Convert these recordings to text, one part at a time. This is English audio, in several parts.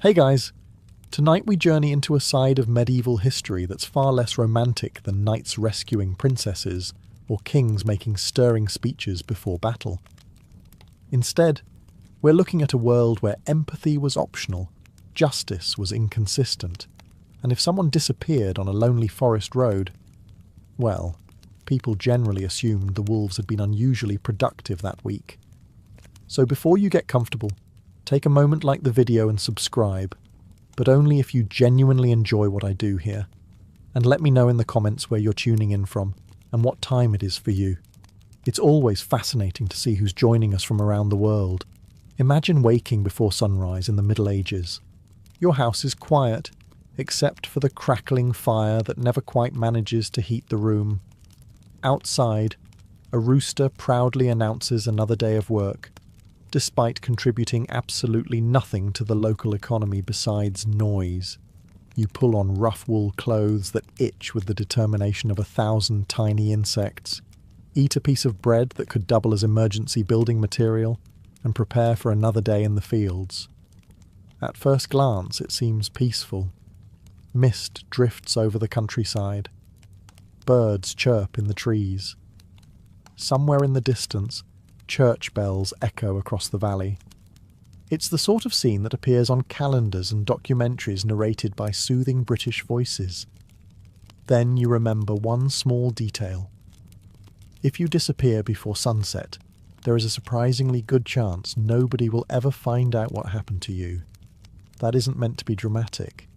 Hey guys! Tonight we journey into a side of medieval history that's far less romantic than knights rescuing princesses or kings making stirring speeches before battle. Instead, we're looking at a world where empathy was optional, justice was inconsistent, and if someone disappeared on a lonely forest road, well, people generally assumed the wolves had been unusually productive that week. So before you get comfortable, take a moment like the video and subscribe, but only if you genuinely enjoy what I do here. And let me know in the comments where you're tuning in from and what time it is for you. It's always fascinating to see who's joining us from around the world. Imagine waking before sunrise in the Middle Ages. Your house is quiet, except for the crackling fire that never quite manages to heat the room. Outside, a rooster proudly announces another day of work, despite contributing absolutely nothing to the local economy besides noise. You pull on rough wool clothes that itch with the determination of 1,000 tiny insects, eat a piece of bread that could double as emergency building material, and prepare for another day in the fields. At first glance, it seems peaceful. Mist drifts over the countryside. Birds chirp in the trees. Somewhere in the distance, church bells echo across the valley. It's the sort of scene that appears on calendars and documentaries narrated by soothing British voices. Then you remember one small detail. If you disappear before sunset, there is a surprisingly good chance nobody will ever find out what happened to you. That isn't meant to be dramatic.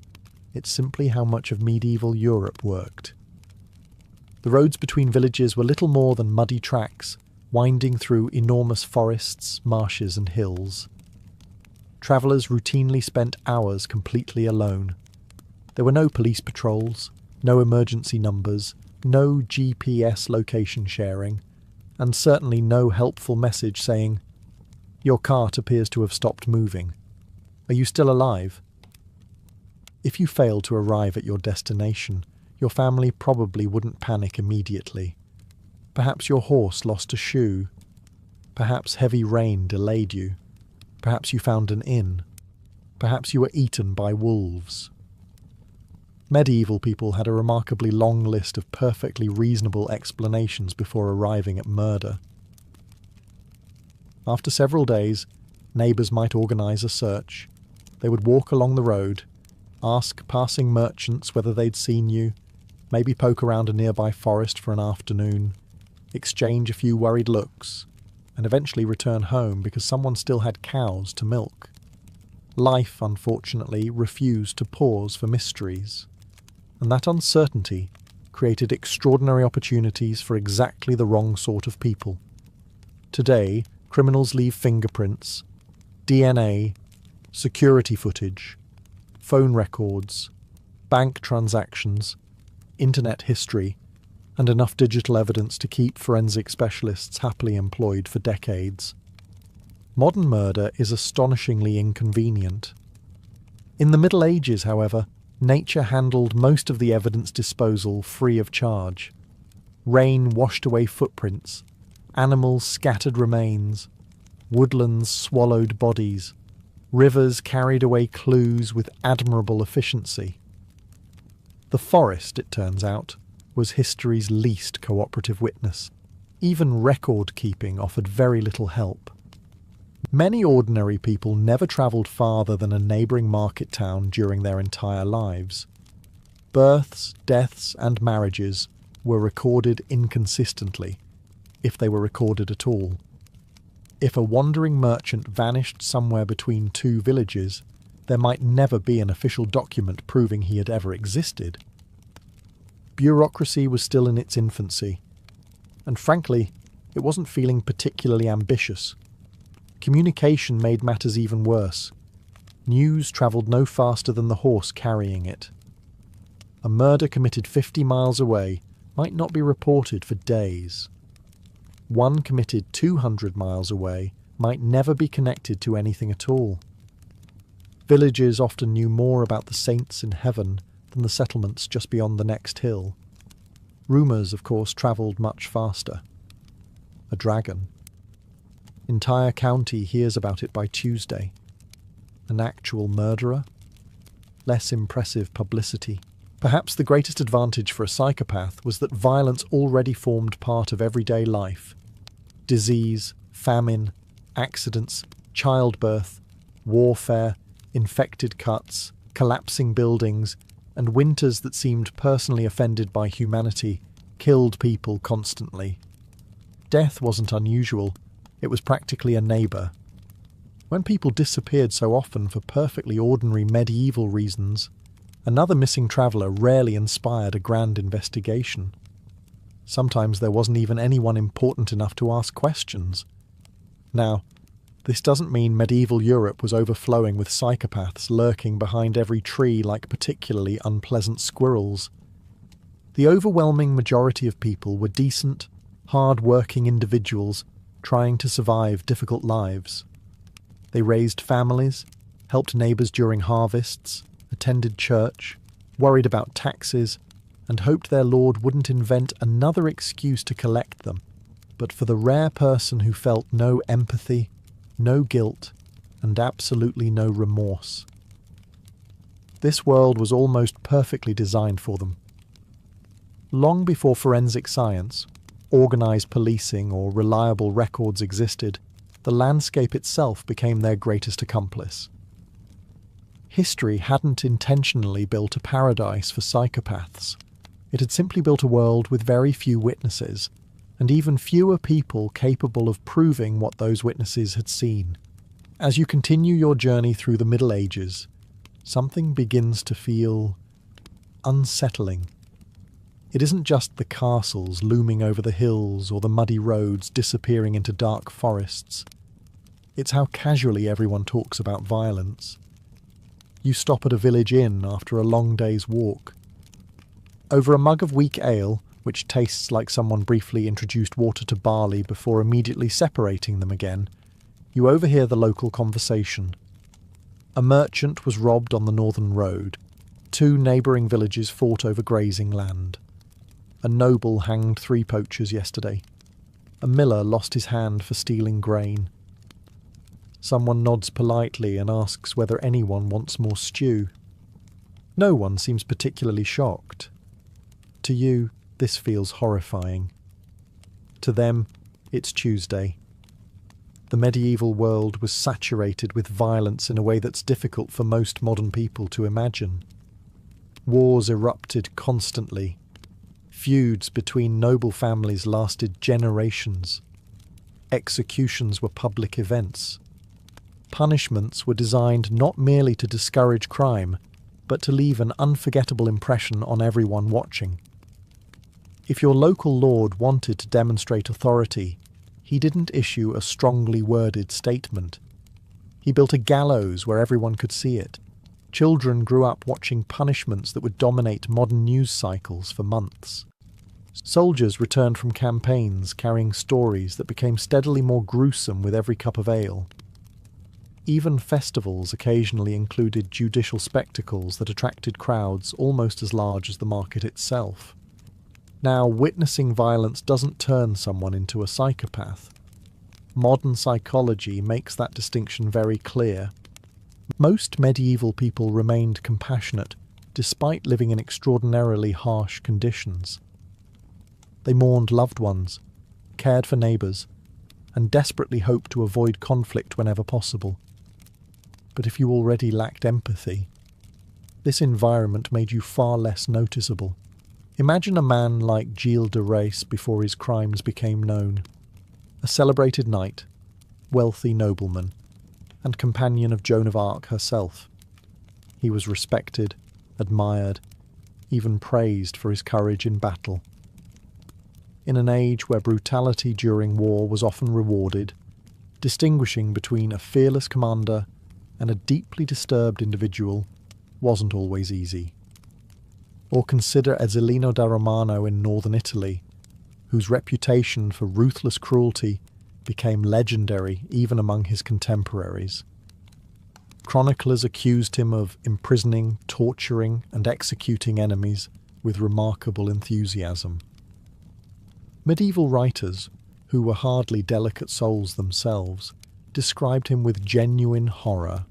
It's simply how much of medieval Europe worked. The roads between villages were little more than muddy tracks, winding through enormous forests, marshes and hills. Travellers routinely spent hours completely alone. There were no police patrols, no emergency numbers, no GPS location sharing, and certainly no helpful message saying, "Your cart appears to have stopped moving. Are you still alive?" If you failed to arrive at your destination, your family probably wouldn't panic immediately. Perhaps your horse lost a shoe. Perhaps heavy rain delayed you. Perhaps you found an inn. Perhaps you were eaten by wolves. Medieval people had a remarkably long list of perfectly reasonable explanations before arriving at murder. After several days, neighbours might organise a search. They would walk along the road, ask passing merchants whether they'd seen you, maybe poke around a nearby forest for an afternoon, exchange a few worried looks, and eventually return home because someone still had cows to milk. Life, unfortunately, refused to pause for mysteries, and that uncertainty created extraordinary opportunities for exactly the wrong sort of people. Today, criminals leave fingerprints, DNA, security footage, phone records, bank transactions, internet history, and enough digital evidence to keep forensic specialists happily employed for decades. Modern murder is astonishingly inconvenient. In the Middle Ages, however, nature handled most of the evidence disposal free of charge. Rain washed away footprints, animals scattered remains, woodlands swallowed bodies, rivers carried away clues with admirable efficiency. The forest, it turns out, was history's least cooperative witness. Even record-keeping offered very little help. Many ordinary people never travelled farther than a neighbouring market town during their entire lives. Births, deaths and marriages were recorded inconsistently, if they were recorded at all. If a wandering merchant vanished somewhere between two villages, there might never be an official document proving he had ever existed. Bureaucracy was still in its infancy, and frankly, it wasn't feeling particularly ambitious. Communication made matters even worse. News travelled no faster than the horse carrying it. A murder committed 50 miles away might not be reported for days. One committed 200 miles away might never be connected to anything at all. Villagers often knew more about the saints in heaven than the settlements just beyond the next hill. Rumours, of course, travelled much faster. A dragon. Entire county hears about it by Tuesday. An actual murderer? less impressive publicity. Perhaps the greatest advantage for a psychopath was that violence already formed part of everyday life. Disease, famine, accidents, childbirth, warfare, infected cuts, collapsing buildings, and winters that seemed personally offended by humanity killed people constantly. Death wasn't unusual, it was practically a neighbour. When people disappeared so often for perfectly ordinary medieval reasons, another missing traveller rarely inspired a grand investigation. Sometimes there wasn't even anyone important enough to ask questions. Now, this doesn't mean medieval Europe was overflowing with psychopaths lurking behind every tree like particularly unpleasant squirrels. The overwhelming majority of people were decent, hard-working individuals trying to survive difficult lives. They raised families, helped neighbours during harvests, attended church, worried about taxes, and hoped their lord wouldn't invent another excuse to collect them. But for the rare person who felt no empathy, no guilt, and absolutely no remorse, this world was almost perfectly designed for them. Long before forensic science, organised policing, or reliable records existed, the landscape itself became their greatest accomplice. History hadn't intentionally built a paradise for psychopaths. It had simply built a world with very few witnesses, and even fewer people capable of proving what those witnesses had seen. As you continue your journey through the Middle Ages, something begins to feel unsettling. It isn't just the castles looming over the hills or the muddy roads disappearing into dark forests. It's how casually everyone talks about violence. You stop at a village inn after a long day's walk. Over a mug of weak ale, which tastes like someone briefly introduced water to barley before immediately separating them again, you overhear the local conversation. A merchant was robbed on the northern road. 2 neighbouring villages fought over grazing land. A noble hanged 3 poachers yesterday. A miller lost his hand for stealing grain. Someone nods politely and asks whether anyone wants more stew. No one seems particularly shocked. To you, this feels horrifying. To them, it's Tuesday. The medieval world was saturated with violence in a way that's difficult for most modern people to imagine. Wars erupted constantly. Feuds between noble families lasted generations. Executions were public events. Punishments were designed not merely to discourage crime, but to leave an unforgettable impression on everyone watching. If your local lord wanted to demonstrate authority, he didn't issue a strongly worded statement. He built a gallows where everyone could see it. Children grew up watching punishments that would dominate modern news cycles for months. Soldiers returned from campaigns carrying stories that became steadily more gruesome with every cup of ale. Even festivals occasionally included judicial spectacles that attracted crowds almost as large as the market itself. Now, witnessing violence doesn't turn someone into a psychopath. Modern psychology makes that distinction very clear. Most medieval people remained compassionate, despite living in extraordinarily harsh conditions. They mourned loved ones, cared for neighbours, and desperately hoped to avoid conflict whenever possible. But if you already lacked empathy, this environment made you far less noticeable. Imagine a man like Gilles de Rais before his crimes became known. A celebrated knight, wealthy nobleman, and companion of Joan of Arc herself. He was respected, admired, even praised for his courage in battle. In an age where brutality during war was often rewarded, distinguishing between a fearless commander and a deeply disturbed individual wasn't always easy. Or consider Ezzelino da Romano in northern Italy, whose reputation for ruthless cruelty became legendary even among his contemporaries. Chroniclers accused him of imprisoning, torturing, and executing enemies with remarkable enthusiasm. Medieval writers, who were hardly delicate souls themselves, described him with genuine horror.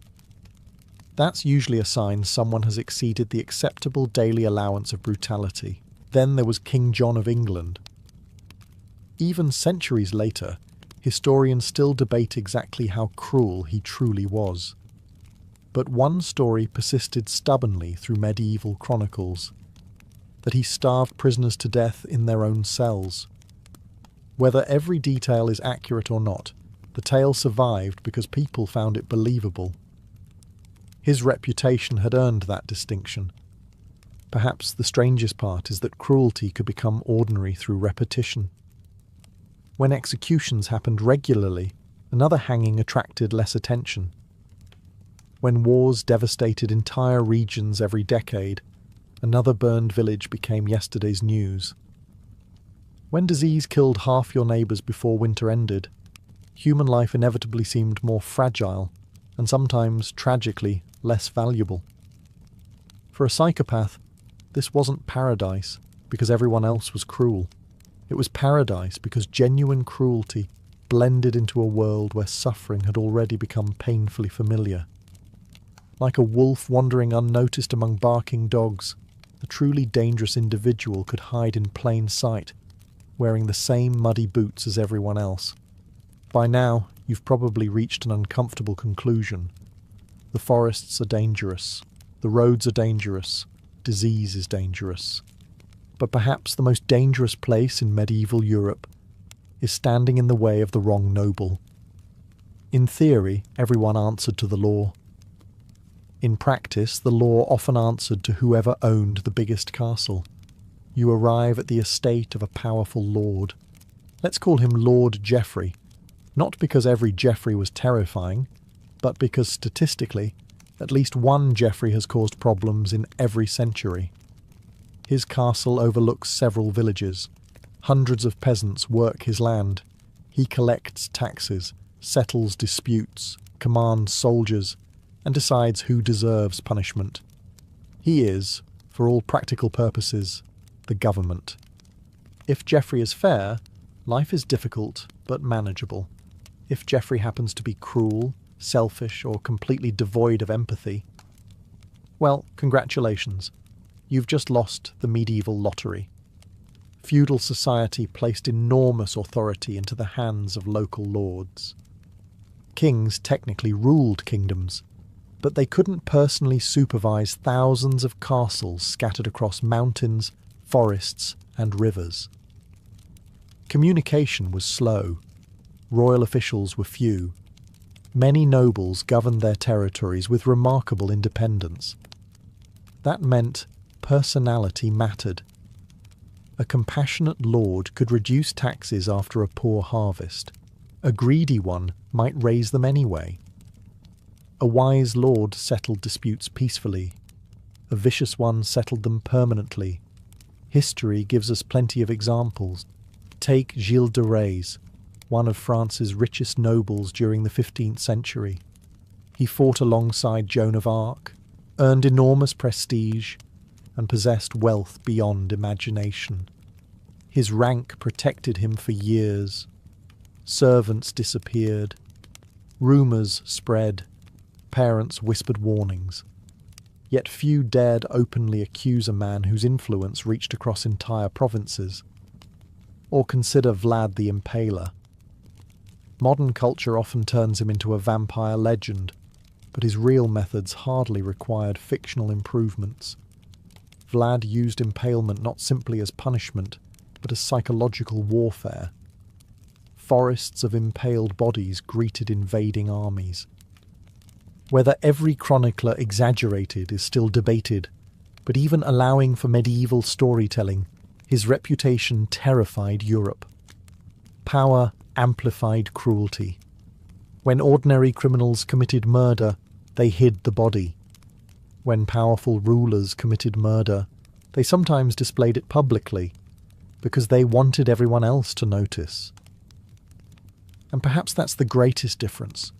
That's usually a sign someone has exceeded the acceptable daily allowance of brutality. Then there was King John of England. Even centuries later, historians still debate exactly how cruel he truly was. But one story persisted stubbornly through medieval chronicles, that he starved prisoners to death in their own cells. Whether every detail is accurate or not, the tale survived because people found it believable. His reputation had earned that distinction. Perhaps the strangest part is that cruelty could become ordinary through repetition. When executions happened regularly, another hanging attracted less attention. When wars devastated entire regions every decade, another burned village became yesterday's news. When disease killed half your neighbours before winter ended, human life inevitably seemed more fragile and sometimes, tragically, less valuable. For a psychopath, this wasn't paradise because everyone else was cruel. It was paradise because genuine cruelty blended into a world where suffering had already become painfully familiar. Like a wolf wandering unnoticed among barking dogs, a truly dangerous individual could hide in plain sight, wearing the same muddy boots as everyone else. By now, you've probably reached an uncomfortable conclusion. The forests are dangerous, the roads are dangerous, disease is dangerous. But perhaps the most dangerous place in medieval Europe is standing in the way of the wrong noble. In theory, everyone answered to the law. In practice, the law often answered to whoever owned the biggest castle. You arrive at the estate of a powerful lord. Let's call him Lord Geoffrey, not because every Geoffrey was terrifying, but because statistically, at least one Geoffrey has caused problems in every century. His castle overlooks several villages. Hundreds of peasants work his land. He collects taxes, settles disputes, commands soldiers, and decides who deserves punishment. He is, for all practical purposes, the government. If Geoffrey is fair, life is difficult but manageable. If Geoffrey happens to be cruel, selfish, or completely devoid of empathy, well, congratulations. You've just lost the medieval lottery. Feudal society placed enormous authority into the hands of local lords. Kings technically ruled kingdoms, but they couldn't personally supervise thousands of castles scattered across mountains, forests, and rivers. Communication was slow. Royal officials were few. Many nobles governed their territories with remarkable independence. That meant personality mattered. A compassionate lord could reduce taxes after a poor harvest. A greedy one might raise them anyway. A wise lord settled disputes peacefully. A vicious one settled them permanently. History gives us plenty of examples. Take Gilles de Rais, one of France's richest nobles during the 15th century. He fought alongside Joan of Arc, earned enormous prestige, and possessed wealth beyond imagination. His rank protected him for years. Servants disappeared. Rumours spread. Parents whispered warnings. Yet few dared openly accuse a man whose influence reached across entire provinces. Or consider Vlad the Impaler. Modern culture often turns him into a vampire legend, but his real methods hardly required fictional improvements. Vlad used impalement not simply as punishment, but as psychological warfare. Forests of impaled bodies greeted invading armies. Whether every chronicler exaggerated is still debated, but even allowing for medieval storytelling, his reputation terrified Europe. Power amplified cruelty. When ordinary criminals committed murder, they hid the body. When powerful rulers committed murder, they sometimes displayed it publicly, because they wanted everyone else to notice. And perhaps that's the greatest difference.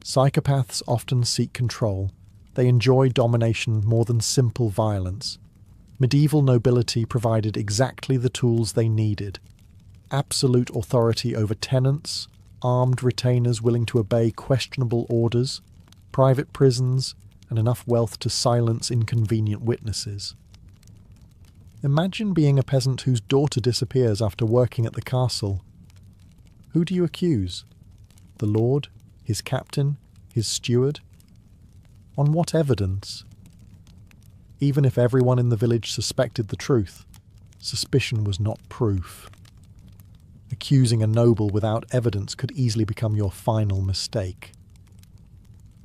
Psychopaths often seek control. They enjoy domination more than simple violence. Medieval nobility provided exactly the tools they needed. Absolute authority over tenants, armed retainers willing to obey questionable orders, private prisons, and enough wealth to silence inconvenient witnesses. Imagine being a peasant whose daughter disappears after working at the castle. Who do you accuse? The lord? His captain? His steward? On what evidence? Even if everyone in the village suspected the truth, suspicion was not proof. Accusing a noble without evidence could easily become your final mistake.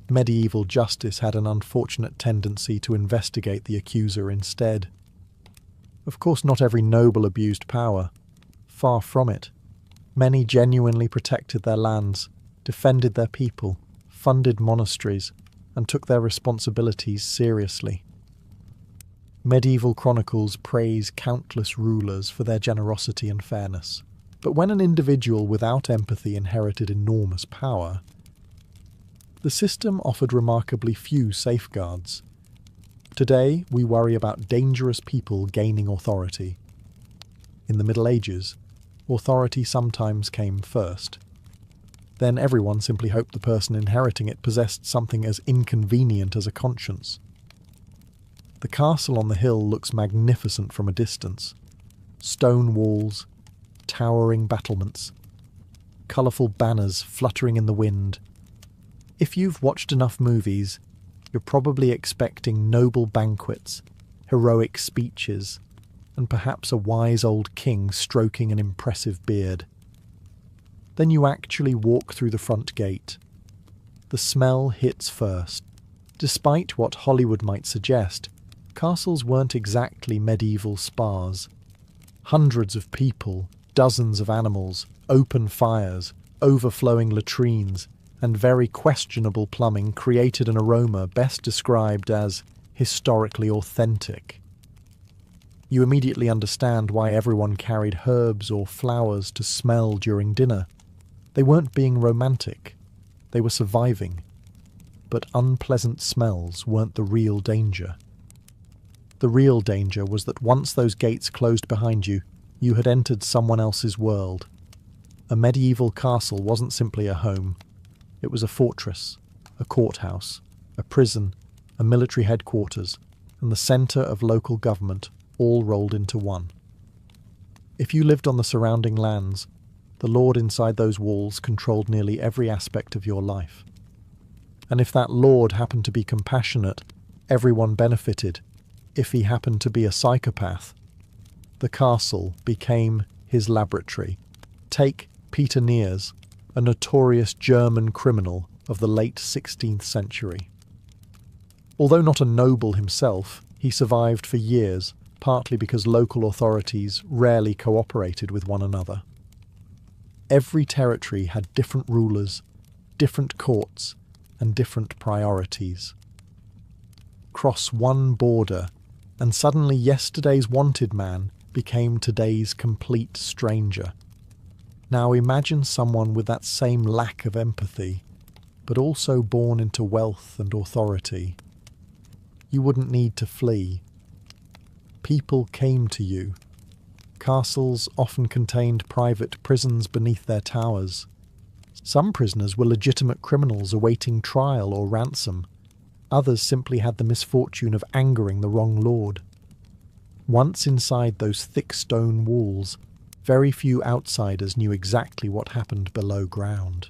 Medieval justice had an unfortunate tendency to investigate the accuser instead. Of course, not every noble abused power. Far from it. Many genuinely protected their lands, defended their people, funded monasteries, and took their responsibilities seriously. Medieval chronicles praise countless rulers for their generosity and fairness. But when an individual without empathy inherited enormous power, the system offered remarkably few safeguards. Today, we worry about dangerous people gaining authority. In the Middle Ages, authority sometimes came first. Then everyone simply hoped the person inheriting it possessed something as inconvenient as a conscience. The castle on the hill looks magnificent from a distance. Stone walls, towering battlements, colourful banners fluttering in the wind. If you've watched enough movies, you're probably expecting noble banquets, heroic speeches, and perhaps a wise old king stroking an impressive beard. Then you actually walk through the front gate. The smell hits first. Despite what Hollywood might suggest, castles weren't exactly medieval spas. Hundreds of people, dozens of animals, open fires, overflowing latrines, and very questionable plumbing created an aroma best described as historically authentic. You immediately understand why everyone carried herbs or flowers to smell during dinner. They weren't being romantic. They were surviving. But unpleasant smells weren't the real danger. The real danger was that once those gates closed behind you, you had entered someone else's world. A medieval castle wasn't simply a home. It was a fortress, a courthouse, a prison, a military headquarters, and the centre of local government, all rolled into one. If you lived on the surrounding lands, the lord inside those walls controlled nearly every aspect of your life. And if that lord happened to be compassionate, everyone benefited. If he happened to be a psychopath, the castle became his laboratory. Take Peter Neers, a notorious German criminal of the late 16th century. Although not a noble himself, he survived for years, partly because local authorities rarely cooperated with one another. Every territory had different rulers, different courts, and different priorities. Cross one border, and suddenly yesterday's wanted man became today's complete stranger. Now imagine someone with that same lack of empathy, but also born into wealth and authority. You wouldn't need to flee. People came to you. Castles often contained private prisons beneath their towers. Some prisoners were legitimate criminals awaiting trial or ransom. Others simply had the misfortune of angering the wrong lord. Once inside those thick stone walls, very few outsiders knew exactly what happened below ground.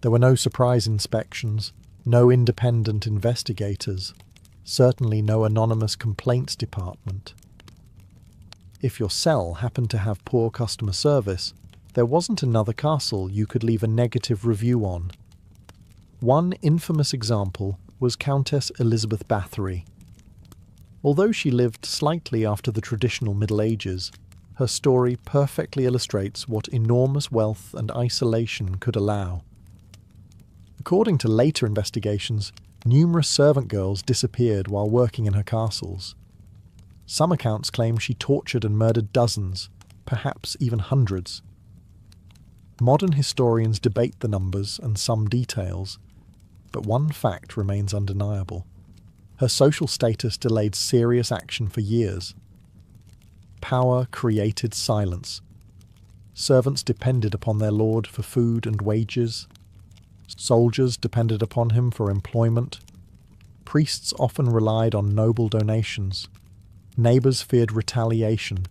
There were no surprise inspections, no independent investigators, certainly no anonymous complaints department. If your cell happened to have poor customer service, there wasn't another castle you could leave a negative review on. One infamous example was Countess Elizabeth Bathory. Although she lived slightly after the traditional Middle Ages, her story perfectly illustrates what enormous wealth and isolation could allow. According to later investigations, numerous servant girls disappeared while working in her castles. Some accounts claim she tortured and murdered dozens, perhaps even hundreds. Modern historians debate the numbers and some details, but one fact remains undeniable. Her social status delayed serious action for years. Power created silence. Servants depended upon their lord for food and wages. Soldiers depended upon him for employment. Priests often relied on noble donations. Neighbours feared retaliation.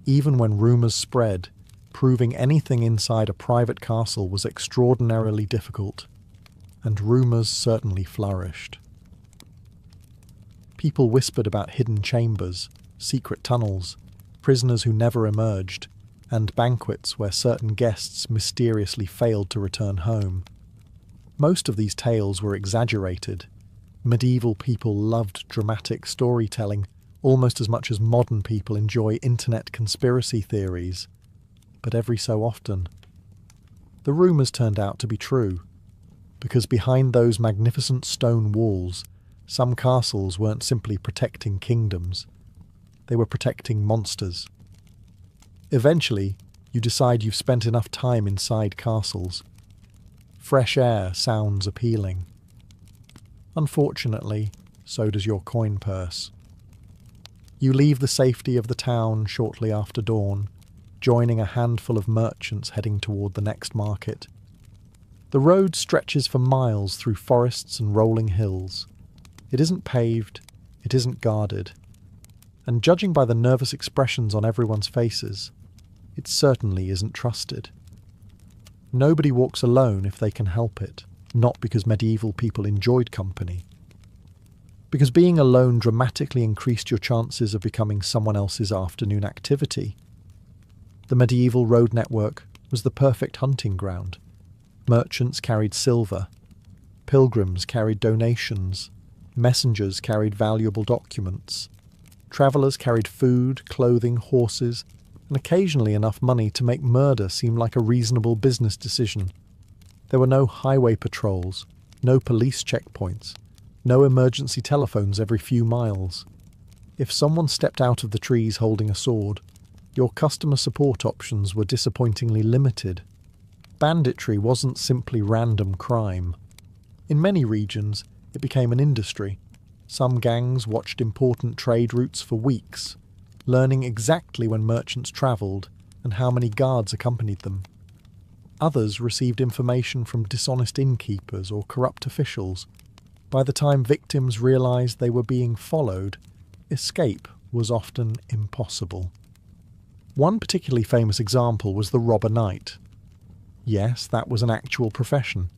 Even when rumours spread, proving anything inside a private castle was extraordinarily difficult, and rumours certainly flourished. People whispered about hidden chambers, secret tunnels, prisoners who never emerged, and banquets where certain guests mysteriously failed to return home. Most of these tales were exaggerated. Medieval people loved dramatic storytelling almost as much as modern people enjoy internet conspiracy theories. But every so often, the rumours turned out to be true, because behind those magnificent stone walls, some castles weren't simply protecting kingdoms, they were protecting monsters. Eventually, you decide you've spent enough time inside castles. Fresh air sounds appealing. Unfortunately, so does your coin purse. You leave the safety of the town shortly after dawn, joining a handful of merchants heading toward the next market. The road stretches for miles through forests and rolling hills. It isn't paved, it isn't guarded, and judging by the nervous expressions on everyone's faces, it certainly isn't trusted. Nobody walks alone if they can help it, not because medieval people enjoyed company. Because being alone dramatically increased your chances of becoming someone else's afternoon activity. The medieval road network was the perfect hunting ground. Merchants carried silver, pilgrims carried donations, messengers carried valuable documents, travellers carried food, clothing, horses, and occasionally enough money to make murder seem like a reasonable business decision. There were no highway patrols, no police checkpoints, no emergency telephones every few miles. If someone stepped out of the trees holding a sword, your customer support options were disappointingly limited. Banditry wasn't simply random crime. In many regions, it became an industry. Some gangs watched important trade routes for weeks, learning exactly when merchants travelled and how many guards accompanied them. Others received information from dishonest innkeepers or corrupt officials. By the time victims realised they were being followed, escape was often impossible. One particularly famous example was the robber knight. Yes, that was an actual profession.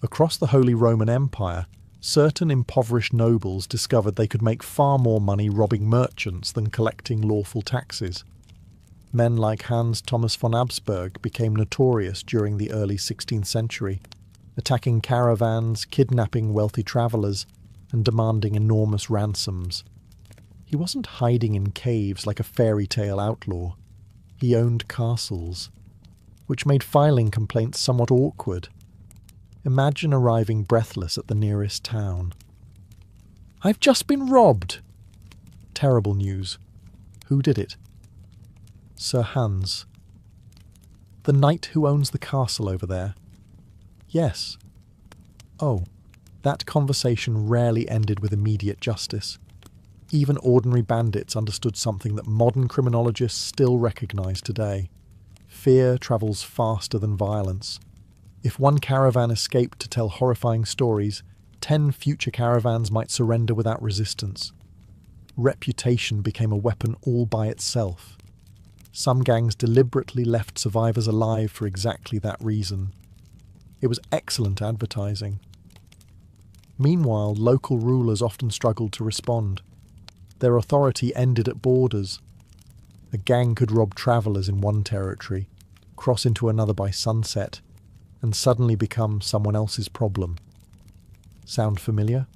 Across the Holy Roman Empire, certain impoverished nobles discovered they could make far more money robbing merchants than collecting lawful taxes. Men like Hans Thomas von Habsburg became notorious during the early 16th century, attacking caravans, kidnapping wealthy travellers, and demanding enormous ransoms. He wasn't hiding in caves like a fairy tale outlaw. He owned castles, which made filing complaints somewhat awkward. Imagine arriving breathless at the nearest town. "I've just been robbed!" Terrible news. Who did it? Sir Hans. The knight who owns the castle over there. Yes. Oh, that conversation rarely ended with immediate justice. Even ordinary bandits understood something that modern criminologists still recognise today. Fear travels faster than violence. If one caravan escaped to tell horrifying stories, 10 future caravans might surrender without resistance. Reputation became a weapon all by itself. Some gangs deliberately left survivors alive for exactly that reason. It was excellent advertising. Meanwhile, local rulers often struggled to respond. Their authority ended at borders. A gang could rob travellers in one territory, cross into another by sunset, and suddenly become someone else's problem. Sound familiar?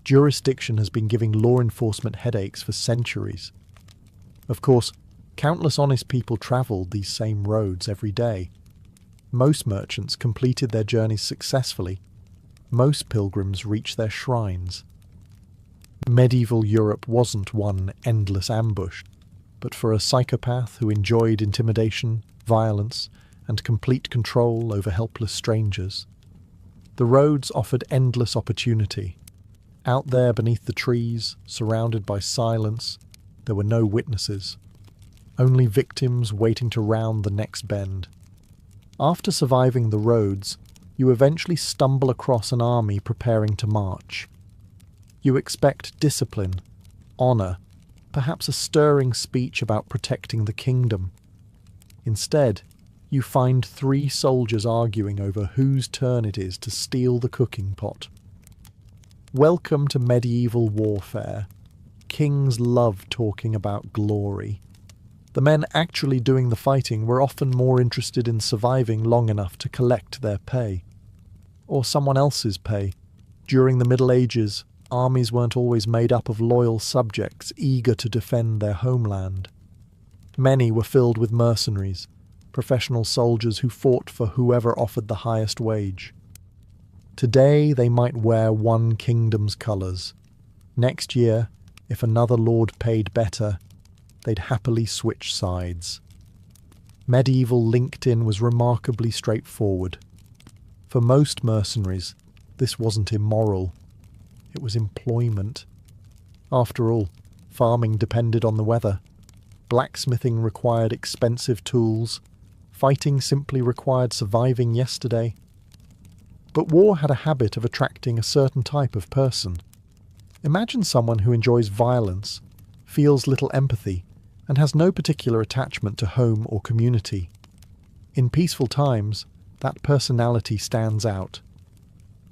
Jurisdiction has been giving law enforcement headaches for centuries. Of course, countless honest people travelled these same roads every day. Most merchants completed their journeys successfully. Most pilgrims reached their shrines. Medieval Europe wasn't one endless ambush, but for a psychopath who enjoyed intimidation, violence, and complete control over helpless strangers. The roads offered endless opportunity. Out there beneath the trees, surrounded by silence, there were no witnesses. Only victims waiting to round the next bend. After surviving the roads, you eventually stumble across an army preparing to march. You expect discipline, honour, perhaps a stirring speech about protecting the kingdom. Instead, you find 3 soldiers arguing over whose turn it is to steal the cooking pot. Welcome to medieval warfare. Kings love talking about glory. The men actually doing the fighting were often more interested in surviving long enough to collect their pay. Or someone else's pay. During the Middle Ages, armies weren't always made up of loyal subjects eager to defend their homeland. Many were filled with mercenaries, professional soldiers who fought for whoever offered the highest wage. Today they might wear one kingdom's colours. Next year, if another lord paid better, they'd happily switch sides. Medieval LinkedIn was remarkably straightforward. For most mercenaries, this wasn't immoral. It was employment. After all, farming depended on the weather. Blacksmithing required expensive tools. Fighting simply required surviving yesterday. But war had a habit of attracting a certain type of person. Imagine someone who enjoys violence, feels little empathy, and has no particular attachment to home or community. In peaceful times, that personality stands out.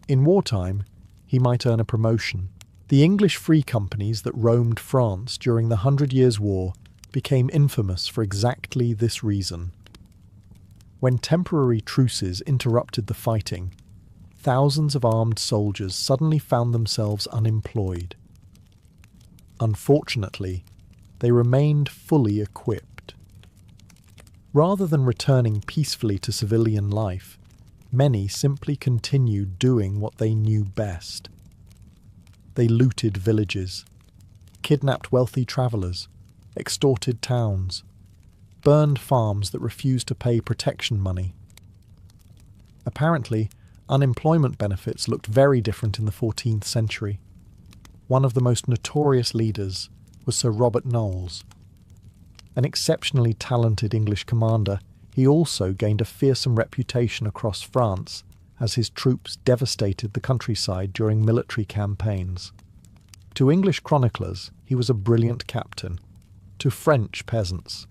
In wartime, he might earn a promotion. The English free companies that roamed France during the 100 Years' War became infamous for exactly this reason. When temporary truces interrupted the fighting, thousands of armed soldiers suddenly found themselves unemployed. Unfortunately, they remained fully equipped. Rather than returning peacefully to civilian life, many simply continued doing what they knew best. They looted villages, kidnapped wealthy travellers, extorted towns, burned farms that refused to pay protection money. Apparently, unemployment benefits looked very different in the 14th century. One of the most notorious leaders was Sir Robert Knowles. An exceptionally talented English commander, he also gained a fearsome reputation across France as his troops devastated the countryside during military campaigns. To English chroniclers, he was a brilliant captain. To French peasants,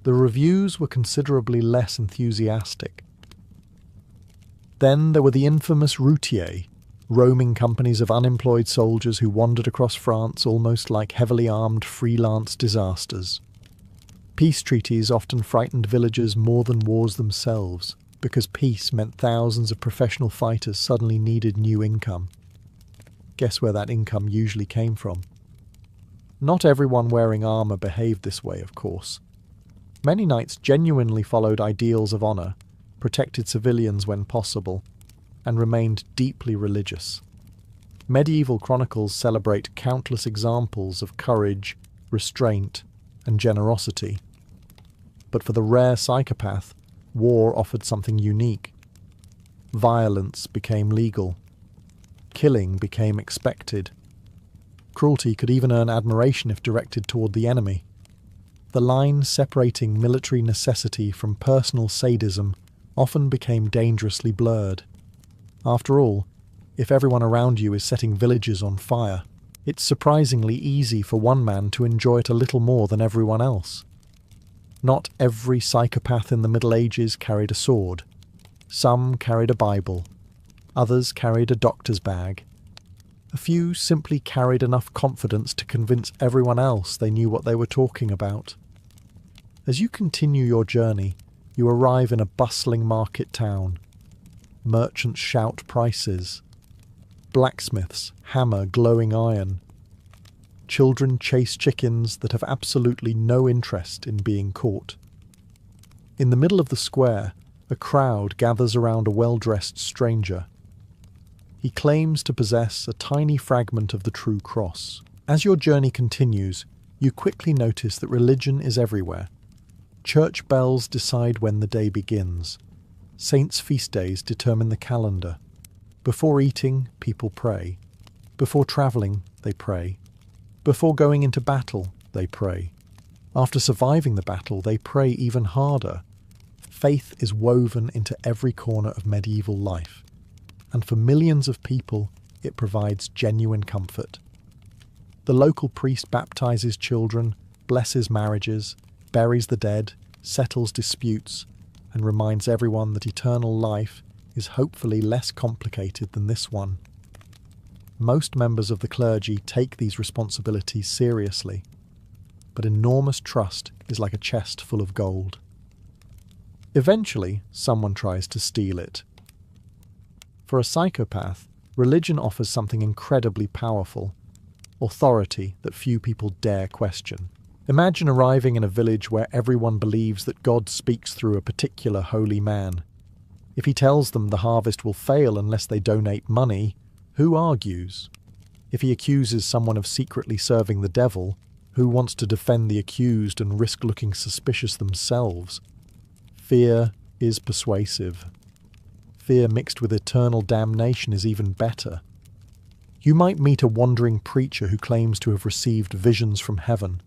the reviews were considerably less enthusiastic. Then there were the infamous routiers, roaming companies of unemployed soldiers who wandered across France almost like heavily armed freelance disasters. Peace treaties often frightened villagers more than wars themselves, because peace meant thousands of professional fighters suddenly needed new income. Guess where that income usually came from? Not everyone wearing armour behaved this way, of course. Many knights genuinely followed ideals of honour, protected civilians when possible, and remained deeply religious. Medieval chronicles celebrate countless examples of courage, restraint, and generosity. But for the rare psychopath, war offered something unique. Violence became legal. Killing became expected. Cruelty could even earn admiration if directed toward the enemy. The line separating military necessity from personal sadism often became dangerously blurred. After all, if everyone around you is setting villages on fire, it's surprisingly easy for one man to enjoy it a little more than everyone else. Not every psychopath in the Middle Ages carried a sword. Some carried a Bible. Others carried a doctor's bag. A few simply carried enough confidence to convince everyone else they knew what they were talking about. As you continue your journey, you arrive in a bustling market town. Merchants shout prices. Blacksmiths hammer glowing iron. Children chase chickens that have absolutely no interest in being caught. In the middle of the square, a crowd gathers around a well-dressed stranger. He claims to possess a tiny fragment of the true cross. As your journey continues, you quickly notice that religion is everywhere. Church bells decide when the day begins. Saints' feast days determine the calendar. Before eating, people pray. Before travelling, they pray. Before going into battle, they pray. After surviving the battle, they pray even harder. Faith is woven into every corner of medieval life, and for millions of people, it provides genuine comfort. The local priest baptizes children, blesses marriages, buries the dead, settles disputes, and reminds everyone that eternal life is hopefully less complicated than this one. Most members of the clergy take these responsibilities seriously, but enormous trust is like a chest full of gold. Eventually, someone tries to steal it. For a psychopath, religion offers something incredibly powerful, authority that few people dare question. Imagine arriving in a village where everyone believes that God speaks through a particular holy man. If he tells them the harvest will fail unless they donate money, who argues? If he accuses someone of secretly serving the devil, who wants to defend the accused and risk looking suspicious themselves? Fear is persuasive. Fear mixed with eternal damnation is even better. You might meet a wandering preacher who claims to have received visions from heaven.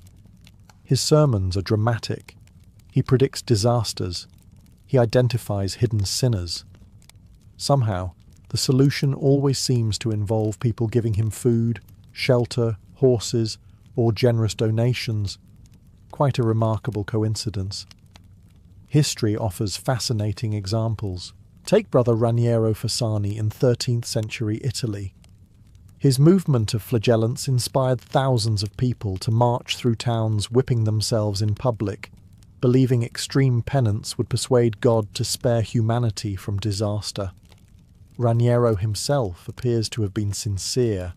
His sermons are dramatic. He predicts disasters. He identifies hidden sinners. Somehow, the solution always seems to involve people giving him food, shelter, horses, or generous donations. Quite a remarkable coincidence. History offers fascinating examples. Take Brother Raniero Fasani in 13th century Italy. His movement of flagellants inspired thousands of people to march through towns whipping themselves in public, believing extreme penance would persuade God to spare humanity from disaster. Raniero himself appears to have been sincere,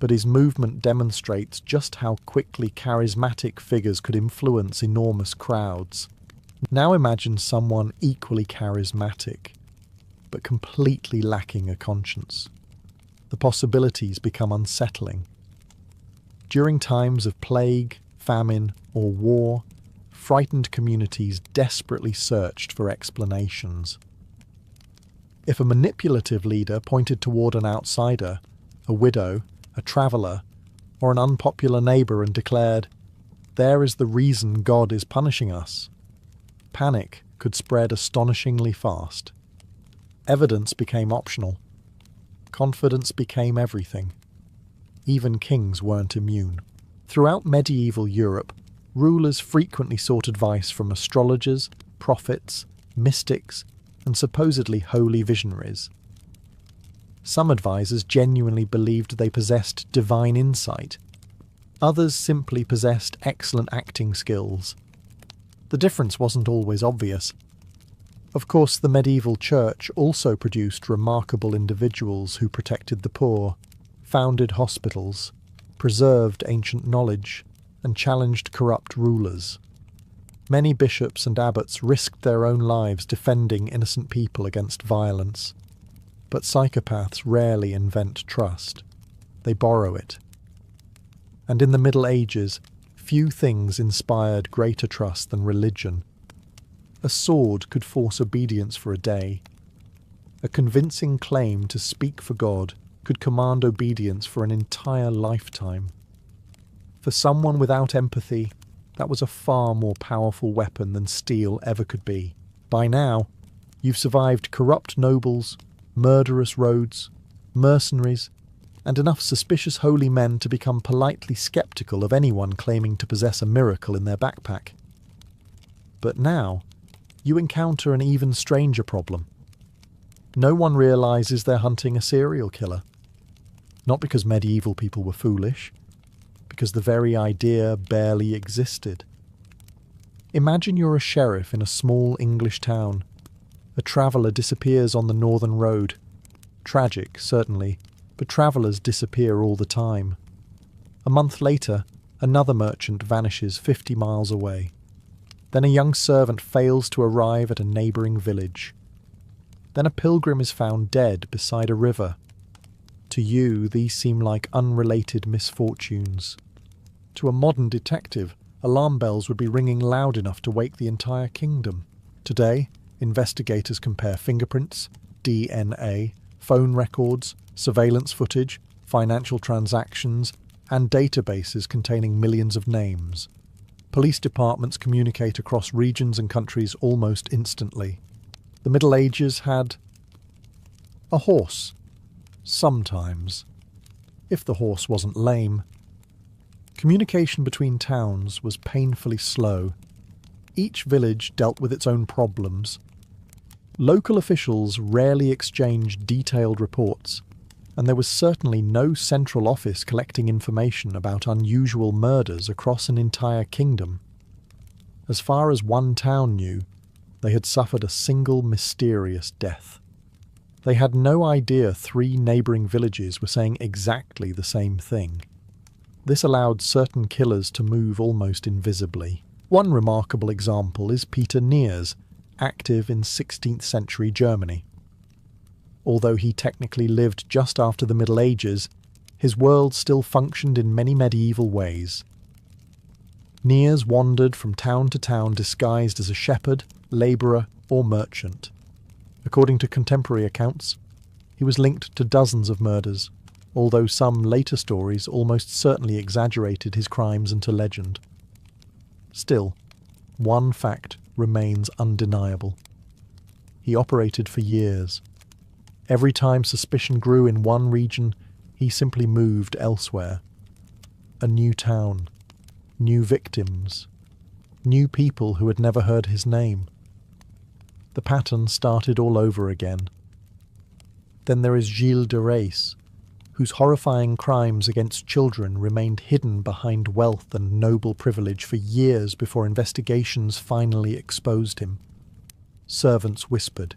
but his movement demonstrates just how quickly charismatic figures could influence enormous crowds. Now imagine someone equally charismatic, but completely lacking a conscience. The possibilities become unsettling. During times of plague, famine, or war, frightened communities desperately searched for explanations. If a manipulative leader pointed toward an outsider, a widow, a traveller, or an unpopular neighbour and declared, "There is the reason God is punishing us," panic could spread astonishingly fast. Evidence became optional. Confidence became everything. Even kings weren't immune. Throughout medieval Europe, rulers frequently sought advice from astrologers, prophets, mystics, and supposedly holy visionaries. Some advisors genuinely believed they possessed divine insight. Others simply possessed excellent acting skills. The difference wasn't always obvious. Of course, the medieval church also produced remarkable individuals who protected the poor, founded hospitals, preserved ancient knowledge, and challenged corrupt rulers. Many bishops and abbots risked their own lives defending innocent people against violence. But psychopaths rarely invent trust. They borrow it. And in the Middle Ages, few things inspired greater trust than religion. A sword could force obedience for a day. A convincing claim to speak for God could command obedience for an entire lifetime. For someone without empathy, that was a far more powerful weapon than steel ever could be. By now, you've survived corrupt nobles, murderous roads, mercenaries, and enough suspicious holy men to become politely sceptical of anyone claiming to possess a miracle in their backpack. But now, you encounter an even stranger problem. No one realizes they're hunting a serial killer. Not because medieval people were foolish, because the very idea barely existed. Imagine you're a sheriff in a small English town. A traveller disappears on the northern road. Tragic, certainly, but travellers disappear all the time. A month later, another merchant vanishes 50 miles away. Then a young servant fails to arrive at a neighbouring village. Then a pilgrim is found dead beside a river. To you, these seem like unrelated misfortunes. To a modern detective, alarm bells would be ringing loud enough to wake the entire kingdom. Today, investigators compare fingerprints, DNA, phone records, surveillance footage, financial transactions, and databases containing millions of names. Police departments communicate across regions and countries almost instantly. The Middle Ages had a horse. Sometimes. If the horse wasn't lame. Communication between towns was painfully slow. Each village dealt with its own problems. Local officials rarely exchanged detailed reports, and there was certainly no central office collecting information about unusual murders across an entire kingdom. As far as one town knew, they had suffered a single mysterious death. They had no idea 3 neighbouring villages were saying exactly the same thing. This allowed certain killers to move almost invisibly. One remarkable example is Peter Niers, active in 16th century Germany. Although he technically lived just after the Middle Ages, his world still functioned in many medieval ways. Niers wandered from town to town disguised as a shepherd, labourer, or merchant. According to contemporary accounts, he was linked to dozens of murders, although some later stories almost certainly exaggerated his crimes into legend. Still, one fact remains undeniable. He operated for years. Every time suspicion grew in one region, he simply moved elsewhere. A new town, new victims, new people who had never heard his name. The pattern started all over again. Then there is Gilles de Rais, whose horrifying crimes against children remained hidden behind wealth and noble privilege for years before investigations finally exposed him. Servants whispered,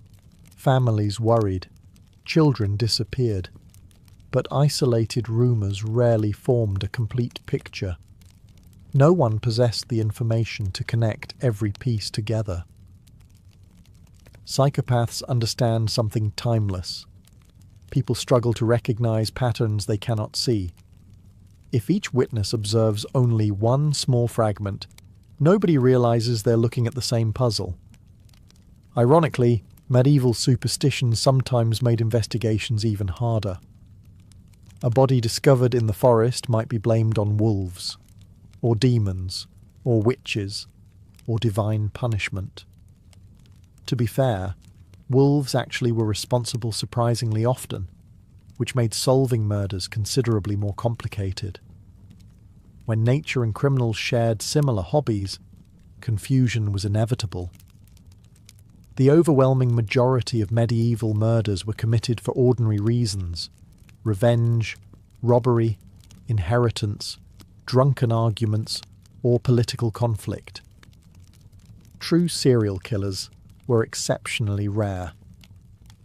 families worried, children disappeared, but isolated rumours rarely formed a complete picture. No one possessed the information to connect every piece together. Psychopaths understand something timeless. People struggle to recognise patterns they cannot see. If each witness observes only one small fragment, nobody realises they're looking at the same puzzle. Ironically, medieval superstition sometimes made investigations even harder. A body discovered in the forest might be blamed on wolves, or demons, or witches, or divine punishment. To be fair, wolves actually were responsible surprisingly often, which made solving murders considerably more complicated. When nature and criminals shared similar hobbies, confusion was inevitable. The overwhelming majority of medieval murders were committed for ordinary reasons: revenge, robbery, inheritance, drunken arguments, or political conflict. True serial killers were exceptionally rare,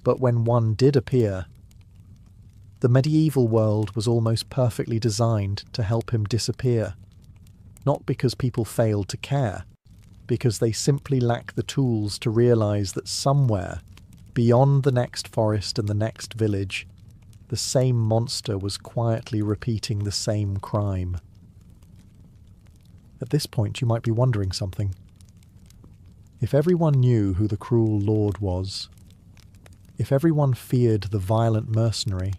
but when one did appear, the medieval world was almost perfectly designed to help him disappear, not because people failed to care, because they simply lacked the tools to realise that somewhere, beyond the next forest and the next village, the same monster was quietly repeating the same crime. At this point you might be wondering something. If everyone knew who the cruel lord was, if everyone feared the violent mercenary,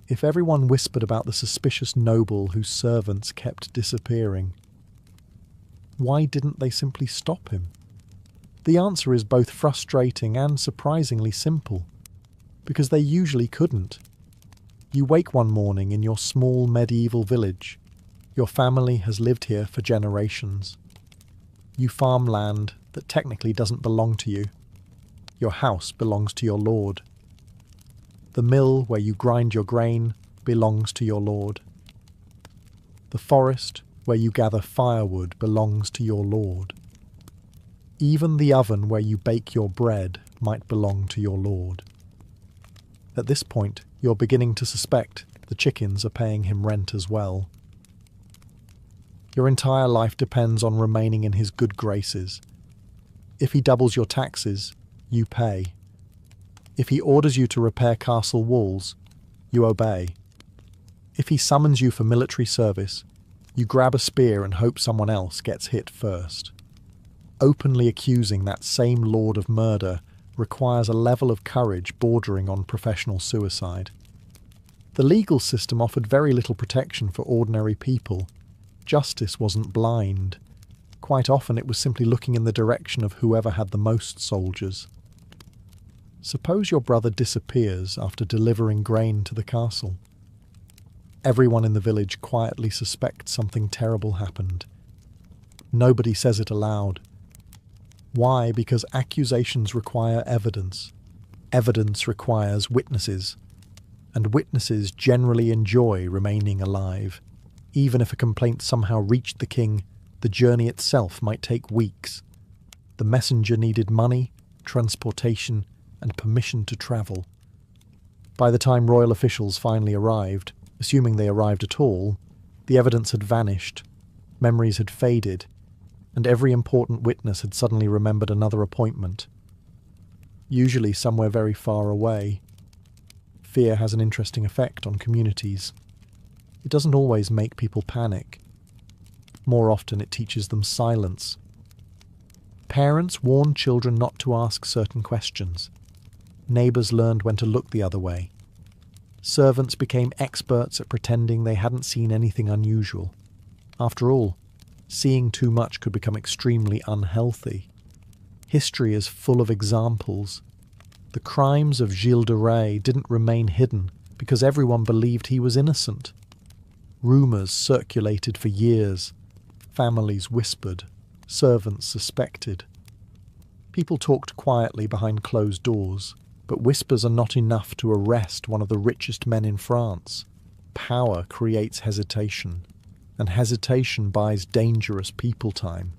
if everyone whispered about the suspicious noble whose servants kept disappearing, why didn't they simply stop him? The answer is both frustrating and surprisingly simple, because they usually couldn't. You wake one morning in your small medieval village. Your family has lived here for generations. You farm land that technically doesn't belong to you. Your house belongs to your lord. The mill where you grind your grain belongs to your lord. The forest where you gather firewood belongs to your lord. Even the oven where you bake your bread might belong to your lord. At this point, you're beginning to suspect the chickens are paying him rent as well. Your entire life depends on remaining in his good graces. If he doubles your taxes, you pay. If he orders you to repair castle walls, you obey. If he summons you for military service, you grab a spear and hope someone else gets hit first. Openly accusing that same lord of murder requires a level of courage bordering on professional suicide. The legal system offered very little protection for ordinary people. Justice wasn't blind. Quite often it was simply looking in the direction of whoever had the most soldiers. Suppose your brother disappears after delivering grain to the castle. Everyone in the village quietly suspects something terrible happened. Nobody says it aloud. Why? Because accusations require evidence. Evidence requires witnesses. And witnesses generally enjoy remaining alive. Even if a complaint somehow reached the king, the journey itself might take weeks. The messenger needed money, transportation, and permission to travel. By the time royal officials finally arrived, assuming they arrived at all, the evidence had vanished, memories had faded, and every important witness had suddenly remembered another appointment. Usually somewhere very far away. Fear has an interesting effect on communities. It doesn't always make people panic. More often it teaches them silence. Parents warned children not to ask certain questions. Neighbours learned when to look the other way. Servants became experts at pretending they hadn't seen anything unusual. After all, seeing too much could become extremely unhealthy. History is full of examples. The crimes of Gilles de Rais didn't remain hidden because everyone believed he was innocent. Rumours circulated for years. Families whispered. Servants suspected. People talked quietly behind closed doors, but whispers are not enough to arrest one of the richest men in France. Power creates hesitation, and hesitation buys dangerous people time.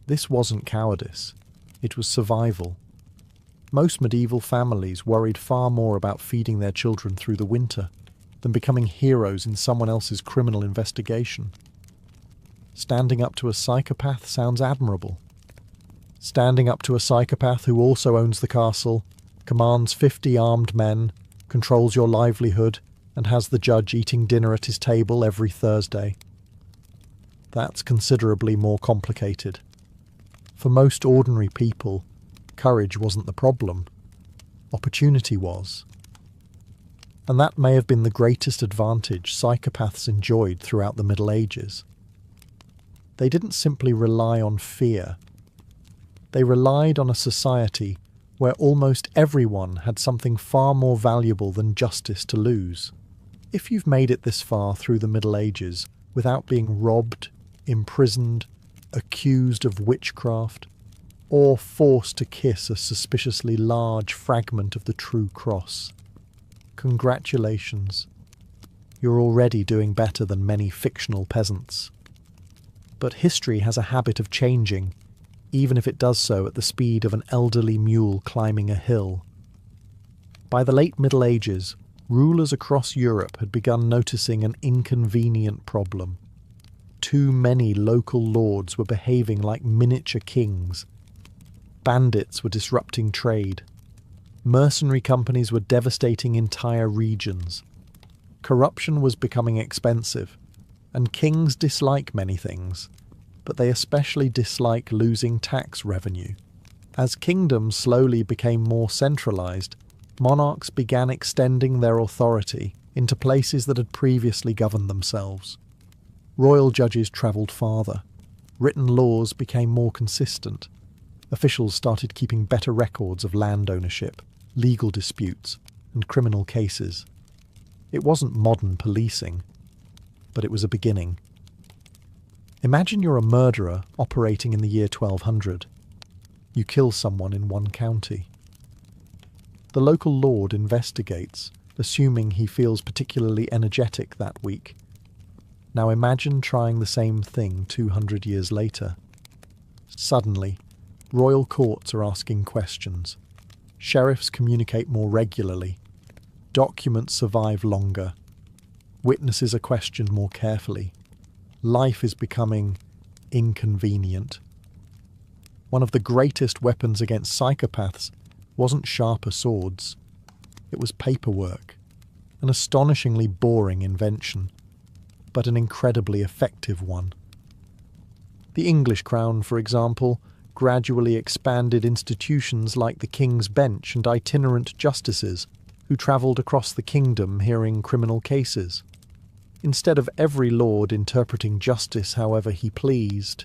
This wasn't cowardice. It was survival. Most medieval families worried far more about feeding their children through the winter than becoming heroes in someone else's criminal investigation. Standing up to a psychopath sounds admirable. Standing up to a psychopath who also owns the castle, commands 50 armed men, controls your livelihood, and has the judge eating dinner at his table every Thursday. That's considerably more complicated. For most ordinary people, courage wasn't the problem. Opportunity was. And that may have been the greatest advantage psychopaths enjoyed throughout the Middle Ages. They didn't simply rely on fear. They relied on a society where almost everyone had something far more valuable than justice to lose. If you've made it this far through the Middle Ages without being robbed, imprisoned, accused of witchcraft, or forced to kiss a suspiciously large fragment of the true cross, congratulations. You're already doing better than many fictional peasants. But history has a habit of changing, even if it does so at the speed of an elderly mule climbing a hill. By the late Middle Ages, rulers across Europe had begun noticing an inconvenient problem. Too many local lords were behaving like miniature kings. Bandits were disrupting trade. Mercenary companies were devastating entire regions. Corruption was becoming expensive, and kings dislike many things, but they especially dislike losing tax revenue. As kingdoms slowly became more centralized, monarchs began extending their authority into places that had previously governed themselves. Royal judges travelled farther. Written laws became more consistent. Officials started keeping better records of land ownership, legal disputes, and criminal cases. It wasn't modern policing, but it was a beginning. Imagine you're a murderer operating in the year 1200. You kill someone in one county. The local lord investigates, assuming he feels particularly energetic that week. Now imagine trying the same thing 200 years later. Suddenly, royal courts are asking questions. Sheriffs communicate more regularly. Documents survive longer. Witnesses are questioned more carefully. Life is becoming inconvenient. One of the greatest weapons against psychopaths wasn't sharper swords. It was paperwork, an astonishingly boring invention, but an incredibly effective one. The English crown, for example, gradually expanded institutions like the King's Bench and itinerant justices who travelled across the kingdom hearing criminal cases. Instead of every lord interpreting justice however he pleased,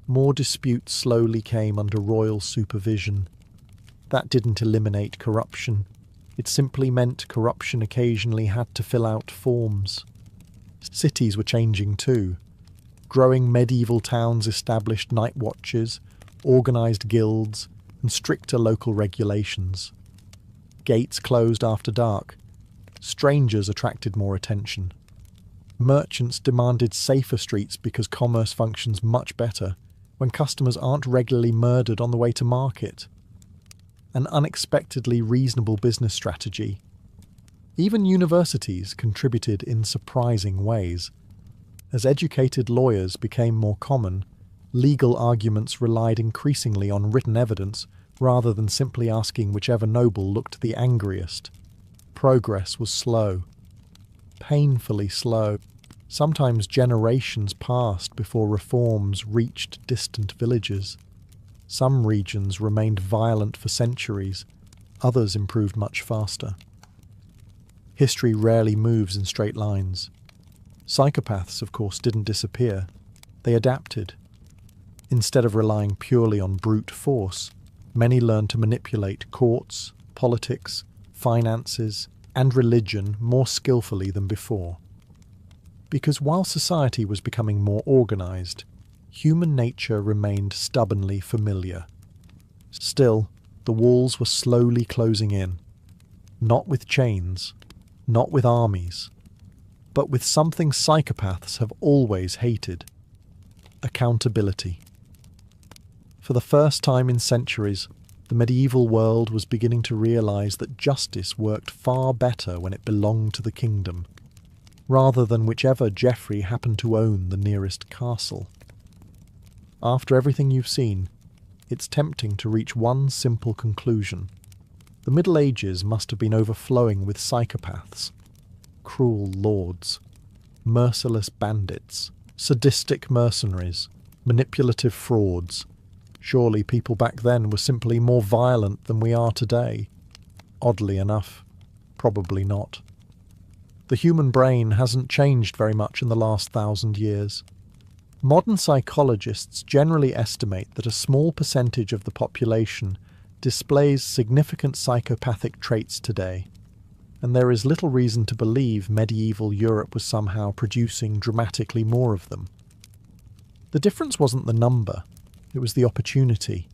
More disputes slowly came under royal supervision. That didn't eliminate corruption. It simply meant corruption occasionally had to fill out forms. Cities were changing too. Growing medieval towns established night watches, organised guilds, and stricter local regulations. Gates closed after dark. Strangers attracted more attention. Merchants demanded safer streets because commerce functions much better when customers aren't regularly murdered on the way to market. An unexpectedly reasonable business strategy. Even universities contributed in surprising ways. As educated lawyers became more common, legal arguments relied increasingly on written evidence rather than simply asking whichever noble looked the angriest. Progress was slow. Painfully slow. Sometimes generations passed before reforms reached distant villages. Some regions remained violent for centuries, others improved much faster. History rarely moves in straight lines. Psychopaths, of course, didn't disappear. They adapted. Instead of relying purely on brute force, many learned to manipulate courts, politics, finances, and religion more skillfully than before. Because while society was becoming more organised, human nature remained stubbornly familiar. Still, the walls were slowly closing in. Not with chains, not with armies, but with something psychopaths have always hated: accountability. For the first time in centuries, the medieval world was beginning to realise that justice worked far better when it belonged to the kingdom, rather than whichever Geoffrey happened to own the nearest castle. After everything you've seen, it's tempting to reach one simple conclusion. The Middle Ages must have been overflowing with psychopaths, cruel lords, merciless bandits, sadistic mercenaries, manipulative frauds. Surely people back then were simply more violent than we are today. Oddly enough, probably not. The human brain hasn't changed very much in the last 1,000 years. Modern psychologists generally estimate that a small percentage of the population displays significant psychopathic traits today, and there is little reason to believe medieval Europe was somehow producing dramatically more of them. The difference wasn't the number, it was the opportunity.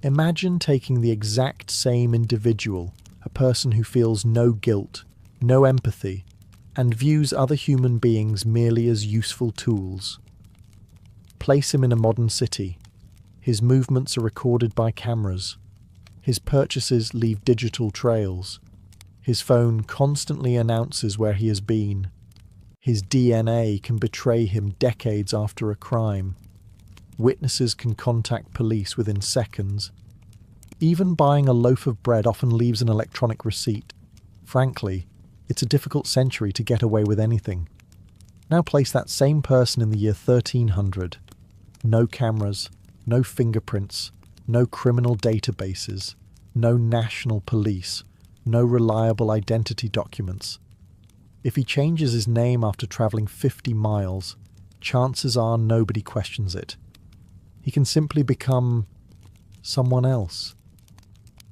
Imagine taking the exact same individual, a person who feels no guilt, no empathy, and views other human beings merely as useful tools. Place him in a modern city. His movements are recorded by cameras. His purchases leave digital trails. His phone constantly announces where he has been. His DNA can betray him decades after a crime. Witnesses can contact police within seconds. Even buying a loaf of bread often leaves an electronic receipt. Frankly, it's a difficult century to get away with anything. Now place that same person in the year 1300. No cameras, no fingerprints, no criminal databases, no national police, no reliable identity documents. If he changes his name after travelling 50 miles, chances are nobody questions it. He can simply become someone else.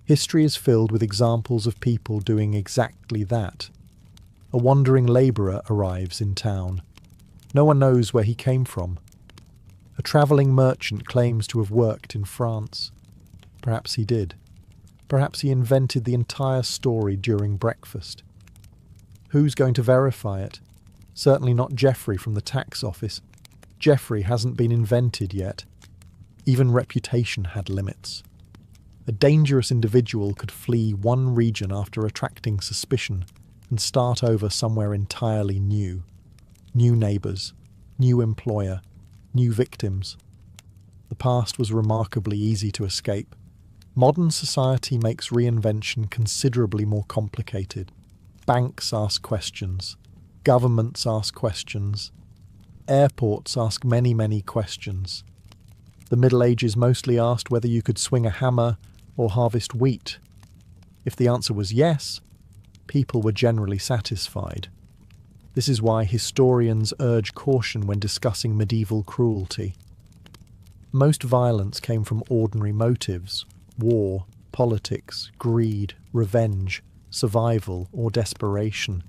History is filled with examples of people doing exactly that. A wandering labourer arrives in town. No one knows where he came from. A travelling merchant claims to have worked in France. Perhaps he did. Perhaps he invented the entire story during breakfast. Who's going to verify it? Certainly not Geoffrey from the tax office. Geoffrey hasn't been invented yet. Even reputation had limits. A dangerous individual could flee one region after attracting suspicion and start over somewhere entirely new. New neighbours, new employer, new victims. The past was remarkably easy to escape. Modern society makes reinvention considerably more complicated. Banks ask questions. Governments ask questions. Airports ask many, many questions. The Middle Ages mostly asked whether you could swing a hammer or harvest wheat. If the answer was yes, people were generally satisfied. This is why historians urge caution when discussing medieval cruelty. Most violence came from ordinary motives: war, politics, greed, revenge, survival, or desperation.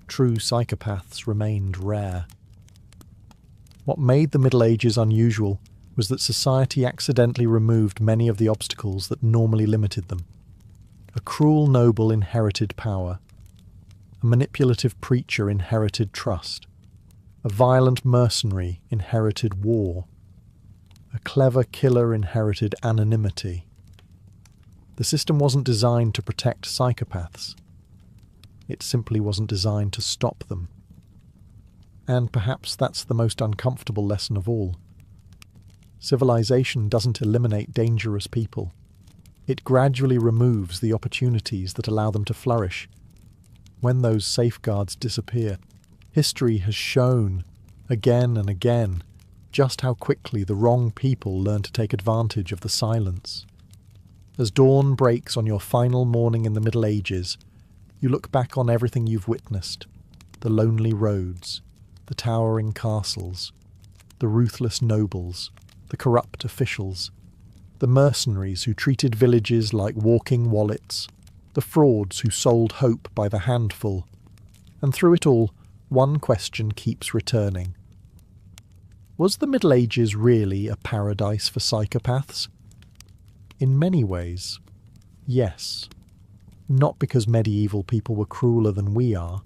True psychopaths remained rare. What made the Middle Ages unusual was that society accidentally removed many of the obstacles that normally limited them. A cruel noble inherited power. A manipulative preacher inherited trust. A violent mercenary inherited war. A clever killer inherited anonymity. The system wasn't designed to protect psychopaths. It simply wasn't designed to stop them. And perhaps that's the most uncomfortable lesson of all. Civilization doesn't eliminate dangerous people. It gradually removes the opportunities that allow them to flourish. When those safeguards disappear, history has shown, again and again, just how quickly the wrong people learn to take advantage of the silence. As dawn breaks on your final morning in the Middle Ages, you look back on everything you've witnessed: the lonely roads, the towering castles, the ruthless nobles, the corrupt officials, the mercenaries who treated villages like walking wallets, the frauds who sold hope by the handful. And through it all, one question keeps returning. Was the Middle Ages really a paradise for psychopaths? In many ways, yes. Not because medieval people were crueler than we are,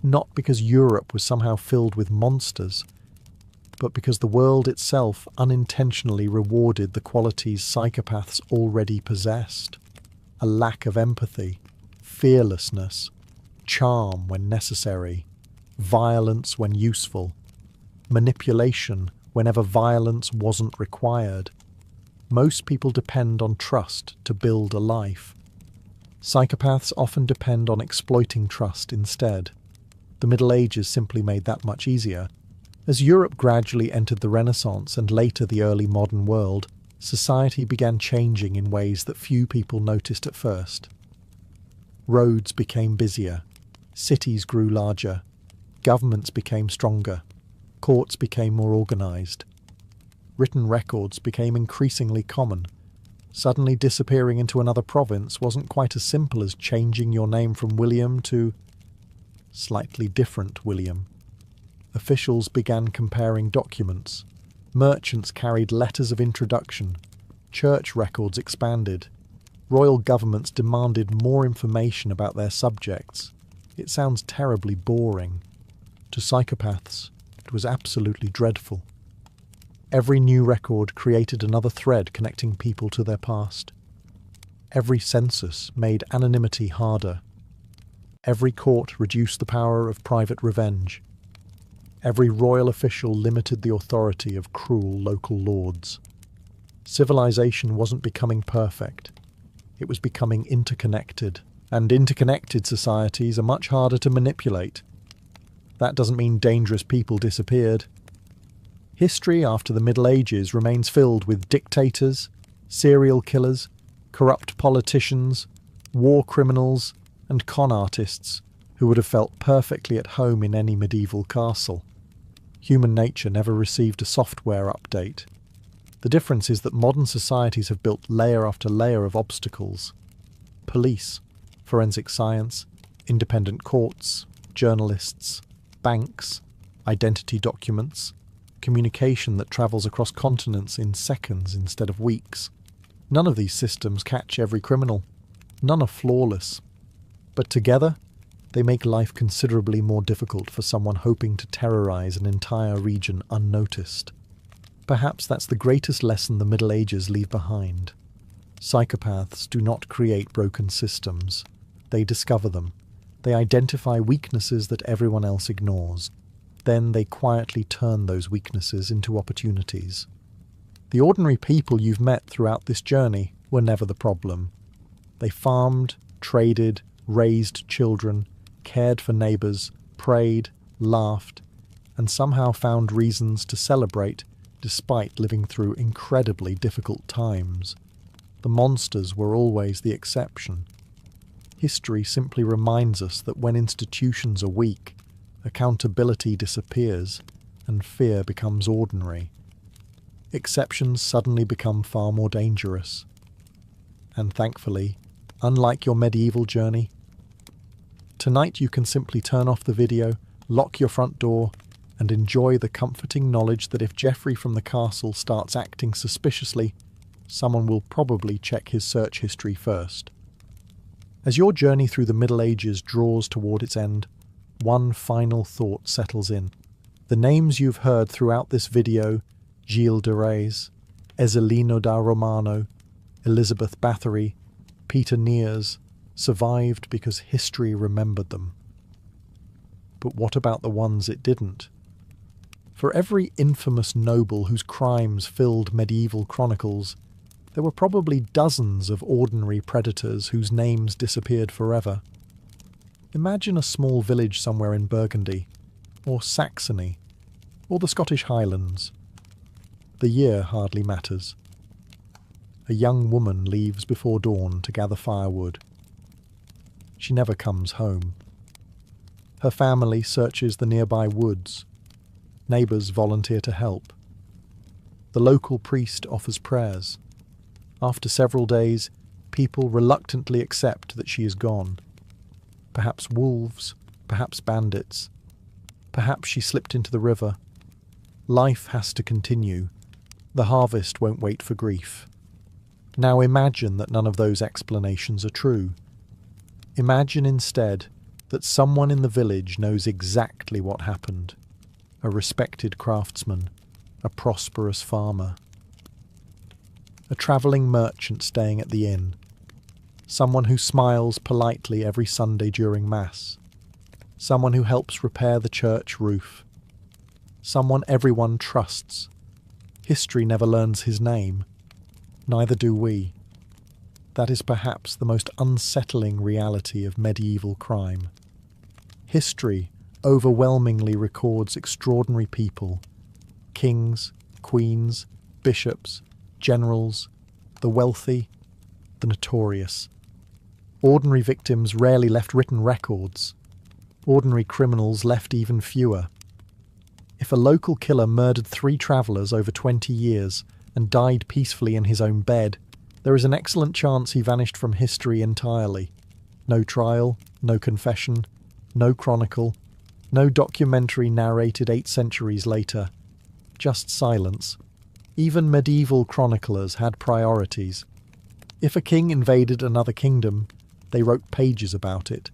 not because Europe was somehow filled with monsters, but because the world itself unintentionally rewarded the qualities psychopaths already possessed: a lack of empathy, fearlessness, charm when necessary, violence when useful, manipulation whenever violence wasn't required. Most people depend on trust to build a life. Psychopaths often depend on exploiting trust instead. The Middle Ages simply made that much easier. As Europe gradually entered the Renaissance and later the early modern world, society began changing in ways that few people noticed at first. Roads became busier, cities grew larger, governments became stronger, courts became more organised. Written records became increasingly common. Suddenly disappearing into another province wasn't quite as simple as changing your name from William to slightly different William. Officials began comparing documents. Merchants carried letters of introduction. Church records expanded. Royal governments demanded more information about their subjects. It sounds terribly boring. To psychopaths, it was absolutely dreadful. Every new record created another thread connecting people to their past. Every census made anonymity harder. Every court reduced the power of private revenge. Every royal official limited the authority of cruel local lords. Civilization wasn't becoming perfect. It was becoming interconnected, and interconnected societies are much harder to manipulate. That doesn't mean dangerous people disappeared. History after the Middle Ages remains filled with dictators, serial killers, corrupt politicians, war criminals, and con artists who would have felt perfectly at home in any medieval castle. Human nature never received a software update. The difference is that modern societies have built layer after layer of obstacles. Police, forensic science, independent courts, journalists, banks, identity documents, communication that travels across continents in seconds instead of weeks. None of these systems catch every criminal. None are flawless. But together, they make life considerably more difficult for someone hoping to terrorize an entire region unnoticed. Perhaps that's the greatest lesson the Middle Ages leave behind. Psychopaths do not create broken systems. They discover them. They identify weaknesses that everyone else ignores. Then they quietly turn those weaknesses into opportunities. The ordinary people you've met throughout this journey were never the problem. They farmed, traded, raised children, cared for neighbours, prayed, laughed, and somehow found reasons to celebrate despite living through incredibly difficult times. The monsters were always the exception. History simply reminds us that when institutions are weak, accountability disappears and fear becomes ordinary. exceptions suddenly become far more dangerous. And thankfully, unlike your medieval journey, tonight you can simply turn off the video, lock your front door, and enjoy the comforting knowledge that if Geoffrey from the castle starts acting suspiciously, someone will probably check his search history first. As your journey through the Middle Ages draws toward its end, one final thought settles in. The names you've heard throughout this video, Gilles de Rais, Ezelino da Romano, Elizabeth Bathory, Peter Nears, survived because history remembered them. But what about the ones it didn't? For every infamous noble whose crimes filled medieval chronicles, there were probably dozens of ordinary predators whose names disappeared forever. Imagine a small village somewhere in Burgundy, or Saxony, or the Scottish Highlands. The year hardly matters. A young woman leaves before dawn to gather firewood. She never comes home. Her family searches the nearby woods. Neighbours volunteer to help. The local priest offers prayers. After several days, people reluctantly accept that she is gone. Perhaps wolves, perhaps bandits. Perhaps she slipped into the river. Life has to continue. The harvest won't wait for grief. Now imagine that none of those explanations are true. Imagine instead that someone in the village knows exactly what happened. A respected craftsman, a prosperous farmer, a travelling merchant staying at the inn, someone who smiles politely every Sunday during Mass, someone who helps repair the church roof, someone everyone trusts. History never learns his name. Neither do we. That is perhaps the most unsettling reality of medieval crime. History overwhelmingly records extraordinary people, kings, queens, bishops, generals, the wealthy, the notorious. Ordinary victims rarely left written records. Ordinary criminals left even fewer. If a local killer murdered 3 travellers over 20 years and died peacefully in his own bed, there is an excellent chance he vanished from history entirely. No trial, no confession, no chronicle, no documentary narrated 8 centuries later. Just silence. Even medieval chroniclers had priorities. If a king invaded another kingdom, they wrote pages about it.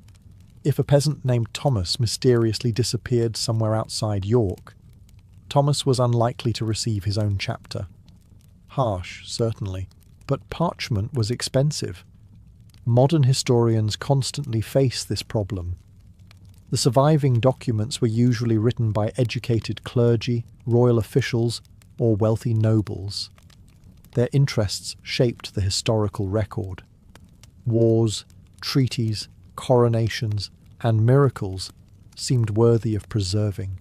If a peasant named Thomas mysteriously disappeared somewhere outside York, Thomas was unlikely to receive his own chapter. Harsh, certainly, but parchment was expensive. Modern historians constantly face this problem. The surviving documents were usually written by educated clergy, royal officials, or wealthy nobles. Their interests shaped the historical record. Wars, treaties, coronations, and miracles seemed worthy of preserving.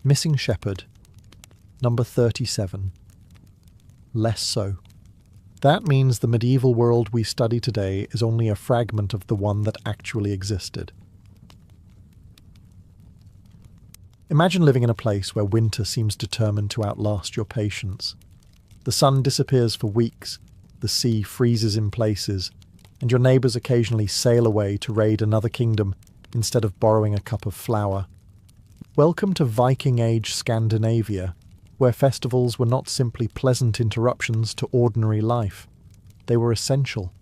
Missing Shepherd, number 37. Less so. That means the medieval world we study today is only a fragment of the one that actually existed. Imagine living in a place where winter seems determined to outlast your patience. The sun disappears for weeks, the sea freezes in places, and your neighbours occasionally sail away to raid another kingdom instead of borrowing a cup of flour. Welcome to Viking Age Scandinavia, where festivals were not simply pleasant interruptions to ordinary life. They were essential.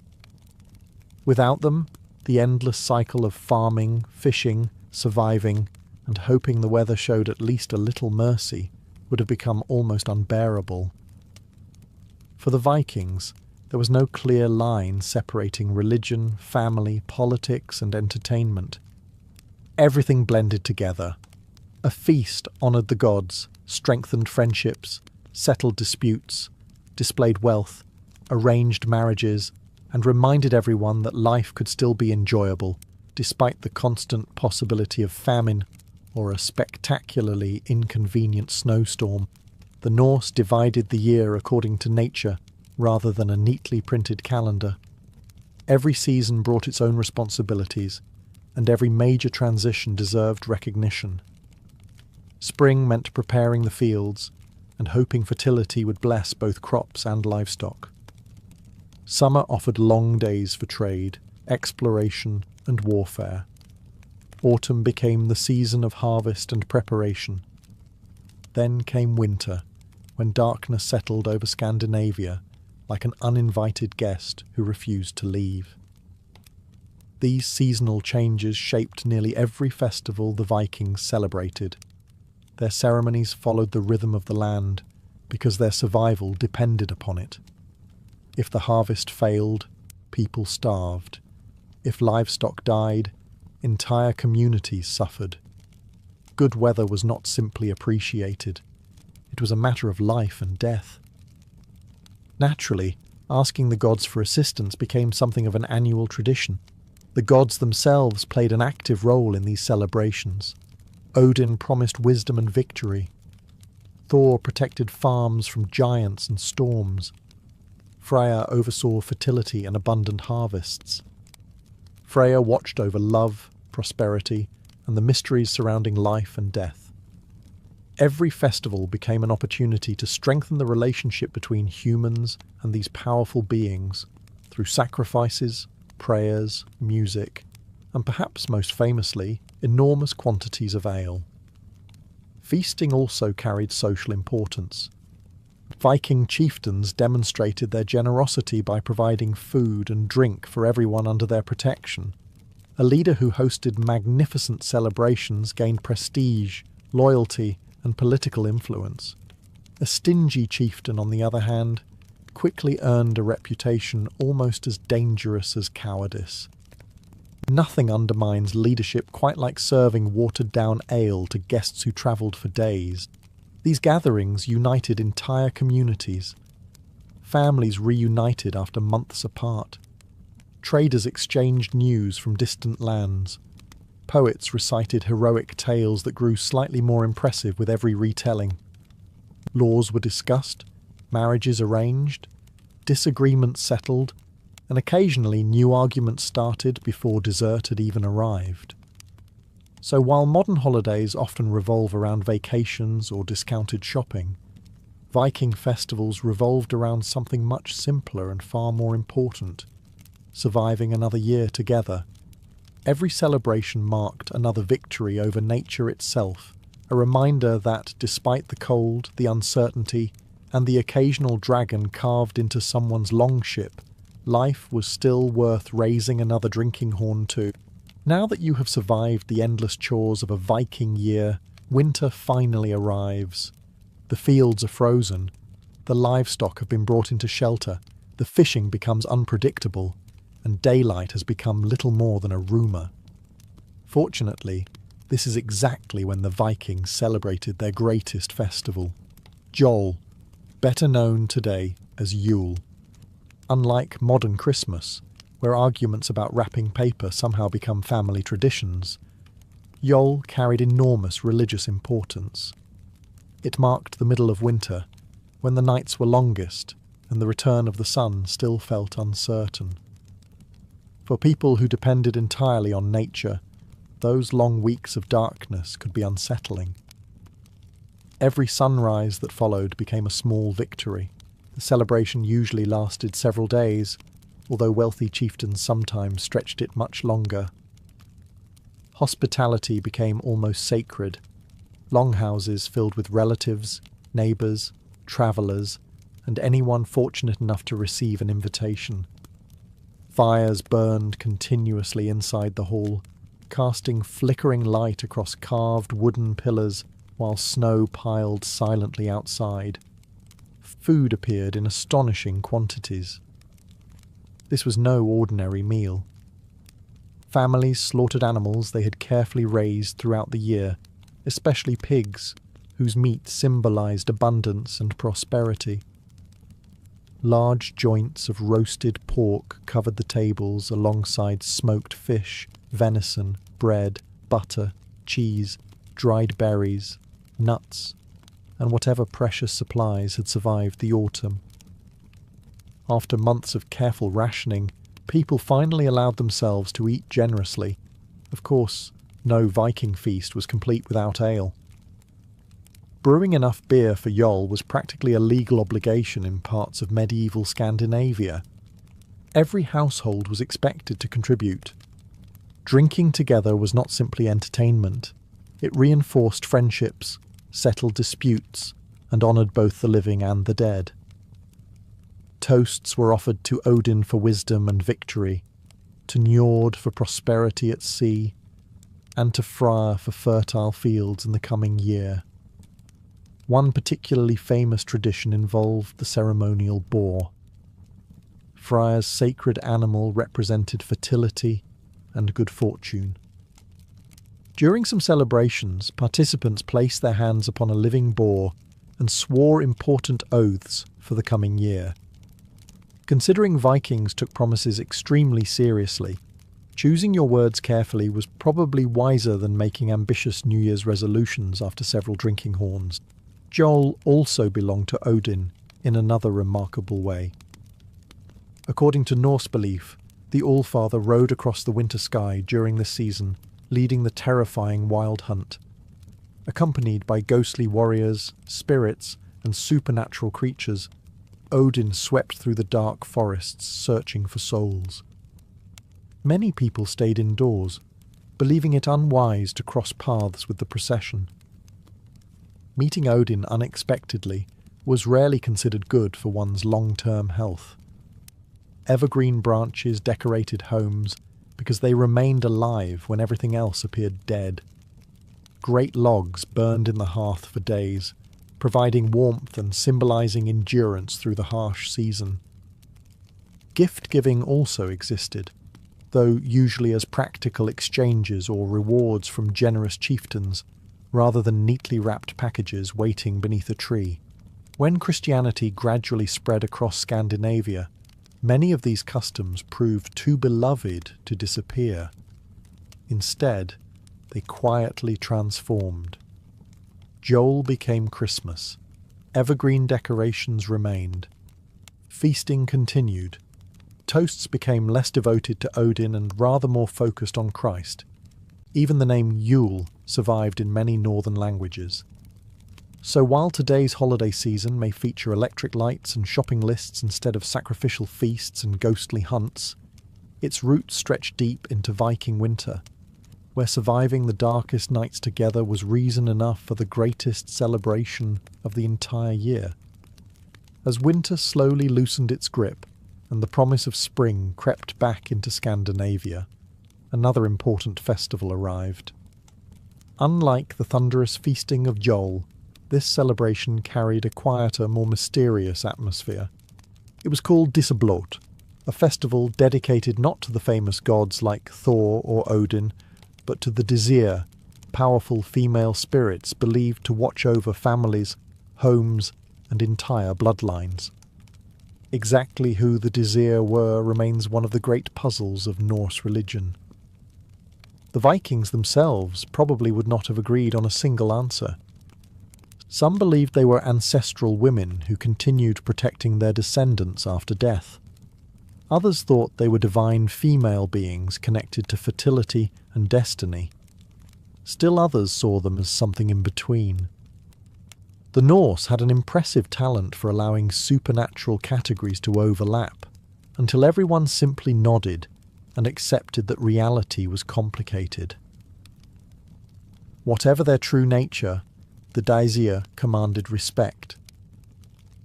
Without them, the endless cycle of farming, fishing, surviving, and hoping the weather showed at least a little mercy would have become almost unbearable. For the Vikings, there was no clear line separating religion, family, politics, and entertainment. Everything blended together. A feast honoured the gods, strengthened friendships, settled disputes, displayed wealth, arranged marriages, and reminded everyone that life could still be enjoyable, despite the constant possibility of famine or a spectacularly inconvenient snowstorm. The Norse divided the year according to nature, rather than a neatly printed calendar. Every season brought its own responsibilities, and every major transition deserved recognition. Spring meant preparing the fields, and hoping fertility would bless both crops and livestock. Summer offered long days for trade, exploration, and warfare. Autumn became the season of harvest and preparation. Then came winter, when darkness settled over Scandinavia like an uninvited guest who refused to leave. These seasonal changes shaped nearly every festival the Vikings celebrated. Their ceremonies followed the rhythm of the land because their survival depended upon it. If the harvest failed, people starved. If livestock died, entire communities suffered. Good weather was not simply appreciated. It was a matter of life and death. Naturally, asking the gods for assistance became something of an annual tradition. The gods themselves played an active role in these celebrations. Odin promised wisdom and victory. Thor protected farms from giants and storms. Freya oversaw fertility and abundant harvests. Freya watched over love, prosperity, and the mysteries surrounding life and death. Every festival became an opportunity to strengthen the relationship between humans and these powerful beings through sacrifices, prayers, music, and perhaps most famously, enormous quantities of ale. Feasting also carried social importance. Viking chieftains demonstrated their generosity by providing food and drink for everyone under their protection. A leader who hosted magnificent celebrations gained prestige, loyalty, and political influence. A stingy chieftain, on the other hand, quickly earned a reputation almost as dangerous as cowardice. Nothing undermines leadership quite like serving watered-down ale to guests who travelled for days. These gatherings united entire communities. Families reunited after months apart. Traders exchanged news from distant lands. Poets recited heroic tales that grew slightly more impressive with every retelling. Laws were discussed, marriages arranged, disagreements settled, and occasionally new arguments started before dessert had even arrived. So while modern holidays often revolve around vacations or discounted shopping, Viking festivals revolved around something much simpler and far more important: surviving another year together. Every celebration marked another victory over nature itself, a reminder that despite the cold, the uncertainty, and the occasional dragon carved into someone's longship, life was still worth raising another drinking horn to. Now that you have survived the endless chores of a Viking year, winter finally arrives. The fields are frozen, the livestock have been brought into shelter, the fishing becomes unpredictable, and daylight has become little more than a rumour. Fortunately, this is exactly when the Vikings celebrated their greatest festival, Jol, better known today as Yule. Unlike modern Christmas, where arguments about wrapping paper somehow become family traditions, Yule carried enormous religious importance. It marked the middle of winter, when the nights were longest and the return of the sun still felt uncertain. For people who depended entirely on nature, those long weeks of darkness could be unsettling. Every sunrise that followed became a small victory. The celebration usually lasted several days, although wealthy chieftains sometimes stretched it much longer. Hospitality became almost sacred. Longhouses filled with relatives, neighbours, travellers, and anyone fortunate enough to receive an invitation. Fires burned continuously inside the hall, casting flickering light across carved wooden pillars while snow piled silently outside. Food appeared in astonishing quantities. This was no ordinary meal. Families slaughtered animals they had carefully raised throughout the year, especially pigs, whose meat symbolized abundance and prosperity. Large joints of roasted pork covered the tables alongside smoked fish, venison, bread, butter, cheese, dried berries, nuts, and whatever precious supplies had survived the autumn. After months of careful rationing, people finally allowed themselves to eat generously. Of course, no Viking feast was complete without ale. Brewing enough beer for Yule was practically a legal obligation in parts of medieval Scandinavia. Every household was expected to contribute. Drinking together was not simply entertainment. It reinforced friendships, settled disputes, and honoured both the living and the dead. Toasts were offered to Odin for wisdom and victory, to Njord for prosperity at sea, and to Freyr for fertile fields in the coming year. One particularly famous tradition involved the ceremonial boar. Freyr's sacred animal represented fertility and good fortune. During some celebrations, participants placed their hands upon a living boar and swore important oaths for the coming year. Considering Vikings took promises extremely seriously, choosing your words carefully was probably wiser than making ambitious New Year's resolutions after several drinking horns. Yule also belonged to Odin in another remarkable way. According to Norse belief, the Allfather rode across the winter sky during this season, leading the terrifying wild hunt. Accompanied by ghostly warriors, spirits, and supernatural creatures, Odin swept through the dark forests searching for souls. Many people stayed indoors, believing it unwise to cross paths with the procession. Meeting Odin unexpectedly was rarely considered good for one's long-term health. Evergreen branches decorated homes because they remained alive when everything else appeared dead. Great logs burned in the hearth for days, providing warmth and symbolising endurance through the harsh season. Gift-giving also existed, though usually as practical exchanges or rewards from generous chieftains, rather than neatly wrapped packages waiting beneath a tree. When Christianity gradually spread across Scandinavia, many of these customs proved too beloved to disappear. Instead, they quietly transformed. Yule became Christmas. Evergreen decorations remained. Feasting continued. Toasts became less devoted to Odin and rather more focused on Christ. Even the name Yule survived in many northern languages. So while today's holiday season may feature electric lights and shopping lists instead of sacrificial feasts and ghostly hunts, its roots stretch deep into Viking winter, where surviving the darkest nights together was reason enough for the greatest celebration of the entire year. As winter slowly loosened its grip and the promise of spring crept back into Scandinavia, another important festival arrived. Unlike the thunderous feasting of Yule, this celebration carried a quieter, more mysterious atmosphere. It was called Disseblot, a festival dedicated not to the famous gods like Thor or Odin, but to the Disir, powerful female spirits believed to watch over families, homes, and entire bloodlines. Exactly who the Disir were remains one of the great puzzles of Norse religion. The Vikings themselves probably would not have agreed on a single answer. Some believed they were ancestral women who continued protecting their descendants after death. Others thought they were divine female beings connected to fertility and destiny. Still others saw them as something in between. The Norse had an impressive talent for allowing supernatural categories to overlap, until everyone simply nodded and accepted that reality was complicated. Whatever their true nature, the Disir commanded respect.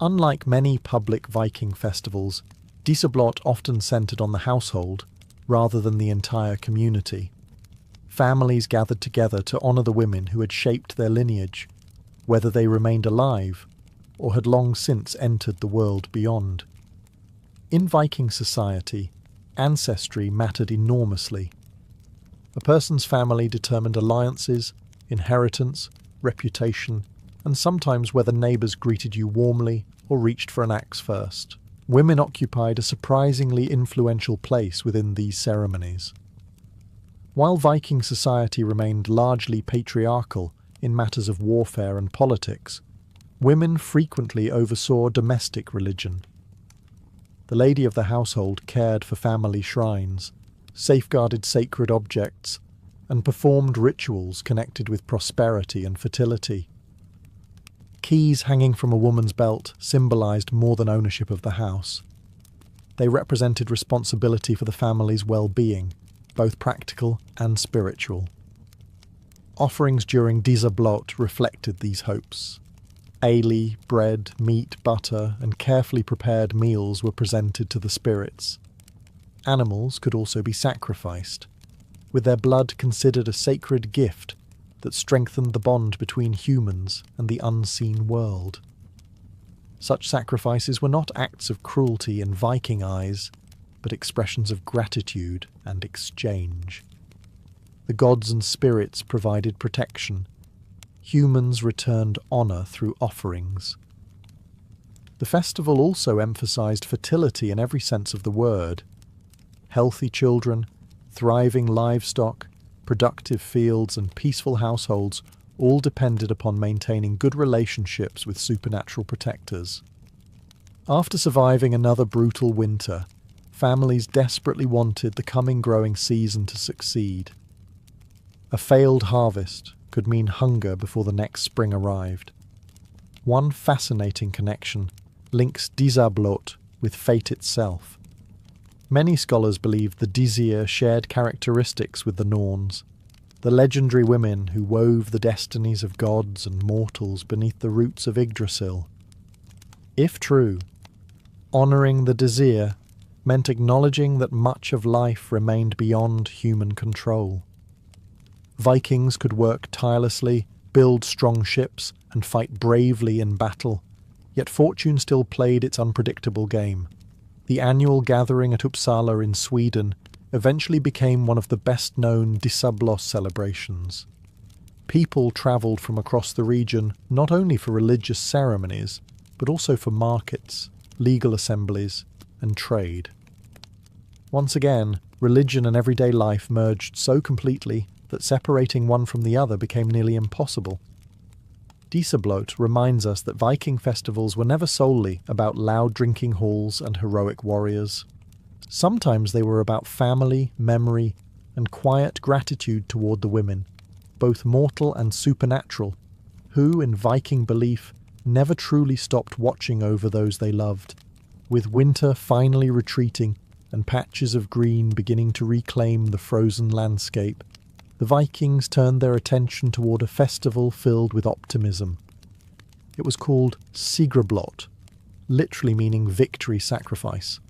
Unlike many public Viking festivals, Disseblot often centred on the household rather than the entire community. Families gathered together to honour the women who had shaped their lineage, whether they remained alive or had long since entered the world beyond. In Viking society, ancestry mattered enormously. A person's family determined alliances, inheritance, reputation, and sometimes whether neighbours greeted you warmly or reached for an axe first. Women occupied a surprisingly influential place within these ceremonies. While Viking society remained largely patriarchal in matters of warfare and politics, women frequently oversaw domestic religion. The lady of the household cared for family shrines, safeguarded sacred objects, and performed rituals connected with prosperity and fertility. keys hanging from a woman's belt symbolised more than ownership of the house. They represented responsibility for the family's well-being, both practical and spiritual. Offerings during Disablot reflected these hopes. Ale, bread, meat, butter, and carefully prepared meals were presented to the spirits. Animals could also be sacrificed, with their blood considered a sacred gift that strengthened the bond between humans and the unseen world. Such sacrifices were not acts of cruelty in Viking eyes, but expressions of gratitude and exchange. The gods and spirits provided protection. Humans returned honour through offerings. The festival also emphasised fertility in every sense of the word. Healthy children, thriving livestock, productive fields and peaceful households all depended upon maintaining good relationships with supernatural protectors. After surviving another brutal winter, families desperately wanted the coming growing season to succeed. A failed harvest could mean hunger before the next spring arrived. One fascinating connection links Disablot with fate itself. Many scholars believe the Disir shared characteristics with the Norns, the legendary women who wove the destinies of gods and mortals beneath the roots of Yggdrasil. If true, honouring the Disir meant acknowledging that much of life remained beyond human control. Vikings could work tirelessly, build strong ships, and fight bravely in battle, yet fortune still played its unpredictable game. The annual gathering at Uppsala in Sweden eventually became one of the best-known Disablos celebrations. People travelled from across the region not only for religious ceremonies, but also for markets, legal assemblies, and trade. Once again, religion and everyday life merged so completely that separating one from the other became nearly impossible. Disablot reminds us that Viking festivals were never solely about loud drinking halls and heroic warriors. Sometimes they were about family, memory, and quiet gratitude toward the women, both mortal and supernatural, who, in Viking belief, never truly stopped watching over those they loved. With winter finally retreating and patches of green beginning to reclaim the frozen landscape, the Vikings turned their attention toward a festival filled with optimism. It was called Sigrablot, literally meaning victory sacrifice.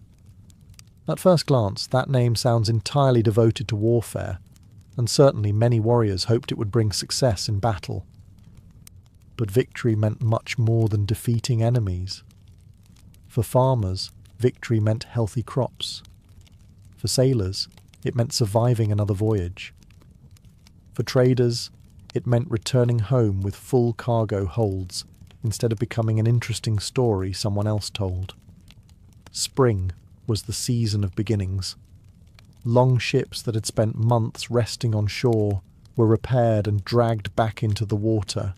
At first glance, that name sounds entirely devoted to warfare, and certainly many warriors hoped it would bring success in battle. But victory meant much more than defeating enemies. For farmers, victory meant healthy crops. For sailors, it meant surviving another voyage. For traders, it meant returning home with full cargo holds instead of becoming an interesting story someone else told. Spring was the season of beginnings. Long ships that had spent months resting on shore were repaired and dragged back into the water.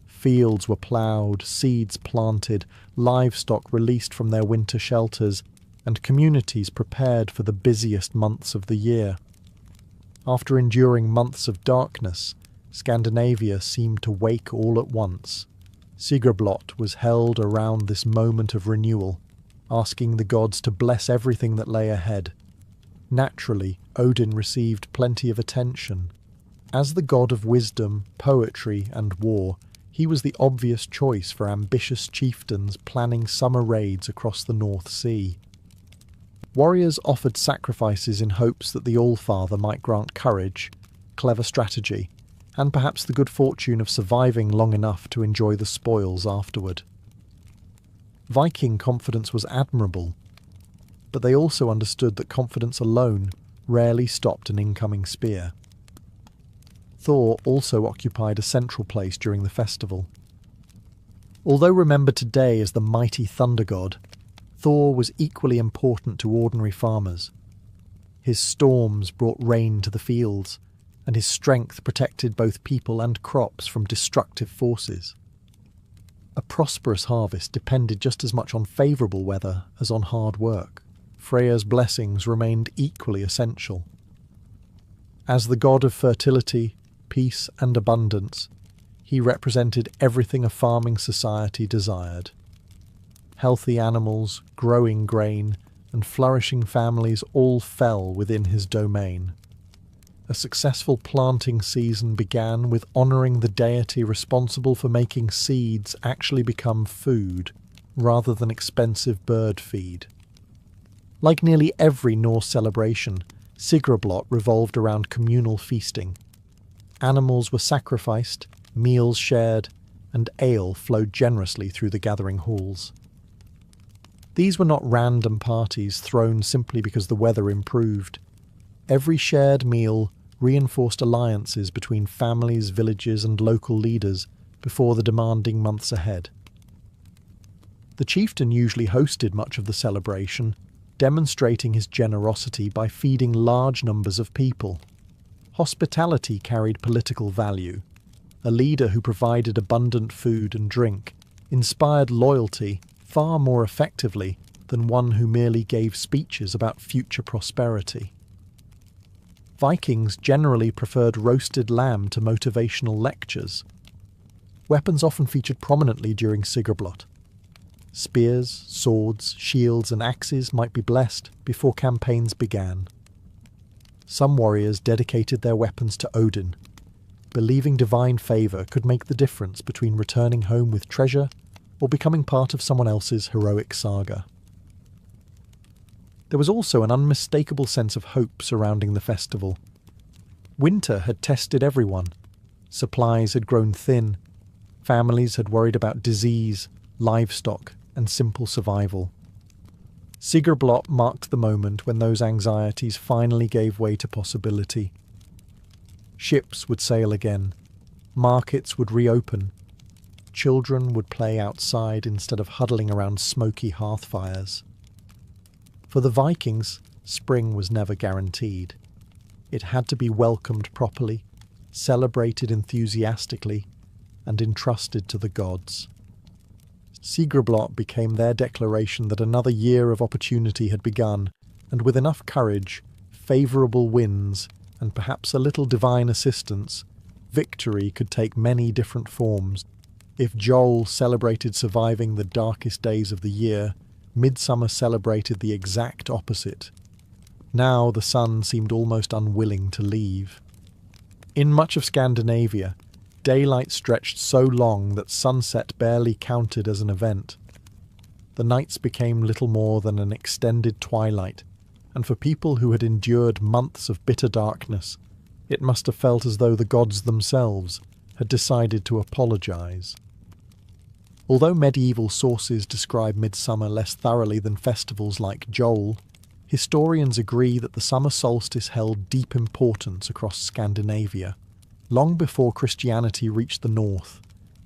Fields were ploughed, seeds planted, livestock released from their winter shelters, and communities prepared for the busiest months of the year. After enduring months of darkness, Scandinavia seemed to wake all at once. Sigrablot was held around this moment of renewal, asking the gods to bless everything that lay ahead. Naturally, Odin received plenty of attention. As the god of wisdom, poetry, and war, he was the obvious choice for ambitious chieftains planning summer raids across the North Sea. Warriors offered sacrifices in hopes that the Allfather might grant courage, clever strategy, and perhaps the good fortune of surviving long enough to enjoy the spoils afterward. Viking confidence was admirable, but they also understood that confidence alone rarely stopped an incoming spear. Thor also occupied a central place during the festival. Although remembered today as the mighty thunder god, Thor was equally important to ordinary farmers. His storms brought rain to the fields, and his strength protected both people and crops from destructive forces. A prosperous harvest depended just as much on favourable weather as on hard work. Freya's blessings remained equally essential. As the god of fertility, peace and abundance, He represented everything a farming society desired. Healthy animals, growing grain, and flourishing families all fell within his domain. A successful planting season began with honouring the deity responsible for making seeds actually become food, rather than expensive bird feed. Like nearly every Norse celebration, Sigrblot revolved around communal feasting. Animals were sacrificed, meals shared, and ale flowed generously through the gathering halls. These were not random parties thrown simply because the weather improved. Every shared meal reinforced alliances between families, villages, and local leaders before the demanding months ahead. The chieftain usually hosted much of the celebration, demonstrating his generosity by feeding large numbers of people. Hospitality carried political value. A leader who provided abundant food and drink inspired loyalty far more effectively than one who merely gave speeches about future prosperity. Vikings generally preferred roasted lamb to motivational lectures. Weapons often featured prominently during Sigrblot. Spears, swords, shields, and axes might be blessed before campaigns began. Some warriors dedicated their weapons to Odin, believing divine favour could make the difference between returning home with treasure or becoming part of someone else's heroic saga. There was also an unmistakable sense of hope surrounding the festival. Winter had tested everyone. Supplies had grown thin. Families had worried about disease, livestock, and simple survival. Sigrblot marked the moment when those anxieties finally gave way to possibility. Ships would sail again. Markets would reopen. Children would play outside instead of huddling around smoky hearth fires. For the Vikings, spring was never guaranteed. It had to be welcomed properly, celebrated enthusiastically, and entrusted to the gods. Sigrblot became their declaration that another year of opportunity had begun, and with enough courage, favourable winds, and perhaps a little divine assistance, victory could take many different forms. If Joel celebrated surviving the darkest days of the year, Midsummer celebrated the exact opposite. Now the sun seemed almost unwilling to leave. In much of Scandinavia, daylight stretched so long that sunset barely counted as an event. The nights became little more than an extended twilight, and for people who had endured months of bitter darkness, it must have felt as though the gods themselves had decided to apologize. Although medieval sources describe midsummer less thoroughly than festivals like Joel, historians agree that the summer solstice held deep importance across Scandinavia. Long before Christianity reached the north,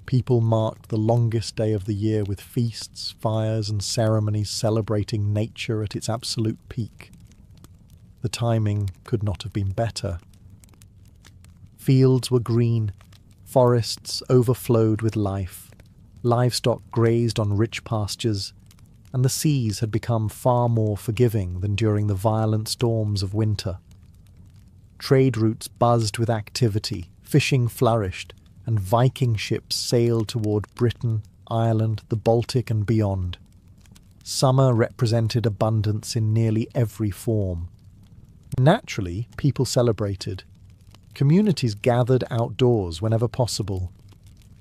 people marked the longest day of the year with feasts, fires, and ceremonies celebrating nature at its absolute peak. The timing could not have been better. Fields were green, forests overflowed with life, livestock grazed on rich pastures, and the seas had become far more forgiving than during the violent storms of winter. Trade routes buzzed with activity, fishing flourished, and Viking ships sailed toward Britain, Ireland, the Baltic, and beyond. Summer represented abundance in nearly every form. Naturally, people celebrated. Communities gathered outdoors whenever possible.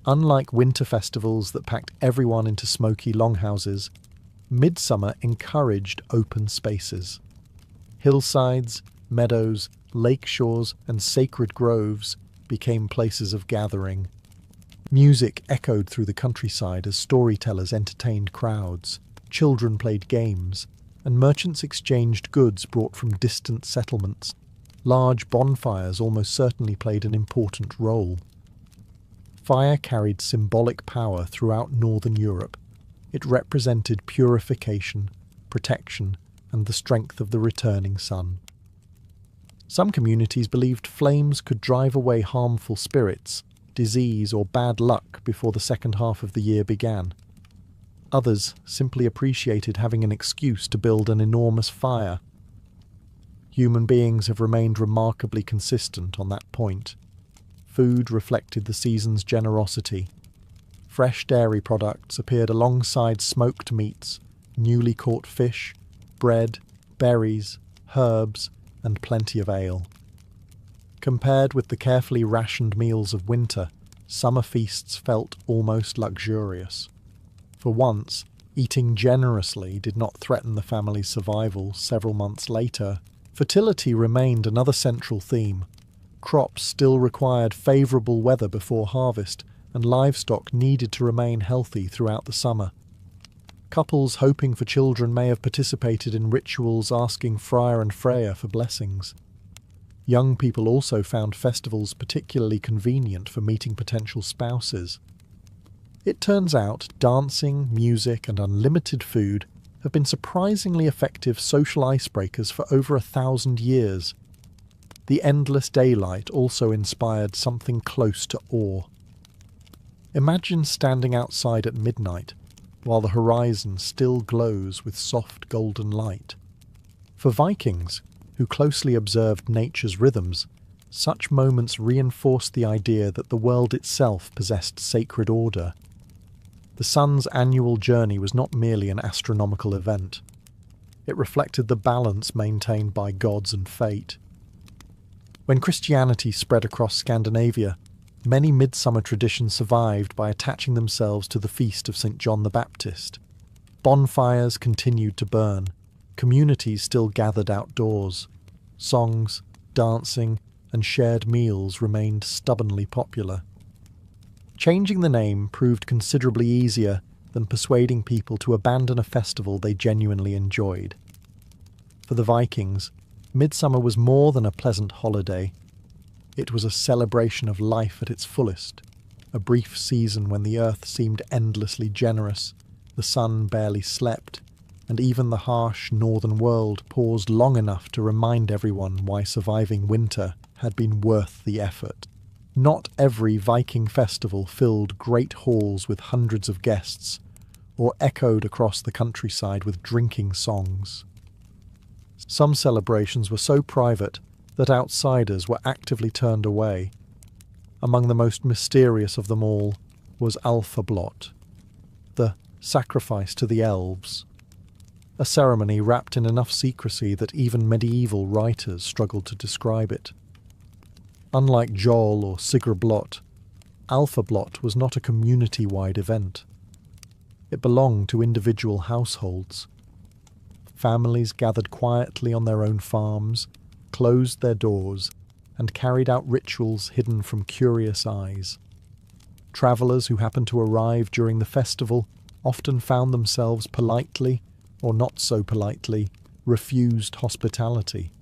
Unlike winter festivals that packed everyone into smoky longhouses, midsummer encouraged open spaces. Hillsides, meadows, lake shores, and sacred groves became places of gathering. Music echoed through the countryside as storytellers entertained crowds, children played games, and merchants exchanged goods brought from distant settlements. Large bonfires almost certainly played an important role. Fire carried symbolic power throughout Northern Europe. It represented purification, protection, and the strength of the returning sun. Some communities believed flames could drive away harmful spirits, disease, or bad luck before the second half of the year began. Others simply appreciated having an excuse to build an enormous fire. Human beings have remained remarkably consistent on that point. food reflected the season's generosity. Fresh dairy products appeared alongside smoked meats, newly caught fish, bread, berries, herbs, and plenty of ale. Compared with the carefully rationed meals of winter, summer feasts felt almost luxurious. For once, eating generously did not threaten the family's survival several months later. Fertility remained another central theme. Crops still required favourable weather before harvest, and livestock needed to remain healthy throughout the summer. Couples hoping for children may have participated in rituals asking Friar and Freya for blessings. Young people also found festivals particularly convenient for meeting potential spouses. It turns out dancing, music, and unlimited food have been surprisingly effective social icebreakers for over 1,000 years. The endless daylight also inspired something close to awe. Imagine standing outside at midnight, while the horizon still glows with soft golden light. For Vikings, who closely observed nature's rhythms, such moments reinforced the idea that the world itself possessed sacred order. The sun's annual journey was not merely an astronomical event. It reflected the balance maintained by gods and fate. When Christianity spread across Scandinavia, many midsummer traditions survived by attaching themselves to the feast of St. John the Baptist. Bonfires continued to burn. Communities still gathered outdoors. Songs, dancing, and shared meals remained stubbornly popular. Changing the name proved considerably easier than persuading people to abandon a festival they genuinely enjoyed. For the Vikings, midsummer was more than a pleasant holiday. It was a celebration of life at its fullest, a brief season when the earth seemed endlessly generous, the sun barely slept, and even the harsh northern world paused long enough to remind everyone why surviving winter had been worth the effort. Not every Viking festival filled great halls with hundreds of guests, or echoed across the countryside with drinking songs. Some celebrations were so private that outsiders were actively turned away. Among the most mysterious of them all was Alfablot, the sacrifice to the elves, a ceremony wrapped in enough secrecy that even medieval writers struggled to describe it. Unlike Jol or Sigrblot, Alfablot was not a community-wide event. It belonged to individual households. Families gathered quietly on their own farms, closed their doors, and carried out rituals hidden from curious eyes. Travellers who happened to arrive during the festival often found themselves politely, or not so politely, refused hospitality.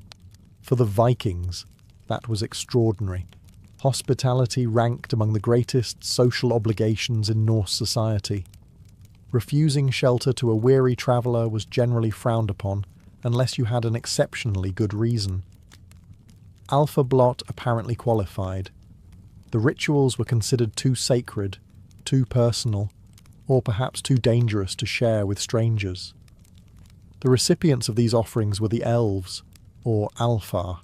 For the Vikings, that was extraordinary. Hospitality ranked among the greatest social obligations in Norse society. Refusing shelter to a weary traveller was generally frowned upon, unless you had an exceptionally good reason. Alfablot apparently qualified. The rituals were considered too sacred, too personal, or perhaps too dangerous to share with strangers. The recipients of these offerings were the elves, or Alfar.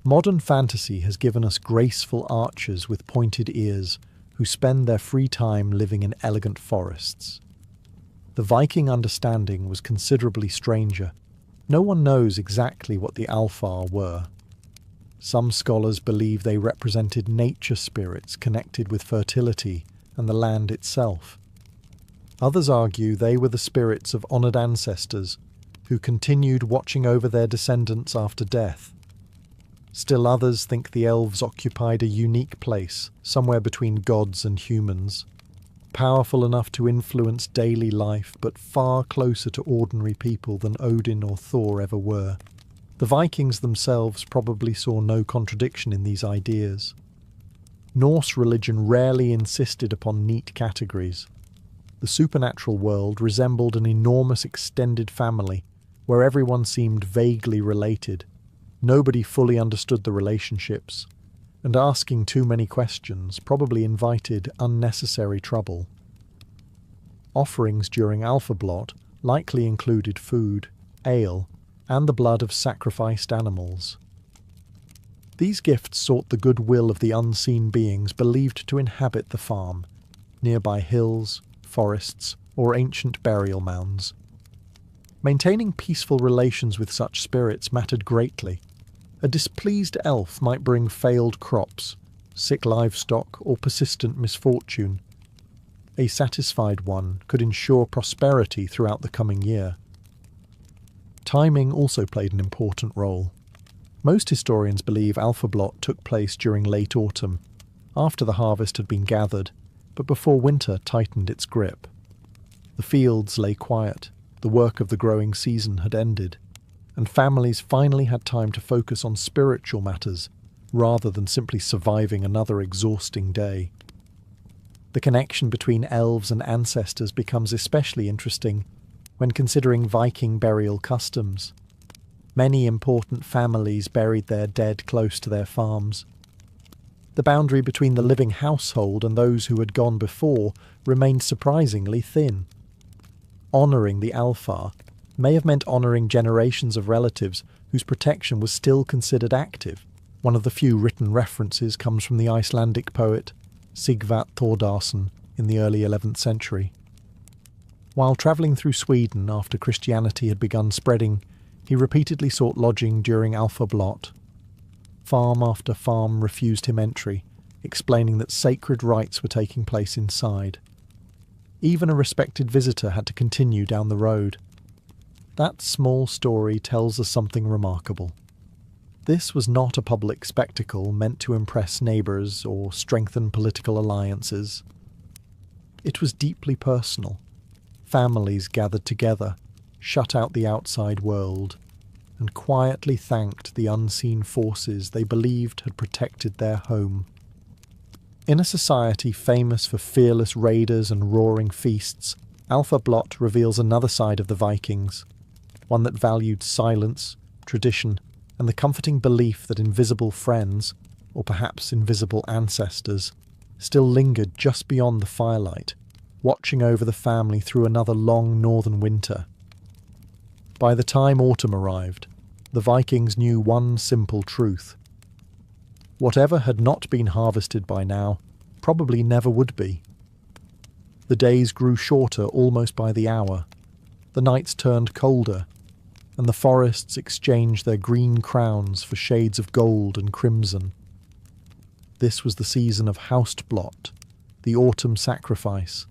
Modern fantasy has given us graceful archers with pointed ears who spend their free time living in elegant forests. The Viking understanding was considerably stranger. No one knows exactly what the Alfar were. Some scholars believe they represented nature spirits connected with fertility and the land itself. Others argue they were the spirits of honoured ancestors who continued watching over their descendants after death. Still others think the elves occupied a unique place, somewhere between gods and humans, powerful enough to influence daily life but far closer to ordinary people than Odin or Thor ever were. The Vikings themselves probably saw no contradiction in these ideas. Norse religion rarely insisted upon neat categories. The supernatural world resembled an enormous extended family, where everyone seemed vaguely related. Nobody fully understood the relationships, and asking too many questions probably invited unnecessary trouble. Offerings during Alfablot likely included food, ale, and the blood of sacrificed animals. These gifts sought the goodwill of the unseen beings believed to inhabit the farm, nearby hills, forests, or ancient burial mounds. Maintaining peaceful relations with such spirits mattered greatly. A displeased elf might bring failed crops, sick livestock, or persistent misfortune. A satisfied one could ensure prosperity throughout the coming year. Timing also played an important role. Most historians believe Alpha Blot took place during late autumn, after the harvest had been gathered, but before winter tightened its grip. The fields lay quiet, the work of the growing season had ended, and families finally had time to focus on spiritual matters rather than simply surviving another exhausting day. The connection between elves and ancestors becomes especially interesting when considering Viking burial customs. Many important families buried their dead close to their farms. The boundary between the living household and those who had gone before remained surprisingly thin. Honouring the Alfar may have meant honouring generations of relatives whose protection was still considered active. One of the few written references comes from the Icelandic poet Sigvat Thordarson in the early 11th century. While travelling through Sweden after Christianity had begun spreading, he repeatedly sought lodging during Alpha Blot. Farm after farm refused him entry, explaining that sacred rites were taking place inside. Even a respected visitor had to continue down the road. That small story tells us something remarkable. This was not a public spectacle meant to impress neighbours or strengthen political alliances. It was deeply personal. Families gathered together, shut out the outside world, and quietly thanked the unseen forces they believed had protected their home. In a society famous for fearless raiders and roaring feasts, Alpha Blot reveals another side of the Vikings, one that valued silence, tradition, and the comforting belief that invisible friends, or perhaps invisible ancestors, still lingered just beyond the firelight, watching over the family through another long northern winter. By the time autumn arrived, the Vikings knew one simple truth. Whatever had not been harvested by now probably never would be. The days grew shorter almost by the hour, the nights turned colder, and the forests exchanged their green crowns for shades of gold and crimson. This was the season of Haustblot, the autumn sacrifice,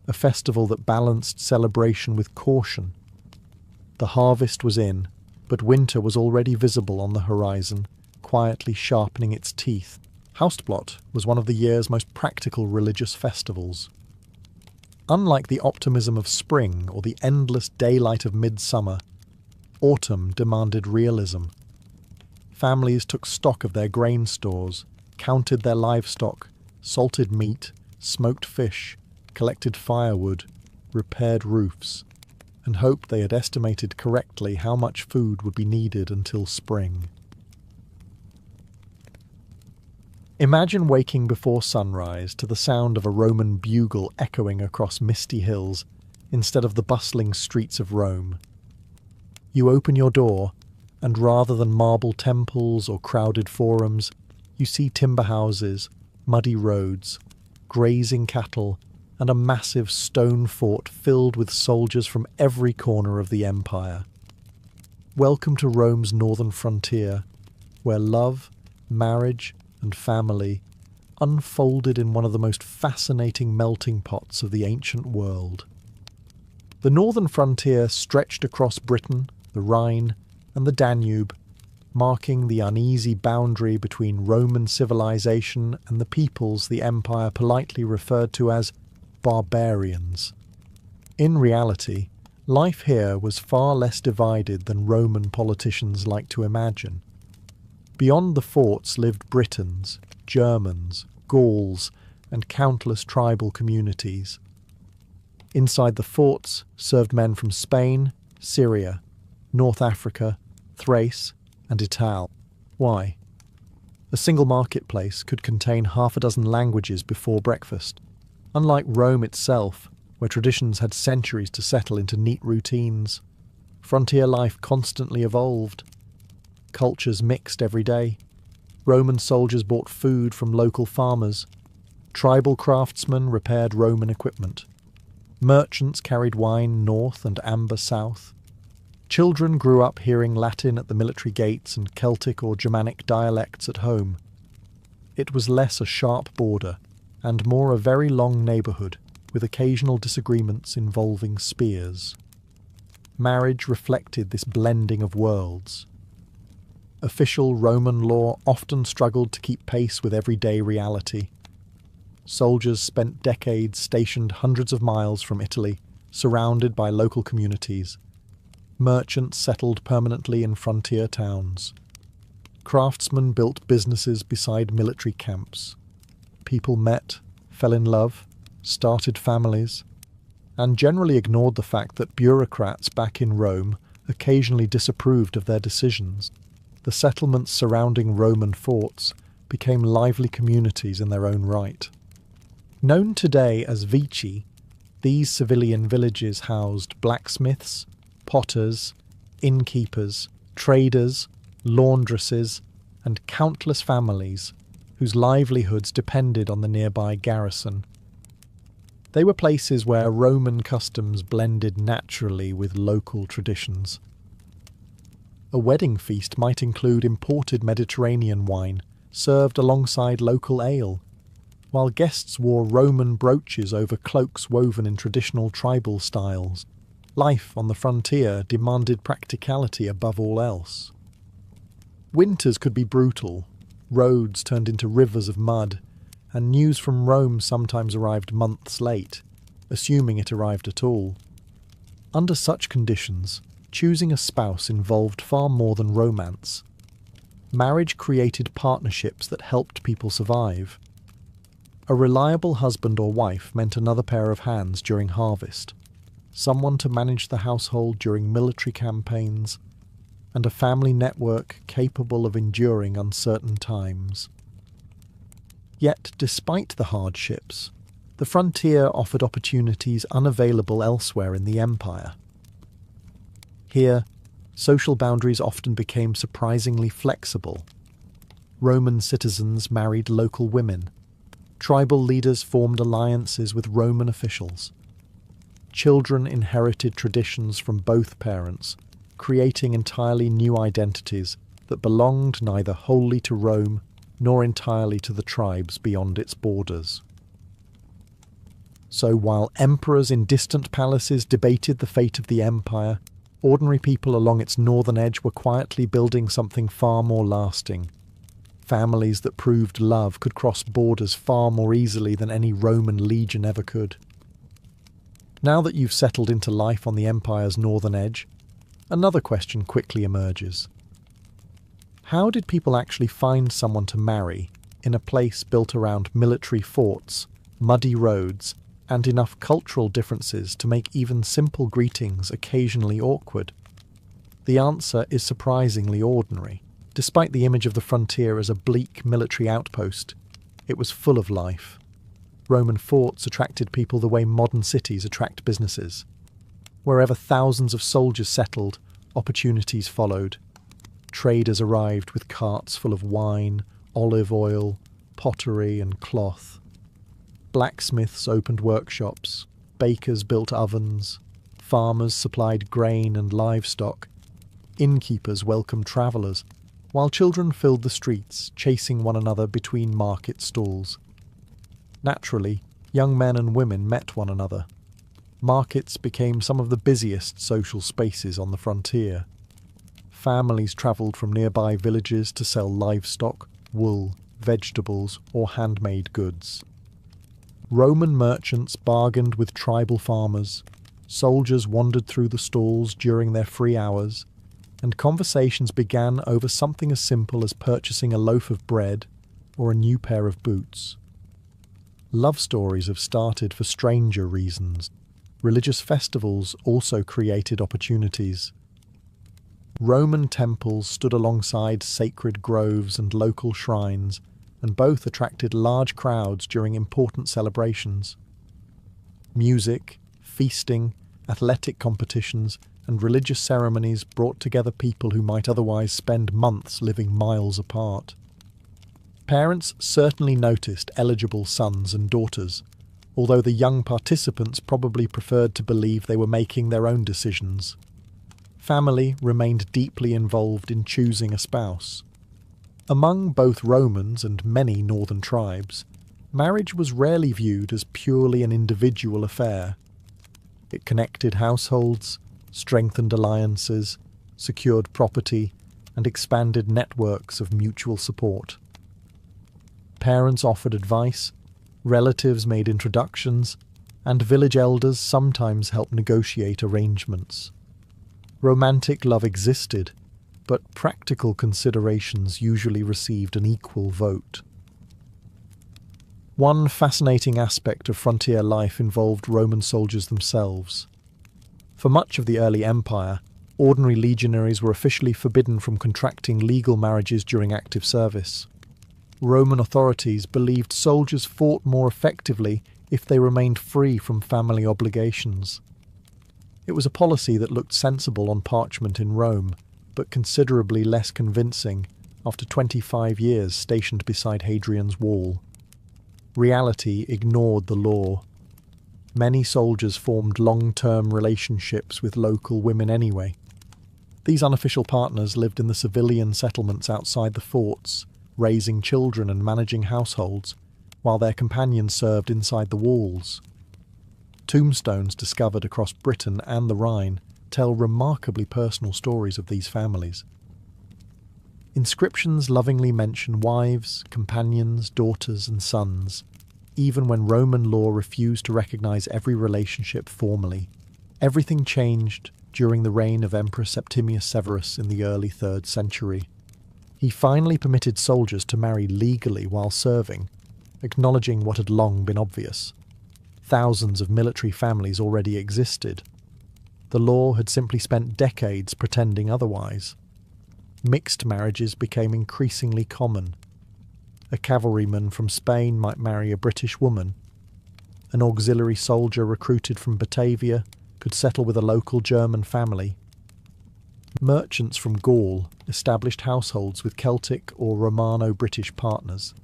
a festival that balanced celebration with caution. The harvest was in, but winter was already visible on the horizon, quietly sharpening its teeth. Haustblot was one of the year's most practical religious festivals. Unlike the optimism of spring or the endless daylight of midsummer, autumn demanded realism. Families took stock of their grain stores, counted their livestock, salted meat, smoked fish, collected firewood, repaired roofs, and hoped they had estimated correctly how much food would be needed until spring. Imagine waking before sunrise to the sound of a Roman bugle echoing across misty hills instead of the bustling streets of Rome. You open your door, and rather than marble temples or crowded forums, you see timber houses, muddy roads, grazing cattle, and a massive stone fort filled with soldiers from every corner of the empire. Welcome to Rome's northern frontier, where love, marriage, and family unfolded in one of the most fascinating melting pots of the ancient world. The northern frontier stretched across Britain, the Rhine, and the Danube, marking the uneasy boundary between Roman civilization and the peoples the empire politely referred to as barbarians. In reality, life here was far less divided than Roman politicians like to imagine. Beyond the forts lived Britons, Germans, Gauls, and countless tribal communities. Inside the forts served men from Spain, Syria, North Africa, Thrace, and Italy. Why? A single marketplace could contain half a dozen languages before breakfast. Unlike Rome itself, where traditions had centuries to settle into neat routines, frontier life constantly evolved. Cultures mixed every day. Roman soldiers bought food from local farmers. Tribal craftsmen repaired Roman equipment. Merchants carried wine north and amber south. Children grew up hearing Latin at the military gates and Celtic or Germanic dialects at home. It was less a sharp border and more a very long neighbourhood, with occasional disagreements involving spears. Marriage reflected this blending of worlds. Official Roman law often struggled to keep pace with everyday reality. Soldiers spent decades stationed hundreds of miles from Italy, surrounded by local communities. Merchants settled permanently in frontier towns. Craftsmen built businesses beside military camps. People met, fell in love, started families, and generally ignored the fact that bureaucrats back in Rome occasionally disapproved of their decisions. The settlements surrounding Roman forts became lively communities in their own right. Known today as VIII, these civilian villages housed blacksmiths, potters, innkeepers, traders, laundresses, and countless families whose livelihoods depended on the nearby garrison. They were places where Roman customs blended naturally with local traditions. A wedding feast might include imported Mediterranean wine served alongside local ale, while guests wore Roman brooches over cloaks woven in traditional tribal styles. Life on the frontier demanded practicality above all else. Winters could be brutal. Roads turned into rivers of mud, and news from Rome sometimes arrived months late, assuming it arrived at all. Under such conditions, choosing a spouse involved far more than romance. Marriage created partnerships that helped people survive. A reliable husband or wife meant another pair of hands during harvest, someone to manage the household during military campaigns, and a family network capable of enduring uncertain times. Yet, despite the hardships, the frontier offered opportunities unavailable elsewhere in the empire. Here, social boundaries often became surprisingly flexible. Roman citizens married local women. Tribal leaders formed alliances with Roman officials. Children inherited traditions from both parents, creating entirely new identities that belonged neither wholly to Rome nor entirely to the tribes beyond its borders. So while emperors in distant palaces debated the fate of the empire, ordinary people along its northern edge were quietly building something far more lasting. Families that proved love could cross borders far more easily than any Roman legion ever could. Now that you've settled into life on the empire's northern edge, another question quickly emerges. How did people actually find someone to marry in a place built around military forts, muddy roads, and enough cultural differences to make even simple greetings occasionally awkward? The answer is surprisingly ordinary. Despite the image of the frontier as a bleak military outpost, it was full of life. Roman forts attracted people the way modern cities attract businesses. Wherever thousands of soldiers settled, opportunities followed. Traders arrived with carts full of wine, olive oil, pottery and cloth. Blacksmiths opened workshops, bakers built ovens, farmers supplied grain and livestock, innkeepers welcomed travellers, while children filled the streets, chasing one another between market stalls. Naturally, young men and women met one another. Markets became some of the busiest social spaces on the frontier. Families travelled from nearby villages to sell livestock, wool, vegetables, or handmade goods. Roman merchants bargained with tribal farmers, soldiers wandered through the stalls during their free hours, and conversations began over something as simple as purchasing a loaf of bread or a new pair of boots. Love stories have started for stranger reasons. Religious festivals also created opportunities. Roman temples stood alongside sacred groves and local shrines, and both attracted large crowds during important celebrations. Music, feasting, athletic competitions, and religious ceremonies brought together people who might otherwise spend months living miles apart. Parents certainly noticed eligible sons and daughters, although the young participants probably preferred to believe they were making their own decisions. Family remained deeply involved in choosing a spouse. Among both Romans and many northern tribes, marriage was rarely viewed as purely an individual affair. It connected households, strengthened alliances, secured property, and expanded networks of mutual support. Parents offered advice, relatives made introductions, and village elders sometimes helped negotiate arrangements. Romantic love existed, but practical considerations usually received an equal vote. One fascinating aspect of frontier life involved Roman soldiers themselves. For much of the early empire, ordinary legionaries were officially forbidden from contracting legal marriages during active service. Roman authorities believed soldiers fought more effectively if they remained free from family obligations. It was a policy that looked sensible on parchment in Rome, but considerably less convincing after 25 years stationed beside Hadrian's Wall. Reality ignored the law. Many soldiers formed long-term relationships with local women anyway. These unofficial partners lived in the civilian settlements outside the forts, raising children and managing households, while their companions served inside the walls. Tombstones discovered across Britain and the Rhine tell remarkably personal stories of these families. Inscriptions lovingly mention wives, companions, daughters, and sons, even when Roman law refused to recognize every relationship formally. Everything changed during the reign of Emperor Septimius Severus in the early 3rd century. He finally permitted soldiers to marry legally while serving, acknowledging what had long been obvious. Thousands of military families already existed. The law had simply spent decades pretending otherwise. Mixed marriages became increasingly common. A cavalryman from Spain might marry a British woman. An auxiliary soldier recruited from Batavia could settle with a local German family. Merchants from Gaul established households with Celtic or Romano-British partners.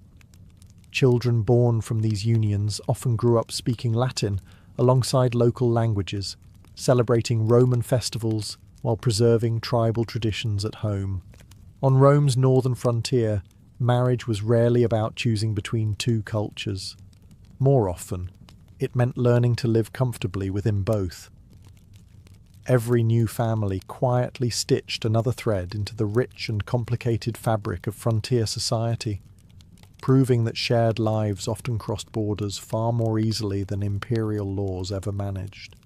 Children born from these unions often grew up speaking Latin alongside local languages, celebrating Roman festivals while preserving tribal traditions at home. On Rome's northern frontier, marriage was rarely about choosing between two cultures. More often, it meant learning to live comfortably within both. Every new family quietly stitched another thread into the rich and complicated fabric of frontier society, proving that shared lives often crossed borders far more easily than imperial laws ever managed.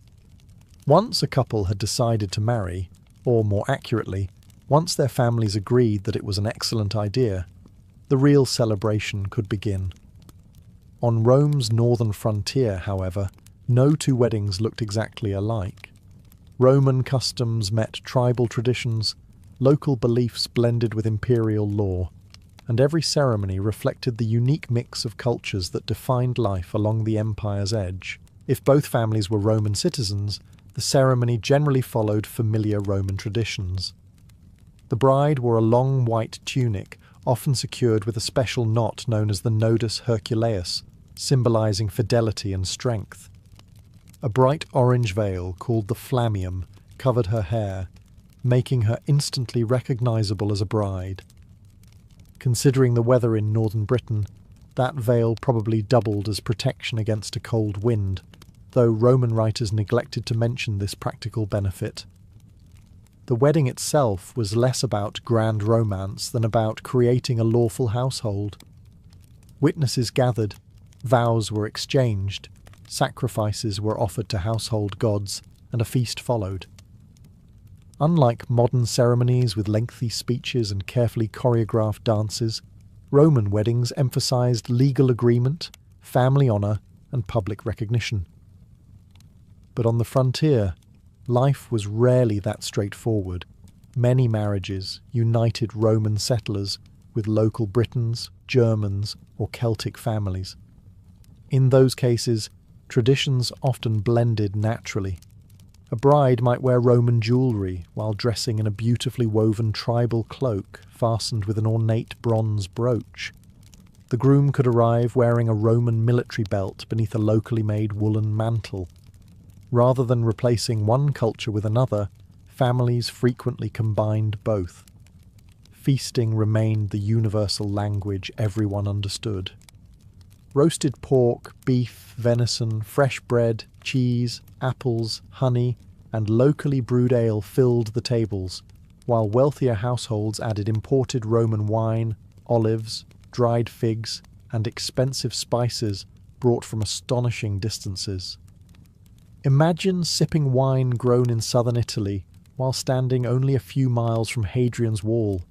Once a couple had decided to marry, or more accurately, once their families agreed that it was an excellent idea, the real celebration could begin. On Rome's northern frontier, however, no two weddings looked exactly alike. Roman customs met tribal traditions, local beliefs blended with imperial law, and every ceremony reflected the unique mix of cultures that defined life along the empire's edge. If both families were Roman citizens, the ceremony generally followed familiar Roman traditions. The bride wore a long white tunic, often secured with a special knot known as the nodus Herculeus, symbolizing fidelity and strength. A bright orange veil, called the flammium, covered her hair, making her instantly recognizable as a bride. Considering the weather in northern Britain, that veil probably doubled as protection against a cold wind, though Roman writers neglected to mention this practical benefit. The wedding itself was less about grand romance than about creating a lawful household. Witnesses gathered, vows were exchanged, sacrifices were offered to household gods, and a feast followed. Unlike modern ceremonies with lengthy speeches and carefully choreographed dances, Roman weddings emphasized legal agreement, family honor, and public recognition. But on the frontier, life was rarely that straightforward. Many marriages united Roman settlers with local Britons, Germans, or Celtic families. In those cases, traditions often blended naturally. A bride might wear Roman jewellery while dressing in a beautifully woven tribal cloak fastened with an ornate bronze brooch. The groom could arrive wearing a Roman military belt beneath a locally made woolen mantle. Rather than replacing one culture with another, families frequently combined both. Feasting remained the universal language everyone understood. Roasted pork, beef, venison, fresh bread, cheese, apples, honey, and locally brewed ale filled the tables, while wealthier households added imported Roman wine, olives, dried figs, and expensive spices brought from astonishing distances. Imagine sipping wine grown in southern Italy while standing only a few miles from Hadrian's Wall.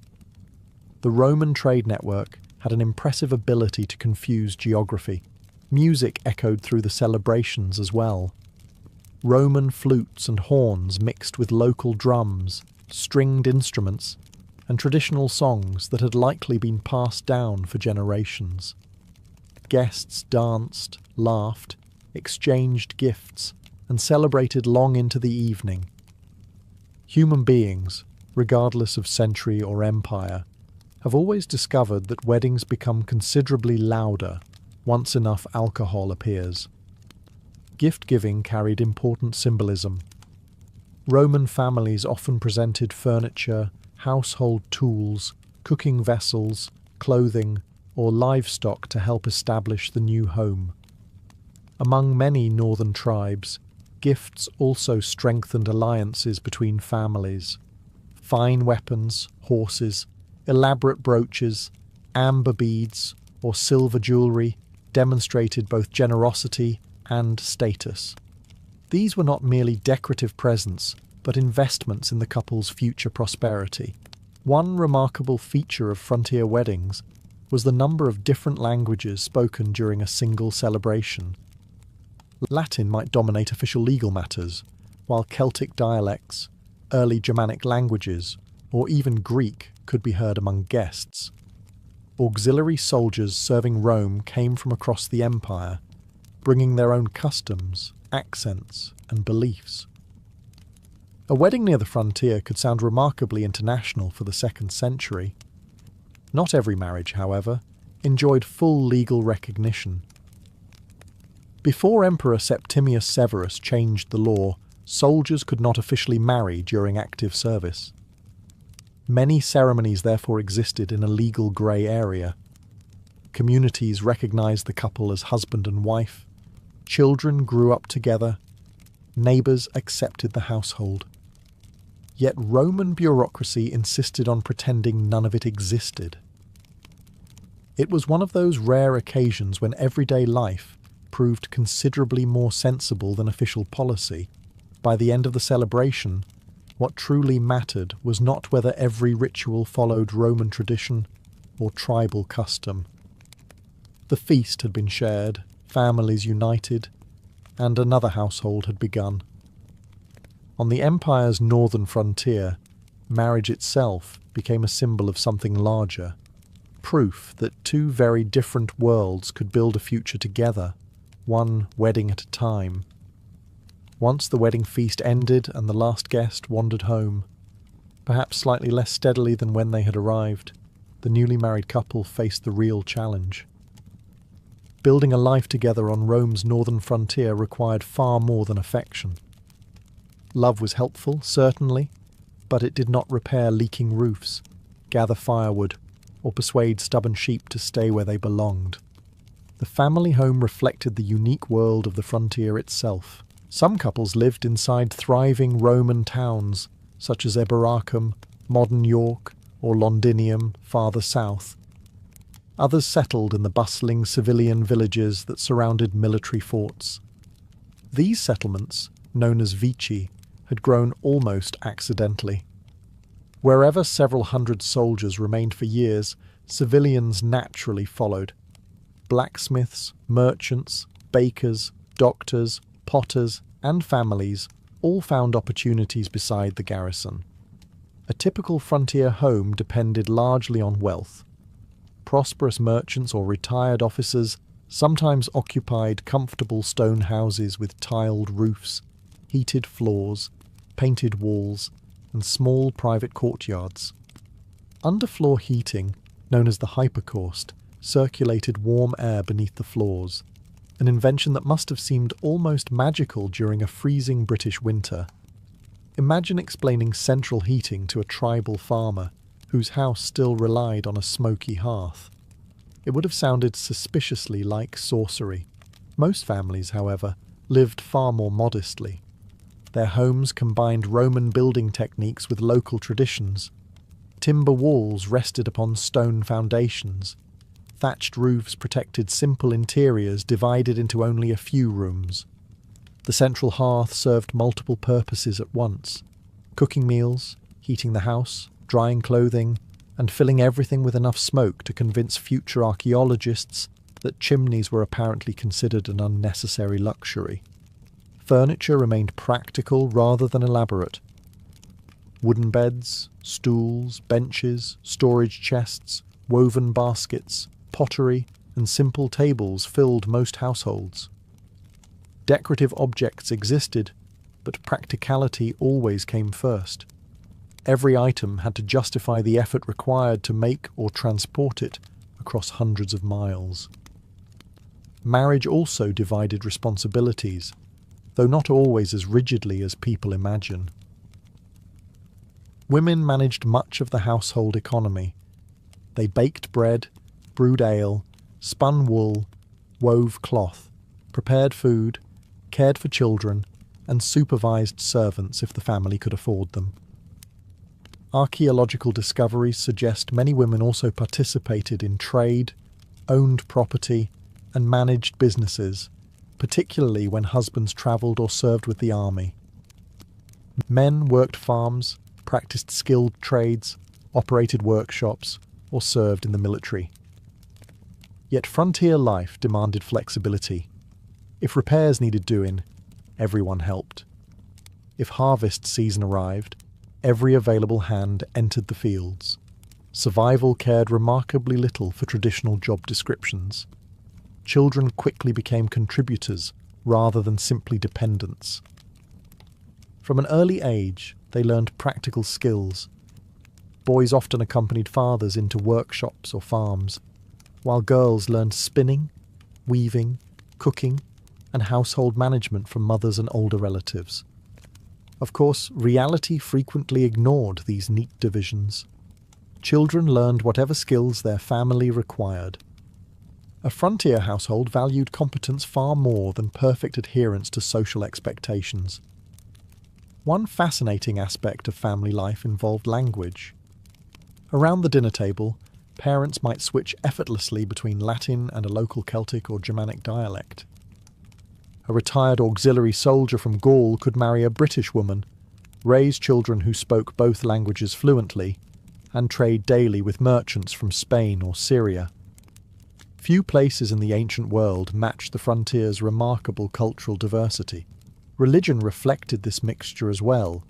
The Roman trade network had an impressive ability to confuse geography. Music echoed through the celebrations as well. Roman flutes and horns mixed with local drums, stringed instruments, and traditional songs that had likely been passed down for generations. Guests danced, laughed, exchanged gifts, and celebrated long into the evening. Human beings, regardless of century or empire, have always discovered that weddings become considerably louder once enough alcohol appears. Gift-giving carried important symbolism. Roman families often presented furniture, household tools, cooking vessels, clothing, or livestock to help establish the new home. Among many northern tribes, gifts also strengthened alliances between families. Fine weapons, horses, elaborate brooches, amber beads, or silver jewellery demonstrated both generosity and status. These were not merely decorative presents, but investments in the couple's future prosperity. One remarkable feature of frontier weddings was the number of different languages spoken during a single celebration. Latin might dominate official legal matters, while Celtic dialects, early Germanic languages, or even Greek could be heard among guests. Auxiliary soldiers serving Rome came from across the empire, bringing their own customs, accents, and beliefs. A wedding near the frontier could sound remarkably international for the 2nd century. Not every marriage, however, enjoyed full legal recognition. Before Emperor Septimius Severus changed the law, soldiers could not officially marry during active service. Many ceremonies therefore existed in a legal grey area. Communities recognised the couple as husband and wife. Children grew up together. Neighbours accepted the household. Yet Roman bureaucracy insisted on pretending none of it existed. It was one of those rare occasions when everyday life proved considerably more sensible than official policy. By the end of the celebration, what truly mattered was not whether every ritual followed Roman tradition or tribal custom. The feast had been shared, families united, and another household had begun. On the empire's northern frontier, marriage itself became a symbol of something larger, proof that two very different worlds could build a future together, one wedding at a time. Once the wedding feast ended and the last guest wandered home, perhaps slightly less steadily than when they had arrived, the newly married couple faced the real challenge. Building a life together on Rome's northern frontier required far more than affection. Love was helpful, certainly, but it did not repair leaking roofs, gather firewood, or persuade stubborn sheep to stay where they belonged. The family home reflected the unique world of the frontier itself. Some couples lived inside thriving Roman towns, such as Eboracum, modern York, or Londinium, farther south. Others settled in the bustling civilian villages that surrounded military forts. These settlements, known as VIII, had grown almost accidentally. Wherever several hundred soldiers remained for years, civilians naturally followed. Blacksmiths, merchants, bakers, doctors, potters, and families all found opportunities beside the garrison. A typical frontier home depended largely on wealth. Prosperous merchants or retired officers sometimes occupied comfortable stone houses with tiled roofs, heated floors, painted walls, and small private courtyards. Underfloor heating, known as the hypercaust, circulated warm air beneath the floors, an invention that must have seemed almost magical during a freezing British winter. Imagine explaining central heating to a tribal farmer whose house still relied on a smoky hearth. It would have sounded suspiciously like sorcery. Most families, however, lived far more modestly. Their homes combined Roman building techniques with local traditions. Timber walls rested upon stone foundations. Thatched roofs protected simple interiors divided into only a few rooms. The central hearth served multiple purposes at once: cooking meals, heating the house, drying clothing, and filling everything with enough smoke to convince future archaeologists that chimneys were apparently considered an unnecessary luxury. Furniture remained practical rather than elaborate. Wooden beds, stools, benches, storage chests, woven baskets, pottery, and simple tables filled most households. Decorative objects existed, but practicality always came first. Every item had to justify the effort required to make or transport it across hundreds of miles. Marriage also divided responsibilities, though not always as rigidly as people imagine. Women managed much of the household economy. They baked bread, brewed ale, spun wool, wove cloth, prepared food, cared for children, and supervised servants if the family could afford them. Archaeological discoveries suggest many women also participated in trade, owned property, and managed businesses, particularly when husbands travelled or served with the army. Men worked farms, practiced skilled trades, operated workshops, or served in the military. Yet frontier life demanded flexibility. If repairs needed doing, everyone helped. If harvest season arrived, every available hand entered the fields. Survival cared remarkably little for traditional job descriptions. Children quickly became contributors rather than simply dependents. From an early age, they learned practical skills. Boys often accompanied fathers into workshops or farms, while girls learned spinning, weaving, cooking, and household management from mothers and older relatives. Of course, reality frequently ignored these neat divisions. Children learned whatever skills their family required. A frontier household valued competence far more than perfect adherence to social expectations. One fascinating aspect of family life involved language. Around the dinner table, parents might switch effortlessly between Latin and a local Celtic or Germanic dialect. A retired auxiliary soldier from Gaul could marry a British woman, raise children who spoke both languages fluently, and trade daily with merchants from Spain or Syria. Few places in the ancient world matched the frontier's remarkable cultural diversity. Religion reflected this mixture as well.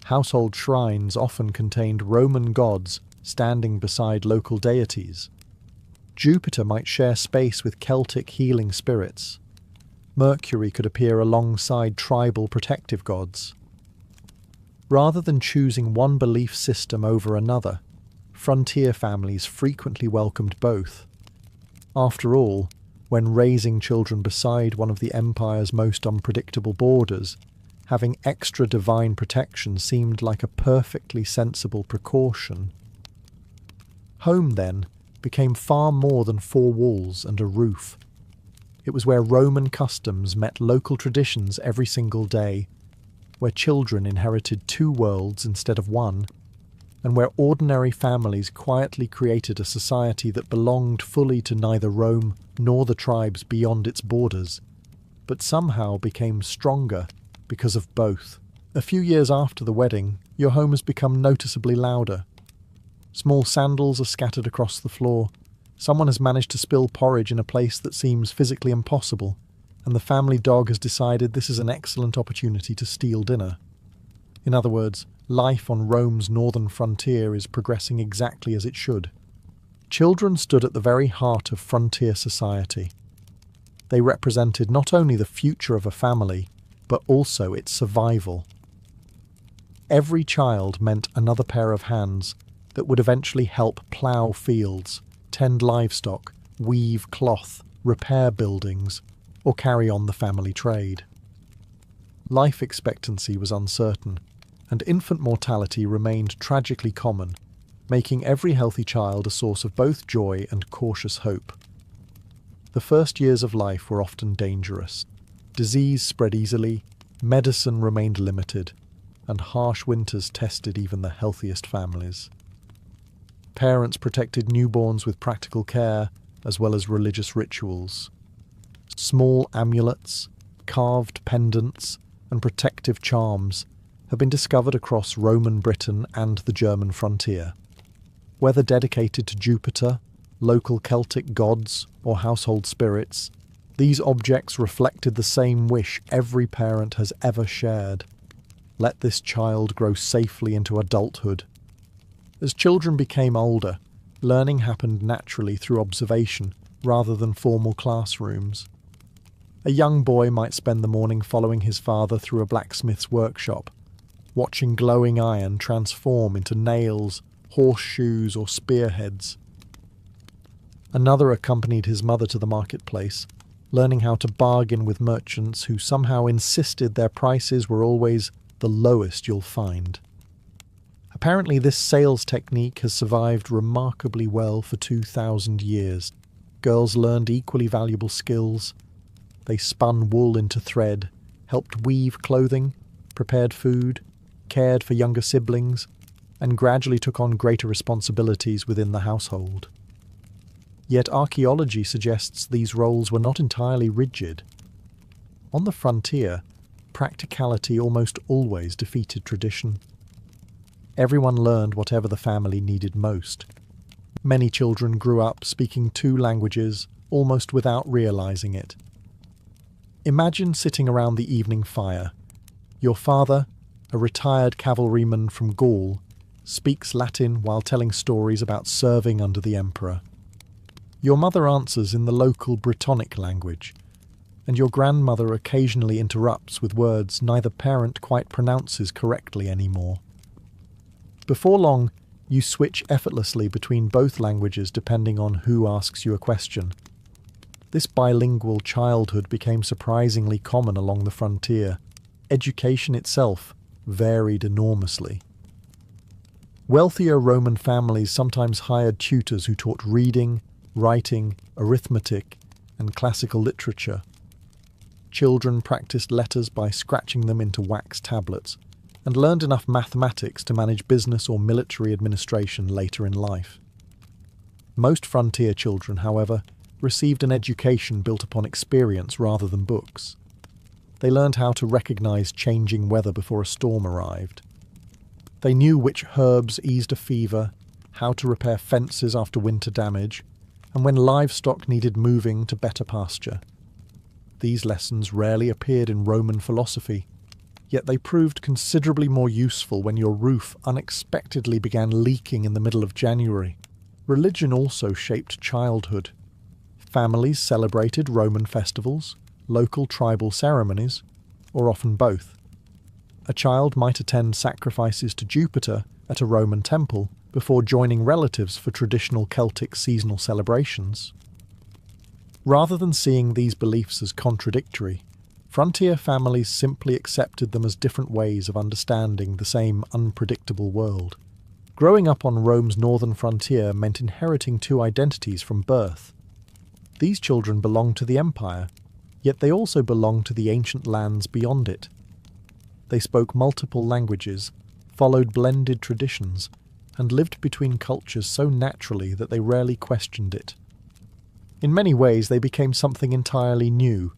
Household shrines often contained Roman gods standing beside local deities. Jupiter might share space with Celtic healing spirits. Mercury could appear alongside tribal protective gods. Rather than choosing one belief system over another, frontier families frequently welcomed both. After all, when raising children beside one of the empire's most unpredictable borders, having extra divine protection seemed like a perfectly sensible precaution. Home, then, became far more than four walls and a roof. It was where Roman customs met local traditions every single day, where children inherited two worlds instead of one, and where ordinary families quietly created a society that belonged fully to neither Rome nor the tribes beyond its borders, but somehow became stronger because of both. A few years after the wedding, your home has become noticeably louder. Small sandals are scattered across the floor. Someone has managed to spill porridge in a place that seems physically impossible, and the family dog has decided this is an excellent opportunity to steal dinner. In other words, life on Rome's northern frontier is progressing exactly as it should. Children stood at the very heart of frontier society. They represented not only the future of a family, but also its survival. Every child meant another pair of hands that would eventually help plough fields, tend livestock, weave cloth, repair buildings, or carry on the family trade. Life expectancy was uncertain, and infant mortality remained tragically common, making every healthy child a source of both joy and cautious hope. The first years of life were often dangerous. Disease spread easily, medicine remained limited, and harsh winters tested even the healthiest families. Parents protected newborns with practical care as well as religious rituals. Small amulets, carved pendants, and protective charms have been discovered across Roman Britain and the German frontier. Whether dedicated to Jupiter, local Celtic gods, or household spirits, these objects reflected the same wish every parent has ever shared. Let this child grow safely into adulthood. As children became older, learning happened naturally through observation rather than formal classrooms. A young boy might spend the morning following his father through a blacksmith's workshop, watching glowing iron transform into nails, horseshoes, or spearheads. Another accompanied his mother to the marketplace, learning how to bargain with merchants who somehow insisted their prices were always the lowest you'll find. Apparently, this sales technique has survived remarkably well for 2,000 years. Girls learned equally valuable skills. They spun wool into thread, helped weave clothing, prepared food, cared for younger siblings, and gradually took on greater responsibilities within the household. Yet archaeology suggests these roles were not entirely rigid. On the frontier, practicality almost always defeated tradition. Everyone learned whatever the family needed most. Many children grew up speaking 2 languages almost without realizing it. Imagine sitting around the evening fire. Your father, a retired cavalryman from Gaul, speaks Latin while telling stories about serving under the emperor. Your mother answers in the local Brittonic language, and your grandmother occasionally interrupts with words neither parent quite pronounces correctly anymore. Before long, you switch effortlessly between both languages depending on who asks you a question. This bilingual childhood became surprisingly common along the frontier. Education itself varied enormously. Wealthier Roman families sometimes hired tutors who taught reading, writing, arithmetic, and classical literature. Children practiced letters by scratching them into wax tablets, and learned enough mathematics to manage business or military administration later in life. Most frontier children, however, received an education built upon experience rather than books. They learned how to recognize changing weather before a storm arrived. They knew which herbs eased a fever, how to repair fences after winter damage, and when livestock needed moving to better pasture. These lessons rarely appeared in Roman philosophy, yet they proved considerably more useful when your roof unexpectedly began leaking in the middle of January. Religion also shaped childhood. Families celebrated Roman festivals, local tribal ceremonies, or often both. A child might attend sacrifices to Jupiter at a Roman temple before joining relatives for traditional Celtic seasonal celebrations. Rather than seeing these beliefs as contradictory, frontier families simply accepted them as different ways of understanding the same unpredictable world. Growing up on Rome's northern frontier meant inheriting 2 identities from birth. These children belonged to the empire, yet they also belonged to the ancient lands beyond it. They spoke multiple languages, followed blended traditions, and lived between cultures so naturally that they rarely questioned it. In many ways, they became something entirely new,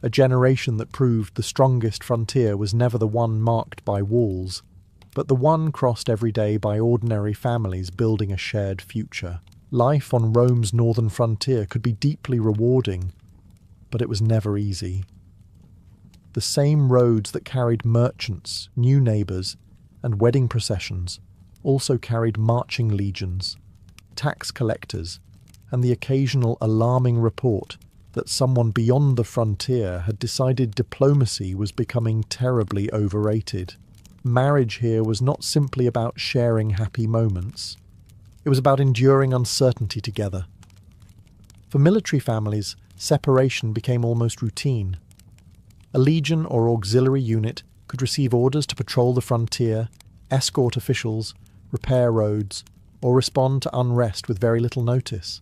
a generation that proved the strongest frontier was never the one marked by walls, but the one crossed every day by ordinary families building a shared future. Life on Rome's northern frontier could be deeply rewarding, but it was never easy. The same roads that carried merchants, new neighbours, and wedding processions also carried marching legions, tax collectors, and the occasional alarming report that someone beyond the frontier had decided diplomacy was becoming terribly overrated. Marriage here was not simply about sharing happy moments. It was about enduring uncertainty together, For military families, separation became almost routine. A legion or auxiliary unit could receive orders to patrol the frontier, escort officials, repair roads, or respond to unrest with very little notice.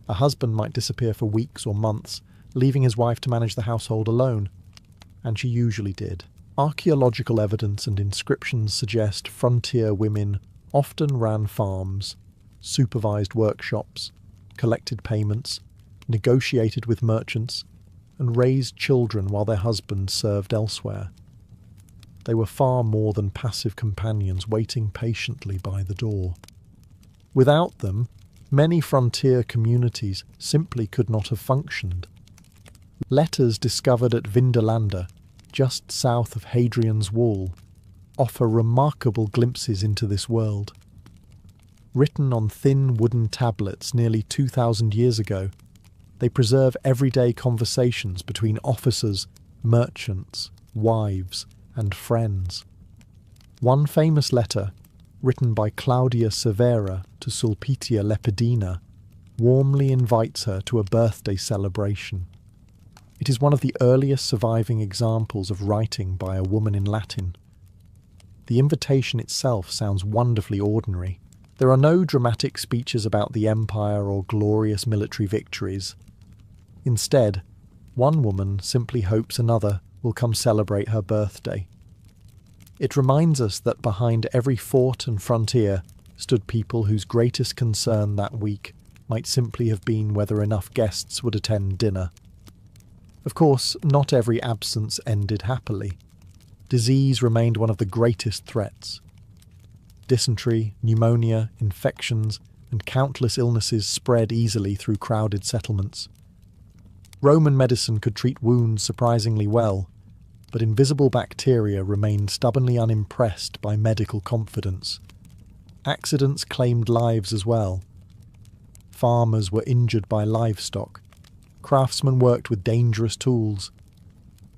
A husband might disappear for weeks or months, leaving his wife to manage the household alone, and she usually did. Archaeological evidence and inscriptions suggest frontier women often ran farms, supervised workshops, collected payments, negotiated with merchants, and raised children while their husbands served elsewhere. They were far more than passive companions waiting patiently by the door. Without them, many frontier communities simply could not have functioned. Letters discovered at Vindolanda, just south of Hadrian's Wall, offer remarkable glimpses into this world. Written on thin wooden tablets nearly 2,000 years ago, they preserve everyday conversations between officers, merchants, wives, and friends. One famous letter, written by Claudia Severa to Sulpicia Lepidina, warmly invites her to a birthday celebration. It is one of the earliest surviving examples of writing by a woman in Latin. The invitation itself sounds wonderfully ordinary. There are no dramatic speeches about the empire or glorious military victories. Instead, one woman simply hopes another will come celebrate her birthday. It reminds us that behind every fort and frontier stood people whose greatest concern that week might simply have been whether enough guests would attend dinner. Of course, not every absence ended happily. Disease remained one of the greatest threats. Dysentery, pneumonia, infections, and countless illnesses spread easily through crowded settlements. Roman medicine could treat wounds surprisingly well, but invisible bacteria remained stubbornly unimpressed by medical confidence. Accidents claimed lives as well. Farmers were injured by livestock. Craftsmen worked with dangerous tools.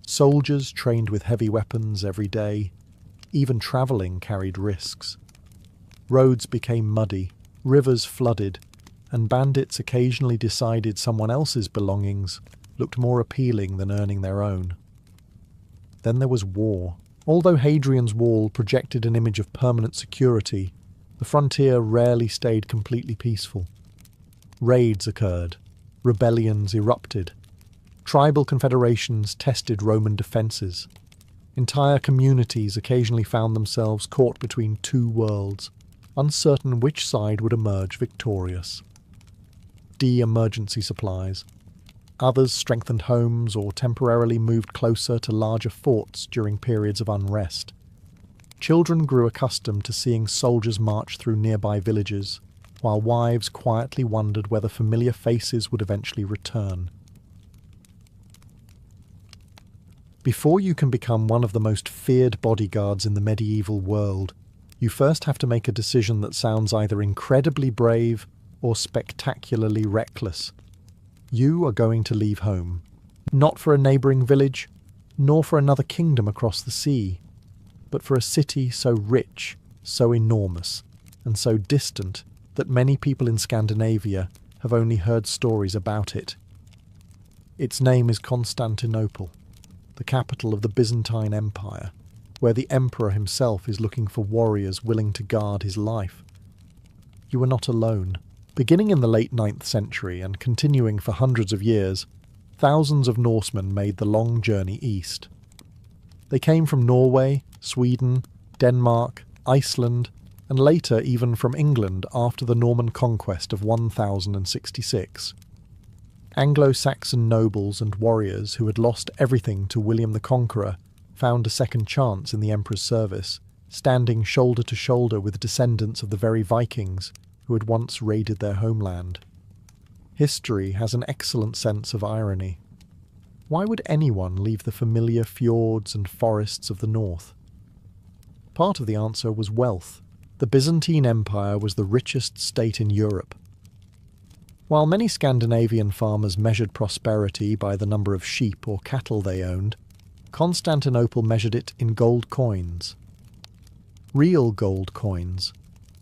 Soldiers trained with heavy weapons every day. Even travelling carried risks. Roads became muddy, rivers flooded, and bandits occasionally decided someone else's belongings looked more appealing than earning their own. Then there was war. Although Hadrian's Wall projected an image of permanent security, the frontier rarely stayed completely peaceful. Raids occurred. Rebellions erupted. Tribal confederations tested Roman defences. Entire communities occasionally found themselves caught between two worlds, uncertain which side would emerge victorious. De-emergency supplies. Others strengthened homes or temporarily moved closer to larger forts during periods of unrest. Children grew accustomed to seeing soldiers march through nearby villages, while wives quietly wondered whether familiar faces would eventually return. Before you can become one of the most feared bodyguards in the medieval world, you first have to make a decision that sounds either incredibly brave or spectacularly reckless. You are going to leave home, not for a neighbouring village, nor for another kingdom across the sea, but for a city so rich, so enormous, and so distant that many people in Scandinavia have only heard stories about it. Its name is Constantinople, the capital of the Byzantine Empire, where the emperor himself is looking for warriors willing to guard his life. You are not alone. Beginning in the late 9th century and continuing for hundreds of years, thousands of Norsemen made the long journey east. They came from Norway, Sweden, Denmark, Iceland, and later even from England after the Norman conquest of 1066. Anglo-Saxon nobles and warriors who had lost everything to William the Conqueror found a second chance in the emperor's service, standing shoulder to shoulder with descendants of the very Vikings who had once raided their homeland. History has an excellent sense of irony. Why would anyone leave the familiar fjords and forests of the north? Part of the answer was wealth. The Byzantine Empire was the richest state in Europe. While many Scandinavian farmers measured prosperity by the number of sheep or cattle they owned, Constantinople measured it in gold coins. Real gold coins,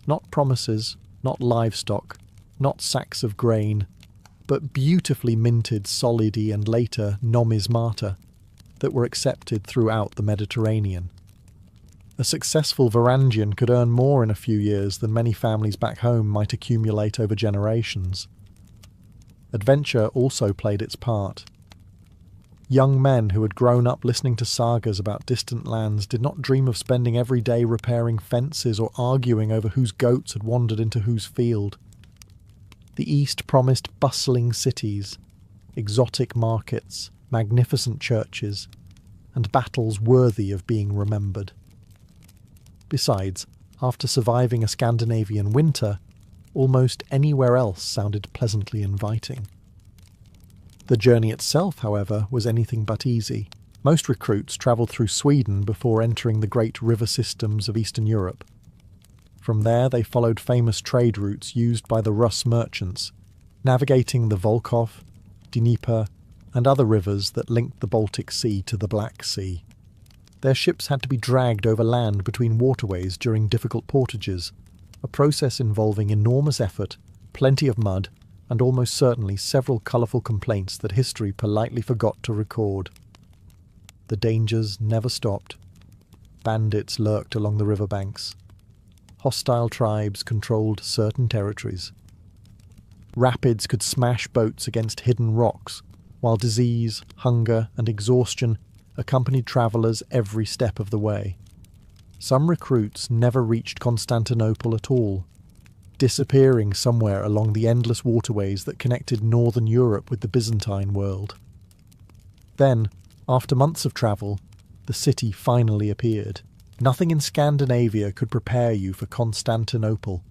not promises, not livestock, not sacks of grain, but beautifully minted solidi and later numismata that were accepted throughout the Mediterranean. A successful Varangian could earn more in a few years than many families back home might accumulate over generations. Adventure also played its part. Young men who had grown up listening to sagas about distant lands did not dream of spending every day repairing fences or arguing over whose goats had wandered into whose field. The East promised bustling cities, exotic markets, magnificent churches, and battles worthy of being remembered. Besides, after surviving a Scandinavian winter, almost anywhere else sounded pleasantly inviting. The journey itself, however, was anything but easy. Most recruits travelled through Sweden before entering the great river systems of Eastern Europe. From there they followed famous trade routes used by the Rus merchants, navigating the Volkhov, Dnieper, and other rivers that linked the Baltic Sea to the Black Sea. Their ships had to be dragged over land between waterways during difficult portages, a process involving enormous effort, plenty of mud, and almost certainly several colourful complaints that history politely forgot to record. The dangers never stopped. Bandits lurked along the riverbanks. Hostile tribes controlled certain territories. Rapids could smash boats against hidden rocks, while disease, hunger, and exhaustion accompanied travellers every step of the way. Some recruits never reached Constantinople at all, disappearing somewhere along the endless waterways that connected northern Europe with the Byzantine world. Then, after months of travel, the city finally appeared. Nothing in Scandinavia could prepare you for Constantinople.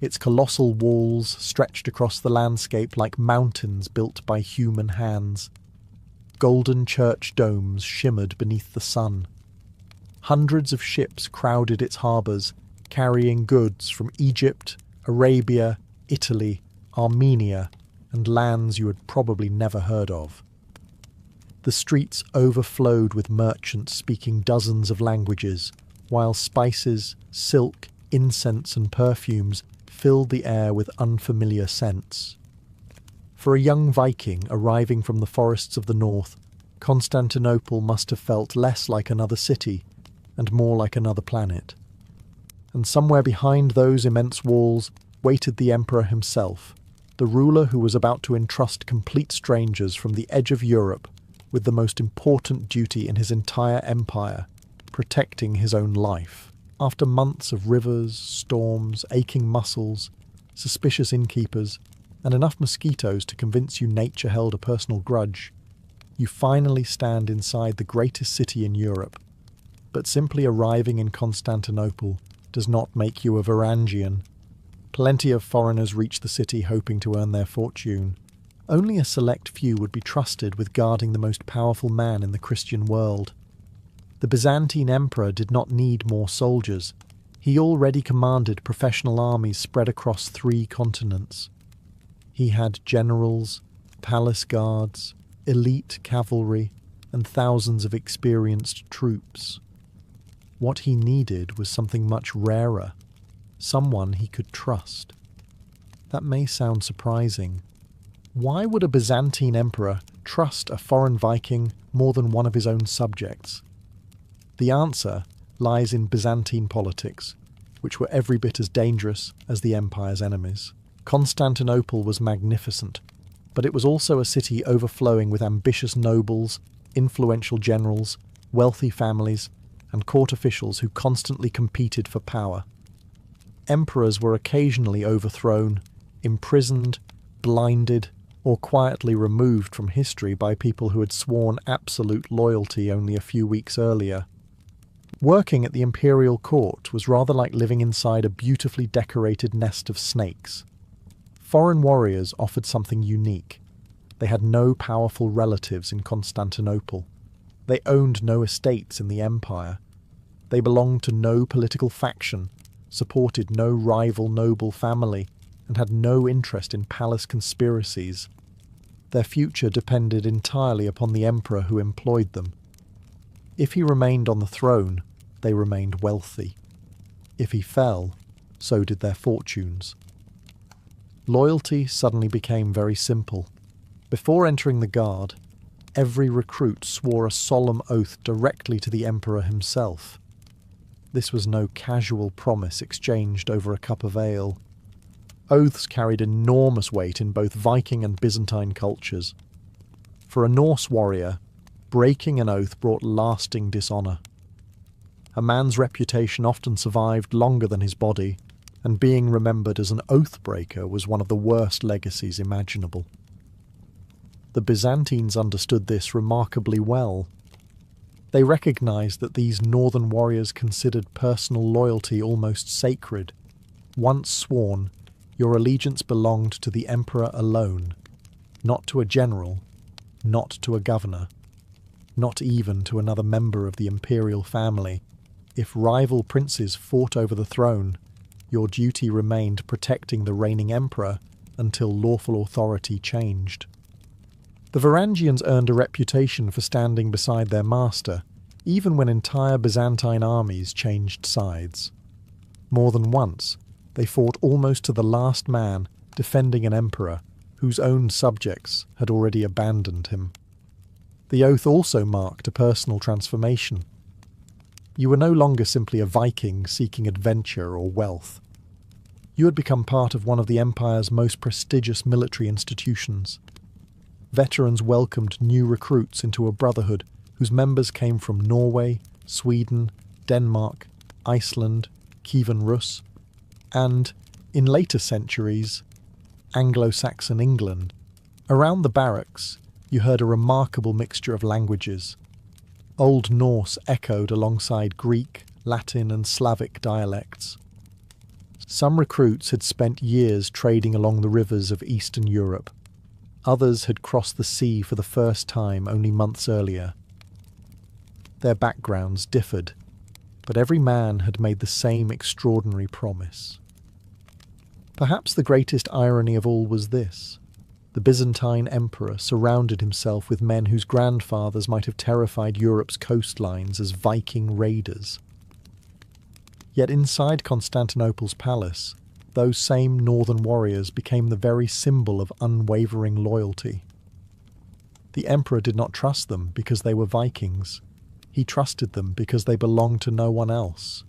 Its colossal walls stretched across the landscape like mountains built by human hands. Golden church domes shimmered beneath the sun. Hundreds of ships crowded its harbours, carrying goods from Egypt, Arabia, Italy, Armenia, and lands you had probably never heard of. The streets overflowed with merchants speaking dozens of languages, while spices, silk, incense, and perfumes filled the air with unfamiliar scents. For a young Viking arriving from the forests of the north, Constantinople must have felt less like another city and more like another planet. And somewhere behind those immense walls waited the emperor himself, the ruler who was about to entrust complete strangers from the edge of Europe with the most important duty in his entire empire, protecting his own life. After months of rivers, storms, aching muscles, suspicious innkeepers, and enough mosquitoes to convince you nature held a personal grudge, you finally stand inside the greatest city in Europe. But simply arriving in Constantinople does not make you a Varangian. Plenty of foreigners reach the city hoping to earn their fortune. Only a select few would be trusted with guarding the most powerful man in the Christian world. The Byzantine emperor did not need more soldiers. He already commanded professional armies spread across 3 continents. He had generals, palace guards, elite cavalry, and thousands of experienced troops. What he needed was something much rarer, someone he could trust. That may sound surprising. Why would a Byzantine emperor trust a foreign Viking more than one of his own subjects? The answer lies in Byzantine politics, which were every bit as dangerous as the empire's enemies. Constantinople was magnificent, but it was also a city overflowing with ambitious nobles, influential generals, wealthy families, and court officials who constantly competed for power. Emperors were occasionally overthrown, imprisoned, blinded, or quietly removed from history by people who had sworn absolute loyalty only a few weeks earlier. Working at the imperial court was rather like living inside a beautifully decorated nest of snakes. Foreign warriors offered something unique. They had no powerful relatives in Constantinople. They owned no estates in the empire. They belonged to no political faction, supported no rival noble family, and had no interest in palace conspiracies. Their future depended entirely upon the emperor who employed them. If he remained on the throne, they remained wealthy. If he fell, so did their fortunes. Loyalty suddenly became very simple. Before entering the guard, every recruit swore a solemn oath directly to the emperor himself. This was no casual promise exchanged over a cup of ale. Oaths carried enormous weight in both Viking and Byzantine cultures. For a Norse warrior, breaking an oath brought lasting dishonour. A man's reputation often survived longer than his body, and being remembered as an oath-breaker was one of the worst legacies imaginable. The Byzantines understood this remarkably well. They recognised that these northern warriors considered personal loyalty almost sacred. Once sworn, your allegiance belonged to the emperor alone, not to a general, not to a governor, not even to another member of the imperial family. If rival princes fought over the throne, your duty remained protecting the reigning emperor until lawful authority changed. The Varangians earned a reputation for standing beside their master, even when entire Byzantine armies changed sides. More than once, they fought almost to the last man, defending an emperor whose own subjects had already abandoned him. The oath also marked a personal transformation. You were no longer simply a Viking seeking adventure or wealth. You had become part of one of the empire's most prestigious military institutions. Veterans welcomed new recruits into a brotherhood whose members came from Norway, Sweden, Denmark, Iceland, Kievan Rus, and, in later centuries, Anglo-Saxon England. Around the barracks, you heard a remarkable mixture of languages. Old Norse echoed alongside Greek, Latin and Slavic dialects. Some recruits had spent years trading along the rivers of Eastern Europe. Others had crossed the sea for the first time only months earlier. Their backgrounds differed, but every man had made the same extraordinary promise. Perhaps the greatest irony of all was this: the Byzantine emperor surrounded himself with men whose grandfathers might have terrified Europe's coastlines as Viking raiders. Yet inside Constantinople's palace, those same northern warriors became the very symbol of unwavering loyalty. The emperor did not trust them because they were Vikings. He trusted them because they belonged to no one else.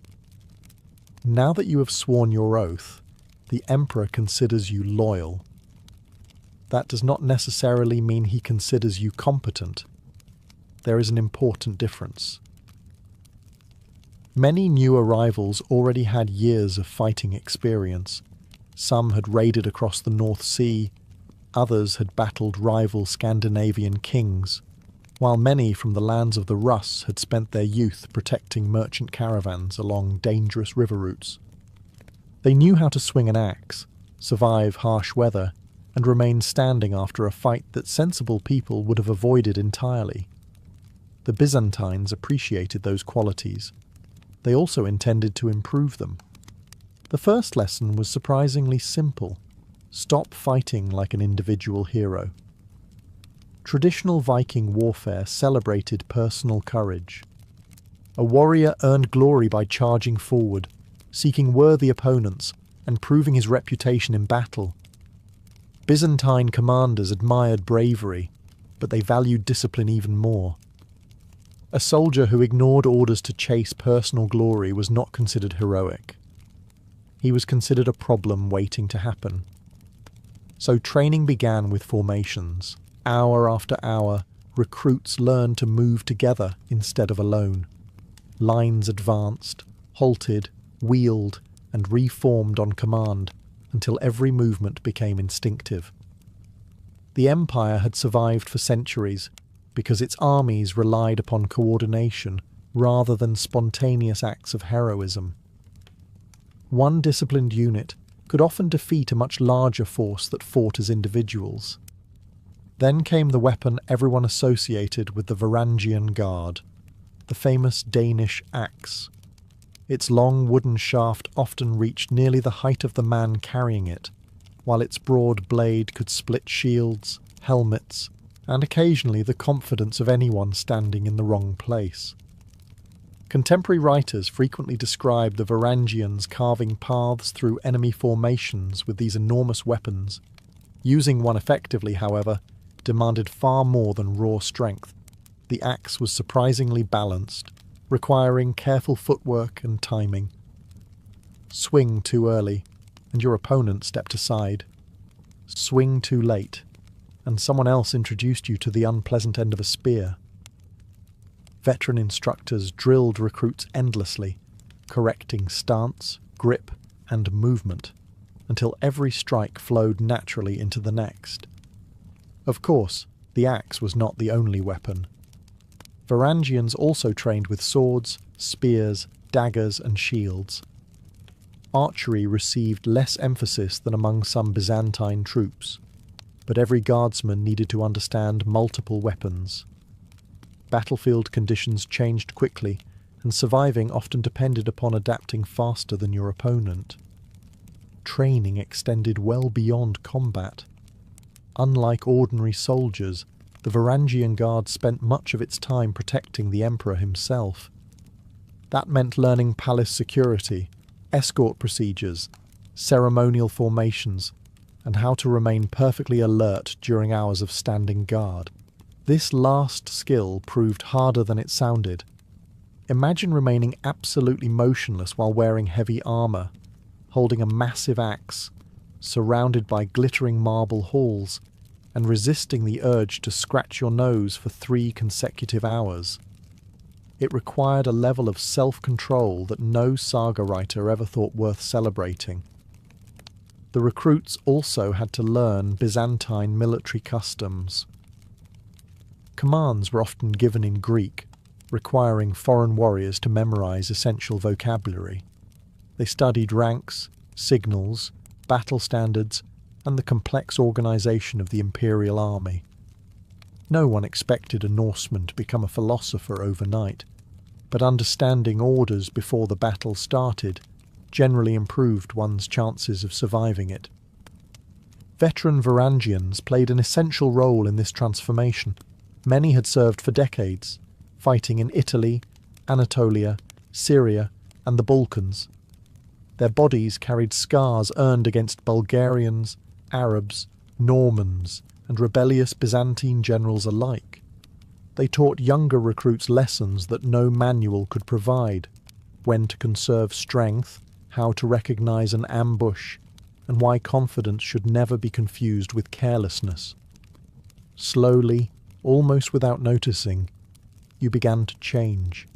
Now that you have sworn your oath, the emperor considers you loyal. That does not necessarily mean he considers you competent. There is an important difference. Many new arrivals already had years of fighting experience. Some had raided across the North Sea, others had battled rival Scandinavian kings, while many from the lands of the Rus had spent their youth protecting merchant caravans along dangerous river routes. They knew how to swing an axe, survive harsh weather, and remain standing after a fight that sensible people would have avoided entirely. The Byzantines appreciated those qualities. They also intended to improve them. The first lesson was surprisingly simple: stop fighting like an individual hero. Traditional Viking warfare celebrated personal courage. A warrior earned glory by charging forward, seeking worthy opponents, and proving his reputation in battle. Byzantine commanders admired bravery, but they valued discipline even more. A soldier who ignored orders to chase personal glory was not considered heroic. He was considered a problem waiting to happen. So training began with formations. Hour after hour, recruits learned to move together instead of alone. Lines advanced, halted, wheeled, and reformed on command until every movement became instinctive. The empire had survived for centuries because its armies relied upon coordination rather than spontaneous acts of heroism. One disciplined unit could often defeat a much larger force that fought as individuals. Then came the weapon everyone associated with the Varangian Guard, the famous Danish axe. Its long wooden shaft often reached nearly the height of the man carrying it, while its broad blade could split shields, helmets, and occasionally the confidence of anyone standing in the wrong place. Contemporary writers frequently describe the Varangians carving paths through enemy formations with these enormous weapons. Using one effectively, however, demanded far more than raw strength. The axe was surprisingly balanced, requiring careful footwork and timing. Swing too early, and your opponent stepped aside. Swing too late, and someone else introduced you to the unpleasant end of a spear. Veteran instructors drilled recruits endlessly, correcting stance, grip, and movement, until every strike flowed naturally into the next. Of course, the axe was not the only weapon. Varangians also trained with swords, spears, daggers, and shields. Archery received less emphasis than among some Byzantine troops, but every guardsman needed to understand multiple weapons. Battlefield conditions changed quickly, and surviving often depended upon adapting faster than your opponent. Training extended well beyond combat. Unlike ordinary soldiers, the Varangian Guard spent much of its time protecting the emperor himself. That meant learning palace security, escort procedures, ceremonial formations, and how to remain perfectly alert during hours of standing guard. This last skill proved harder than it sounded. Imagine remaining absolutely motionless while wearing heavy armour, holding a massive axe, surrounded by glittering marble halls, and resisting the urge to scratch your nose for 3 consecutive hours. It required a level of self-control that no saga writer ever thought worth celebrating. The recruits also had to learn Byzantine military customs. Commands were often given in Greek, requiring foreign warriors to memorize essential vocabulary. They studied ranks, signals, battle standards, and the complex organization of the imperial army. No one expected a Norseman to become a philosopher overnight, but understanding orders before the battle started generally improved one's chances of surviving it. Veteran Varangians played an essential role in this transformation. Many had served for decades, fighting in Italy, Anatolia, Syria, and the Balkans. Their bodies carried scars earned against Bulgarians, Arabs, Normans, and rebellious Byzantine generals alike. They taught younger recruits lessons that no manual could provide: when to conserve strength, how to recognize an ambush, and why confidence should never be confused with carelessness. Slowly, almost without noticing, you began to change.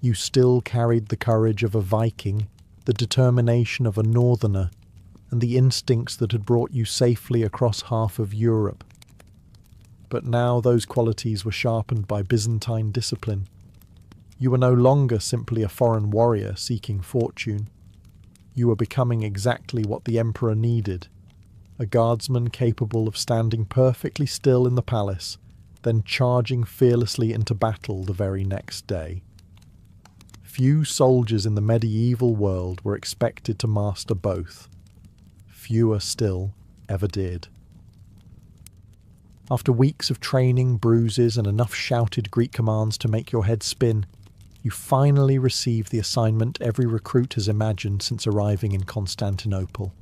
You still carried the courage of a Viking, the determination of a northerner, and the instincts that had brought you safely across half of Europe. But now those qualities were sharpened by Byzantine discipline. You were no longer simply a foreign warrior seeking fortune. You were becoming exactly what the emperor needed: a guardsman capable of standing perfectly still in the palace, then charging fearlessly into battle the very next day. Few soldiers in the medieval world were expected to master both. Fewer still ever did. After weeks of training, bruises, and enough shouted Greek commands to make your head spin, you finally receive the assignment every recruit has imagined since arriving in Constantinople.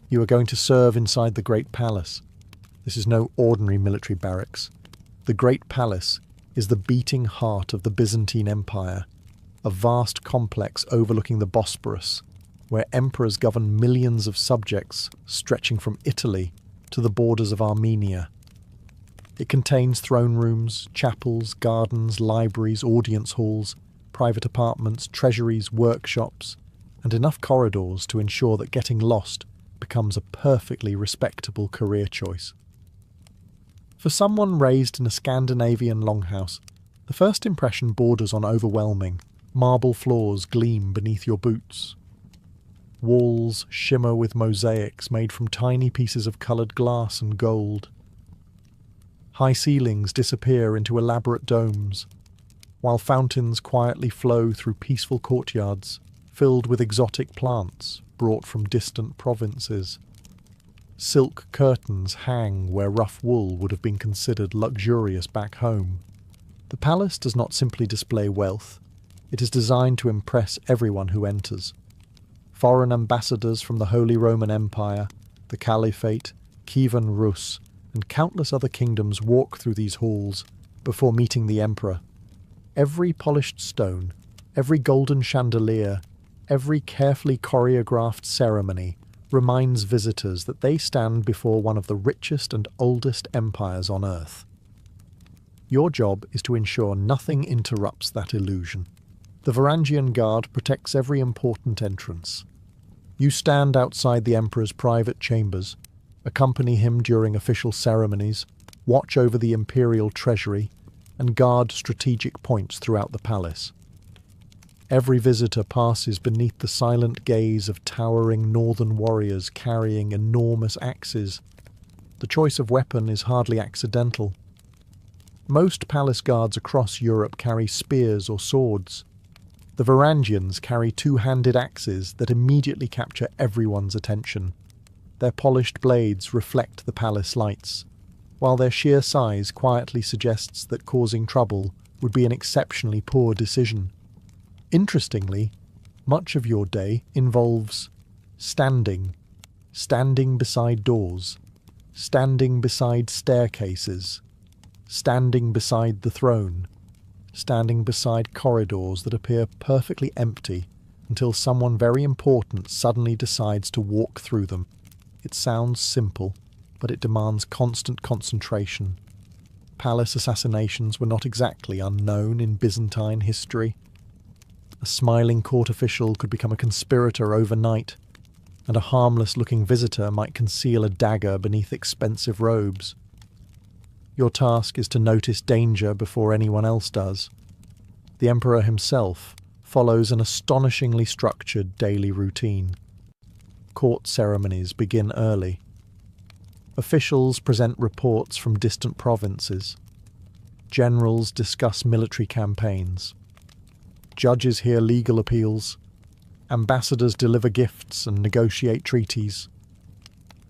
You are going to serve inside the Great Palace. This is no ordinary military barracks. The Great Palace is the beating heart of the Byzantine Empire, a vast complex overlooking the Bosporus, where emperors govern millions of subjects stretching from Italy to the borders of Armenia. It contains throne rooms, chapels, gardens, libraries, audience halls, private apartments, treasuries, workshops, and enough corridors to ensure that getting lost becomes a perfectly respectable career choice. For someone raised in a Scandinavian longhouse, the first impression borders on overwhelming. Marble floors gleam beneath your boots. Walls shimmer with mosaics made from tiny pieces of coloured glass and gold. High ceilings disappear into elaborate domes, while fountains quietly flow through peaceful courtyards filled with exotic plants brought from distant provinces. Silk curtains hang where rough wool would have been considered luxurious back home. The palace does not simply display wealth. It is designed to impress everyone who enters. Foreign ambassadors from the Holy Roman Empire, the Caliphate, Kievan Rus, and countless other kingdoms walk through these halls before meeting the emperor. Every polished stone, every golden chandelier, every carefully choreographed ceremony reminds visitors that they stand before one of the richest and oldest empires on earth. Your job is to ensure nothing interrupts that illusion. The Varangian Guard protects every important entrance. You stand outside the emperor's private chambers, accompany him during official ceremonies, watch over the imperial treasury, and guard strategic points throughout the palace. Every visitor passes beneath the silent gaze of towering northern warriors carrying enormous axes. The choice of weapon is hardly accidental. Most palace guards across Europe carry spears or swords. The Varangians carry two-handed axes that immediately capture everyone's attention. Their polished blades reflect the palace lights, while their sheer size quietly suggests that causing trouble would be an exceptionally poor decision. Interestingly, much of your day involves standing beside doors, standing beside staircases, standing beside the throne, standing beside corridors that appear perfectly empty until someone very important suddenly decides to walk through them. It sounds simple, but it demands constant concentration. Palace assassinations were not exactly unknown in Byzantine history. A smiling court official could become a conspirator overnight, and a harmless-looking visitor might conceal a dagger beneath expensive robes. Your task is to notice danger before anyone else does. The emperor himself follows an astonishingly structured daily routine. Court ceremonies begin early. Officials present reports from distant provinces. Generals discuss military campaigns. Judges hear legal appeals. Ambassadors deliver gifts and negotiate treaties.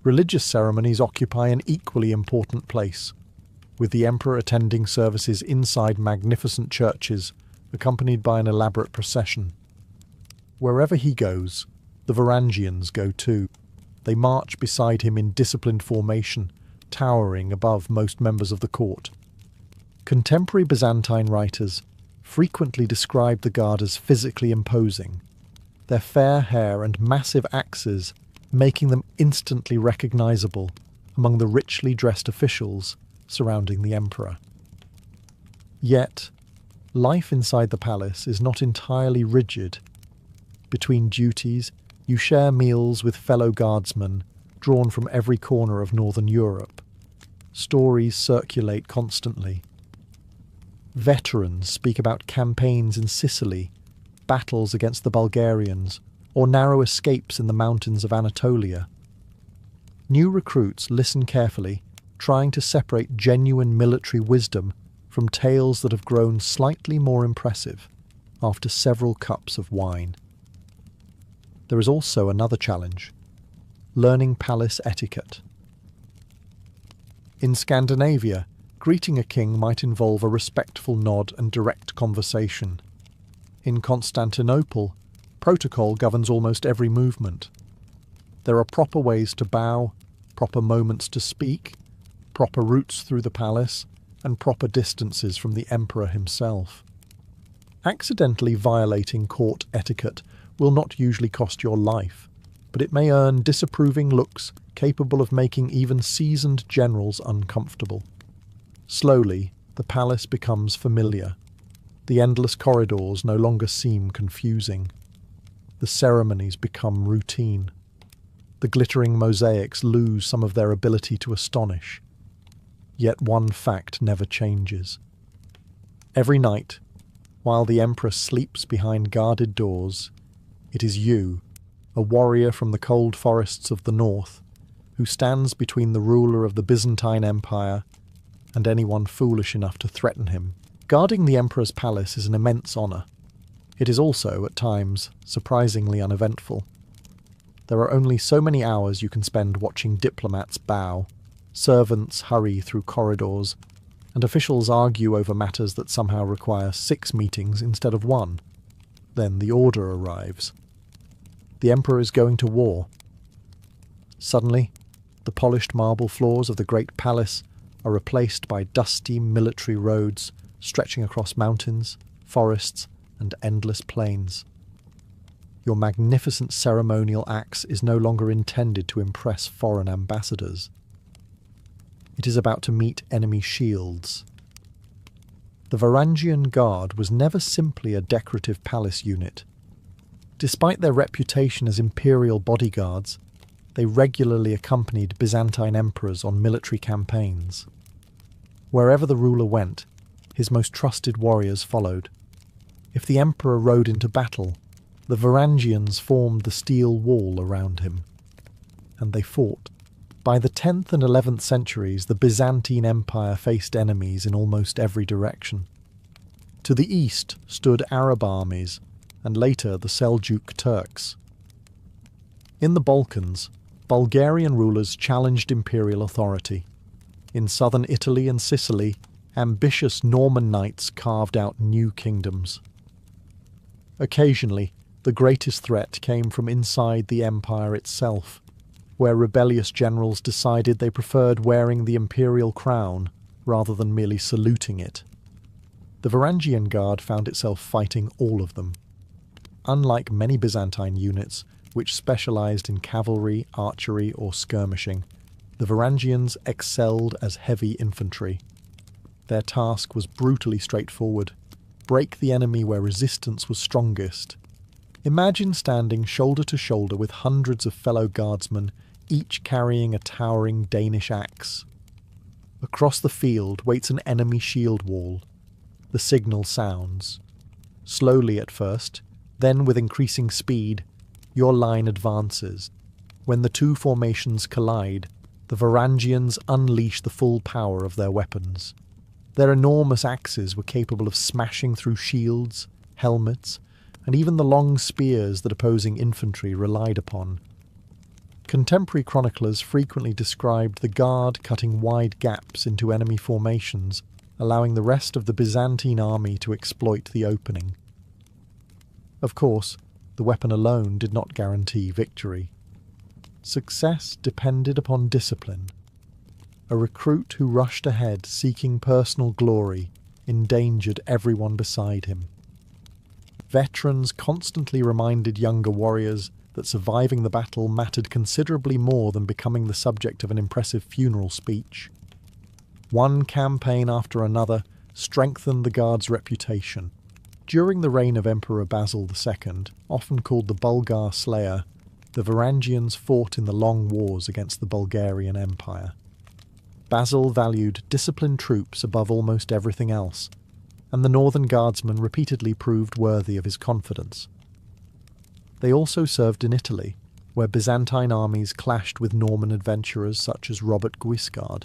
Religious ceremonies occupy an equally important place, with the emperor attending services inside magnificent churches, accompanied by an elaborate procession. Wherever he goes, the Varangians go too. They march beside him in disciplined formation, towering above most members of the court. Contemporary Byzantine writers frequently describe the guard as physically imposing, their fair hair and massive axes making them instantly recognizable among the richly dressed officials surrounding the emperor. Yet, life inside the palace is not entirely rigid. Between duties, you share meals with fellow guardsmen drawn from every corner of northern Europe. Stories circulate constantly. Veterans speak about campaigns in Sicily, battles against the Bulgarians, or narrow escapes in the mountains of Anatolia. New recruits listen carefully, trying to separate genuine military wisdom from tales that have grown slightly more impressive after several cups of wine. There is also another challenge: learning palace etiquette. In Scandinavia, greeting a king might involve a respectful nod and direct conversation. In Constantinople, protocol governs almost every movement. There are proper ways to bow, proper moments to speak, proper routes through the palace, and proper distances from the emperor himself. Accidentally violating court etiquette will not usually cost your life, but it may earn disapproving looks capable of making even seasoned generals uncomfortable. Slowly, the palace becomes familiar. The endless corridors no longer seem confusing. The ceremonies become routine. The glittering mosaics lose some of their ability to astonish. Yet one fact never changes. Every night, while the emperor sleeps behind guarded doors, it is you, a warrior from the cold forests of the north, who stands between the ruler of the Byzantine Empire and anyone foolish enough to threaten him. Guarding the emperor's palace is an immense honour. It is also, at times, surprisingly uneventful. There are only so many hours you can spend watching diplomats bow, servants hurry through corridors, and officials argue over matters that somehow require 6 meetings instead of 1. Then the order arrives. The emperor is going to war. Suddenly, The polished marble floors of the great palace are replaced by dusty military roads stretching across mountains, forests, and endless plains. Your magnificent ceremonial axe is no longer intended to impress foreign ambassadors. It is about to meet enemy shields. The Varangian Guard was never simply a decorative palace unit. Despite their reputation as imperial bodyguards, they regularly accompanied Byzantine emperors on military campaigns. Wherever the ruler went, his most trusted warriors followed. If the emperor rode into battle, the Varangians formed the steel wall around him. And they fought. By the 10th and 11th centuries, the Byzantine Empire faced enemies in almost every direction. To the east stood Arab armies, and later the Seljuk Turks. In the Balkans, Bulgarian rulers challenged imperial authority. In southern Italy and Sicily, ambitious Norman knights carved out new kingdoms. Occasionally, the greatest threat came from inside the empire itself, where rebellious generals decided they preferred wearing the imperial crown rather than merely saluting it. The Varangian Guard found itself fighting all of them. Unlike many Byzantine units, which specialized in cavalry, archery, or skirmishing, the Varangians excelled as heavy infantry. Their task was brutally straightforward: break the enemy where resistance was strongest. Imagine standing shoulder to shoulder with hundreds of fellow guardsmen, each carrying a towering Danish axe. Across the field waits an enemy shield wall. The signal sounds. Slowly at first, then with increasing speed, your line advances. When the two formations collide, the Varangians unleash the full power of their weapons. Their enormous axes were capable of smashing through shields, helmets, and even the long spears that opposing infantry relied upon. Contemporary chroniclers frequently described the guard cutting wide gaps into enemy formations, allowing the rest of the Byzantine army to exploit the opening. Of course, the weapon alone did not guarantee victory. Success depended upon discipline. A recruit who rushed ahead seeking personal glory endangered everyone beside him. Veterans constantly reminded younger warriors that surviving the battle mattered considerably more than becoming the subject of an impressive funeral speech. One campaign after another strengthened the Guard's reputation. During the reign of Emperor Basil II, often called the Bulgar Slayer, the Varangians fought in the long wars against the Bulgarian Empire. Basil valued disciplined troops above almost everything else, and the Northern Guardsmen repeatedly proved worthy of his confidence. They also served in Italy, where Byzantine armies clashed with Norman adventurers such as Robert Guiscard.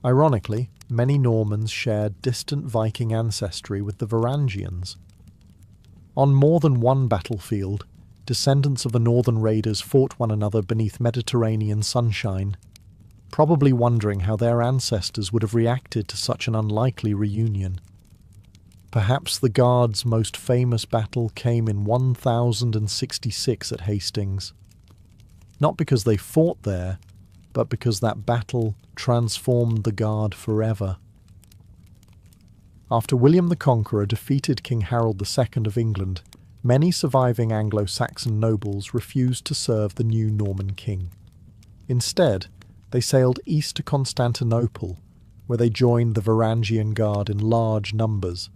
Ironically, many Normans shared distant Viking ancestry with the Varangians. On more than one battlefield, descendants of the northern raiders fought one another beneath Mediterranean sunshine, probably wondering how their ancestors would have reacted to such an unlikely reunion. Perhaps the Guard's most famous battle came in 1066 at Hastings. Not because they fought there, but because that battle transformed the Guard forever. After William the Conqueror defeated King Harold II of England, many surviving Anglo-Saxon nobles refused to serve the new Norman king. Instead, they sailed east to Constantinople, where they joined the Varangian Guard in large numbers.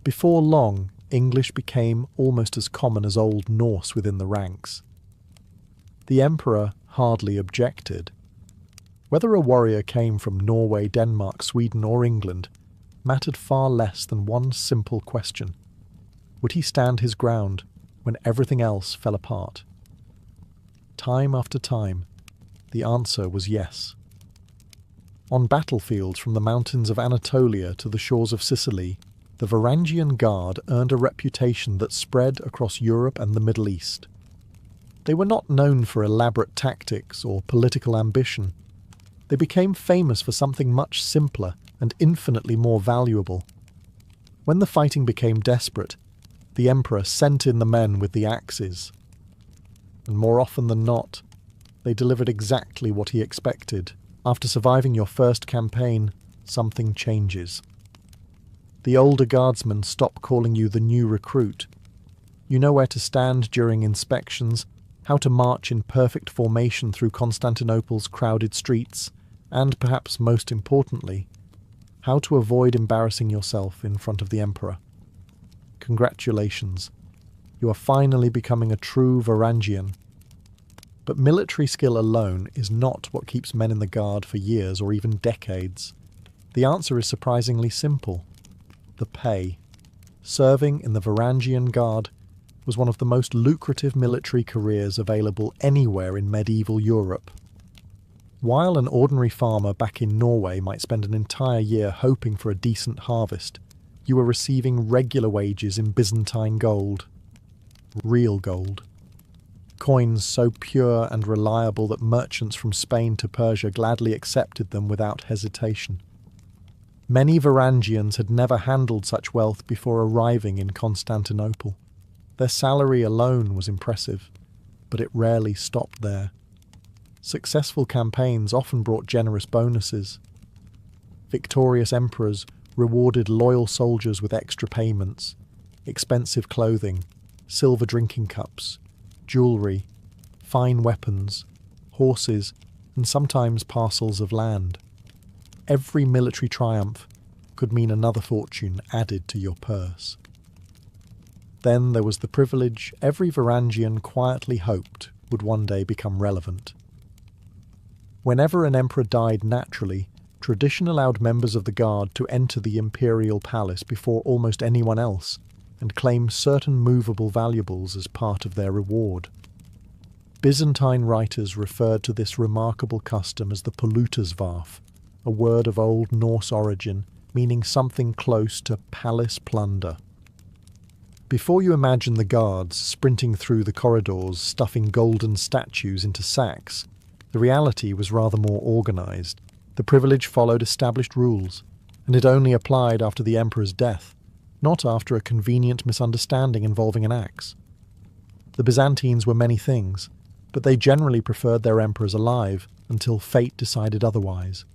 Before long, English became almost as common as Old Norse within the ranks. The emperor hardly objected. Whether a warrior came from Norway, Denmark, Sweden, or England mattered far less than one simple question. Would he stand his ground when everything else fell apart? Time after time, the answer was yes. On battlefields from the mountains of Anatolia to the shores of Sicily, the Varangian Guard earned a reputation that spread across Europe and the Middle East. They were not known for elaborate tactics or political ambition. They became famous for something much simpler and infinitely more valuable. When the fighting became desperate, the emperor sent in the men with the axes. And more often than not, They delivered exactly what he expected. After surviving your first campaign, something changes. The older guardsmen stop calling you the new recruit. You know where to stand during inspections, how to march in perfect formation through Constantinople's crowded streets, and perhaps most importantly, how to avoid embarrassing yourself in front of the Emperor. Congratulations. You are finally becoming a true Varangian. But military skill alone is not what keeps men in the Guard for years or even decades. The answer is surprisingly simple. The pay. Serving in the Varangian Guard was one of the most lucrative military careers available anywhere in medieval Europe. While an ordinary farmer back in Norway might spend an entire year hoping for a decent harvest, you were receiving regular wages in Byzantine gold. Real gold. Coins so pure and reliable that merchants from Spain to Persia gladly accepted them without hesitation. Many Varangians had never handled such wealth before arriving in Constantinople. Their salary alone was impressive, but it rarely stopped there. Successful campaigns often brought generous bonuses. Victorious emperors rewarded loyal soldiers with extra payments, expensive clothing, silver drinking cups, jewellery, fine weapons, horses, and sometimes parcels of land. Every military triumph could mean another fortune added to your purse. Then there was the privilege every Varangian quietly hoped would one day become relevant. Whenever an emperor died naturally, tradition allowed members of the Guard to enter the imperial palace before almost anyone else, and claim certain movable valuables as part of their reward. Byzantine writers referred to this remarkable custom as the pollutersvarf, a word of Old Norse origin, meaning something close to palace plunder. Before you imagine the guards sprinting through the corridors stuffing golden statues into sacks, the reality was rather more organised. The privilege followed established rules, and it only applied after the emperor's death, not after a convenient misunderstanding involving an axe. The Byzantines were many things, but they generally preferred their emperors alive until fate decided otherwise.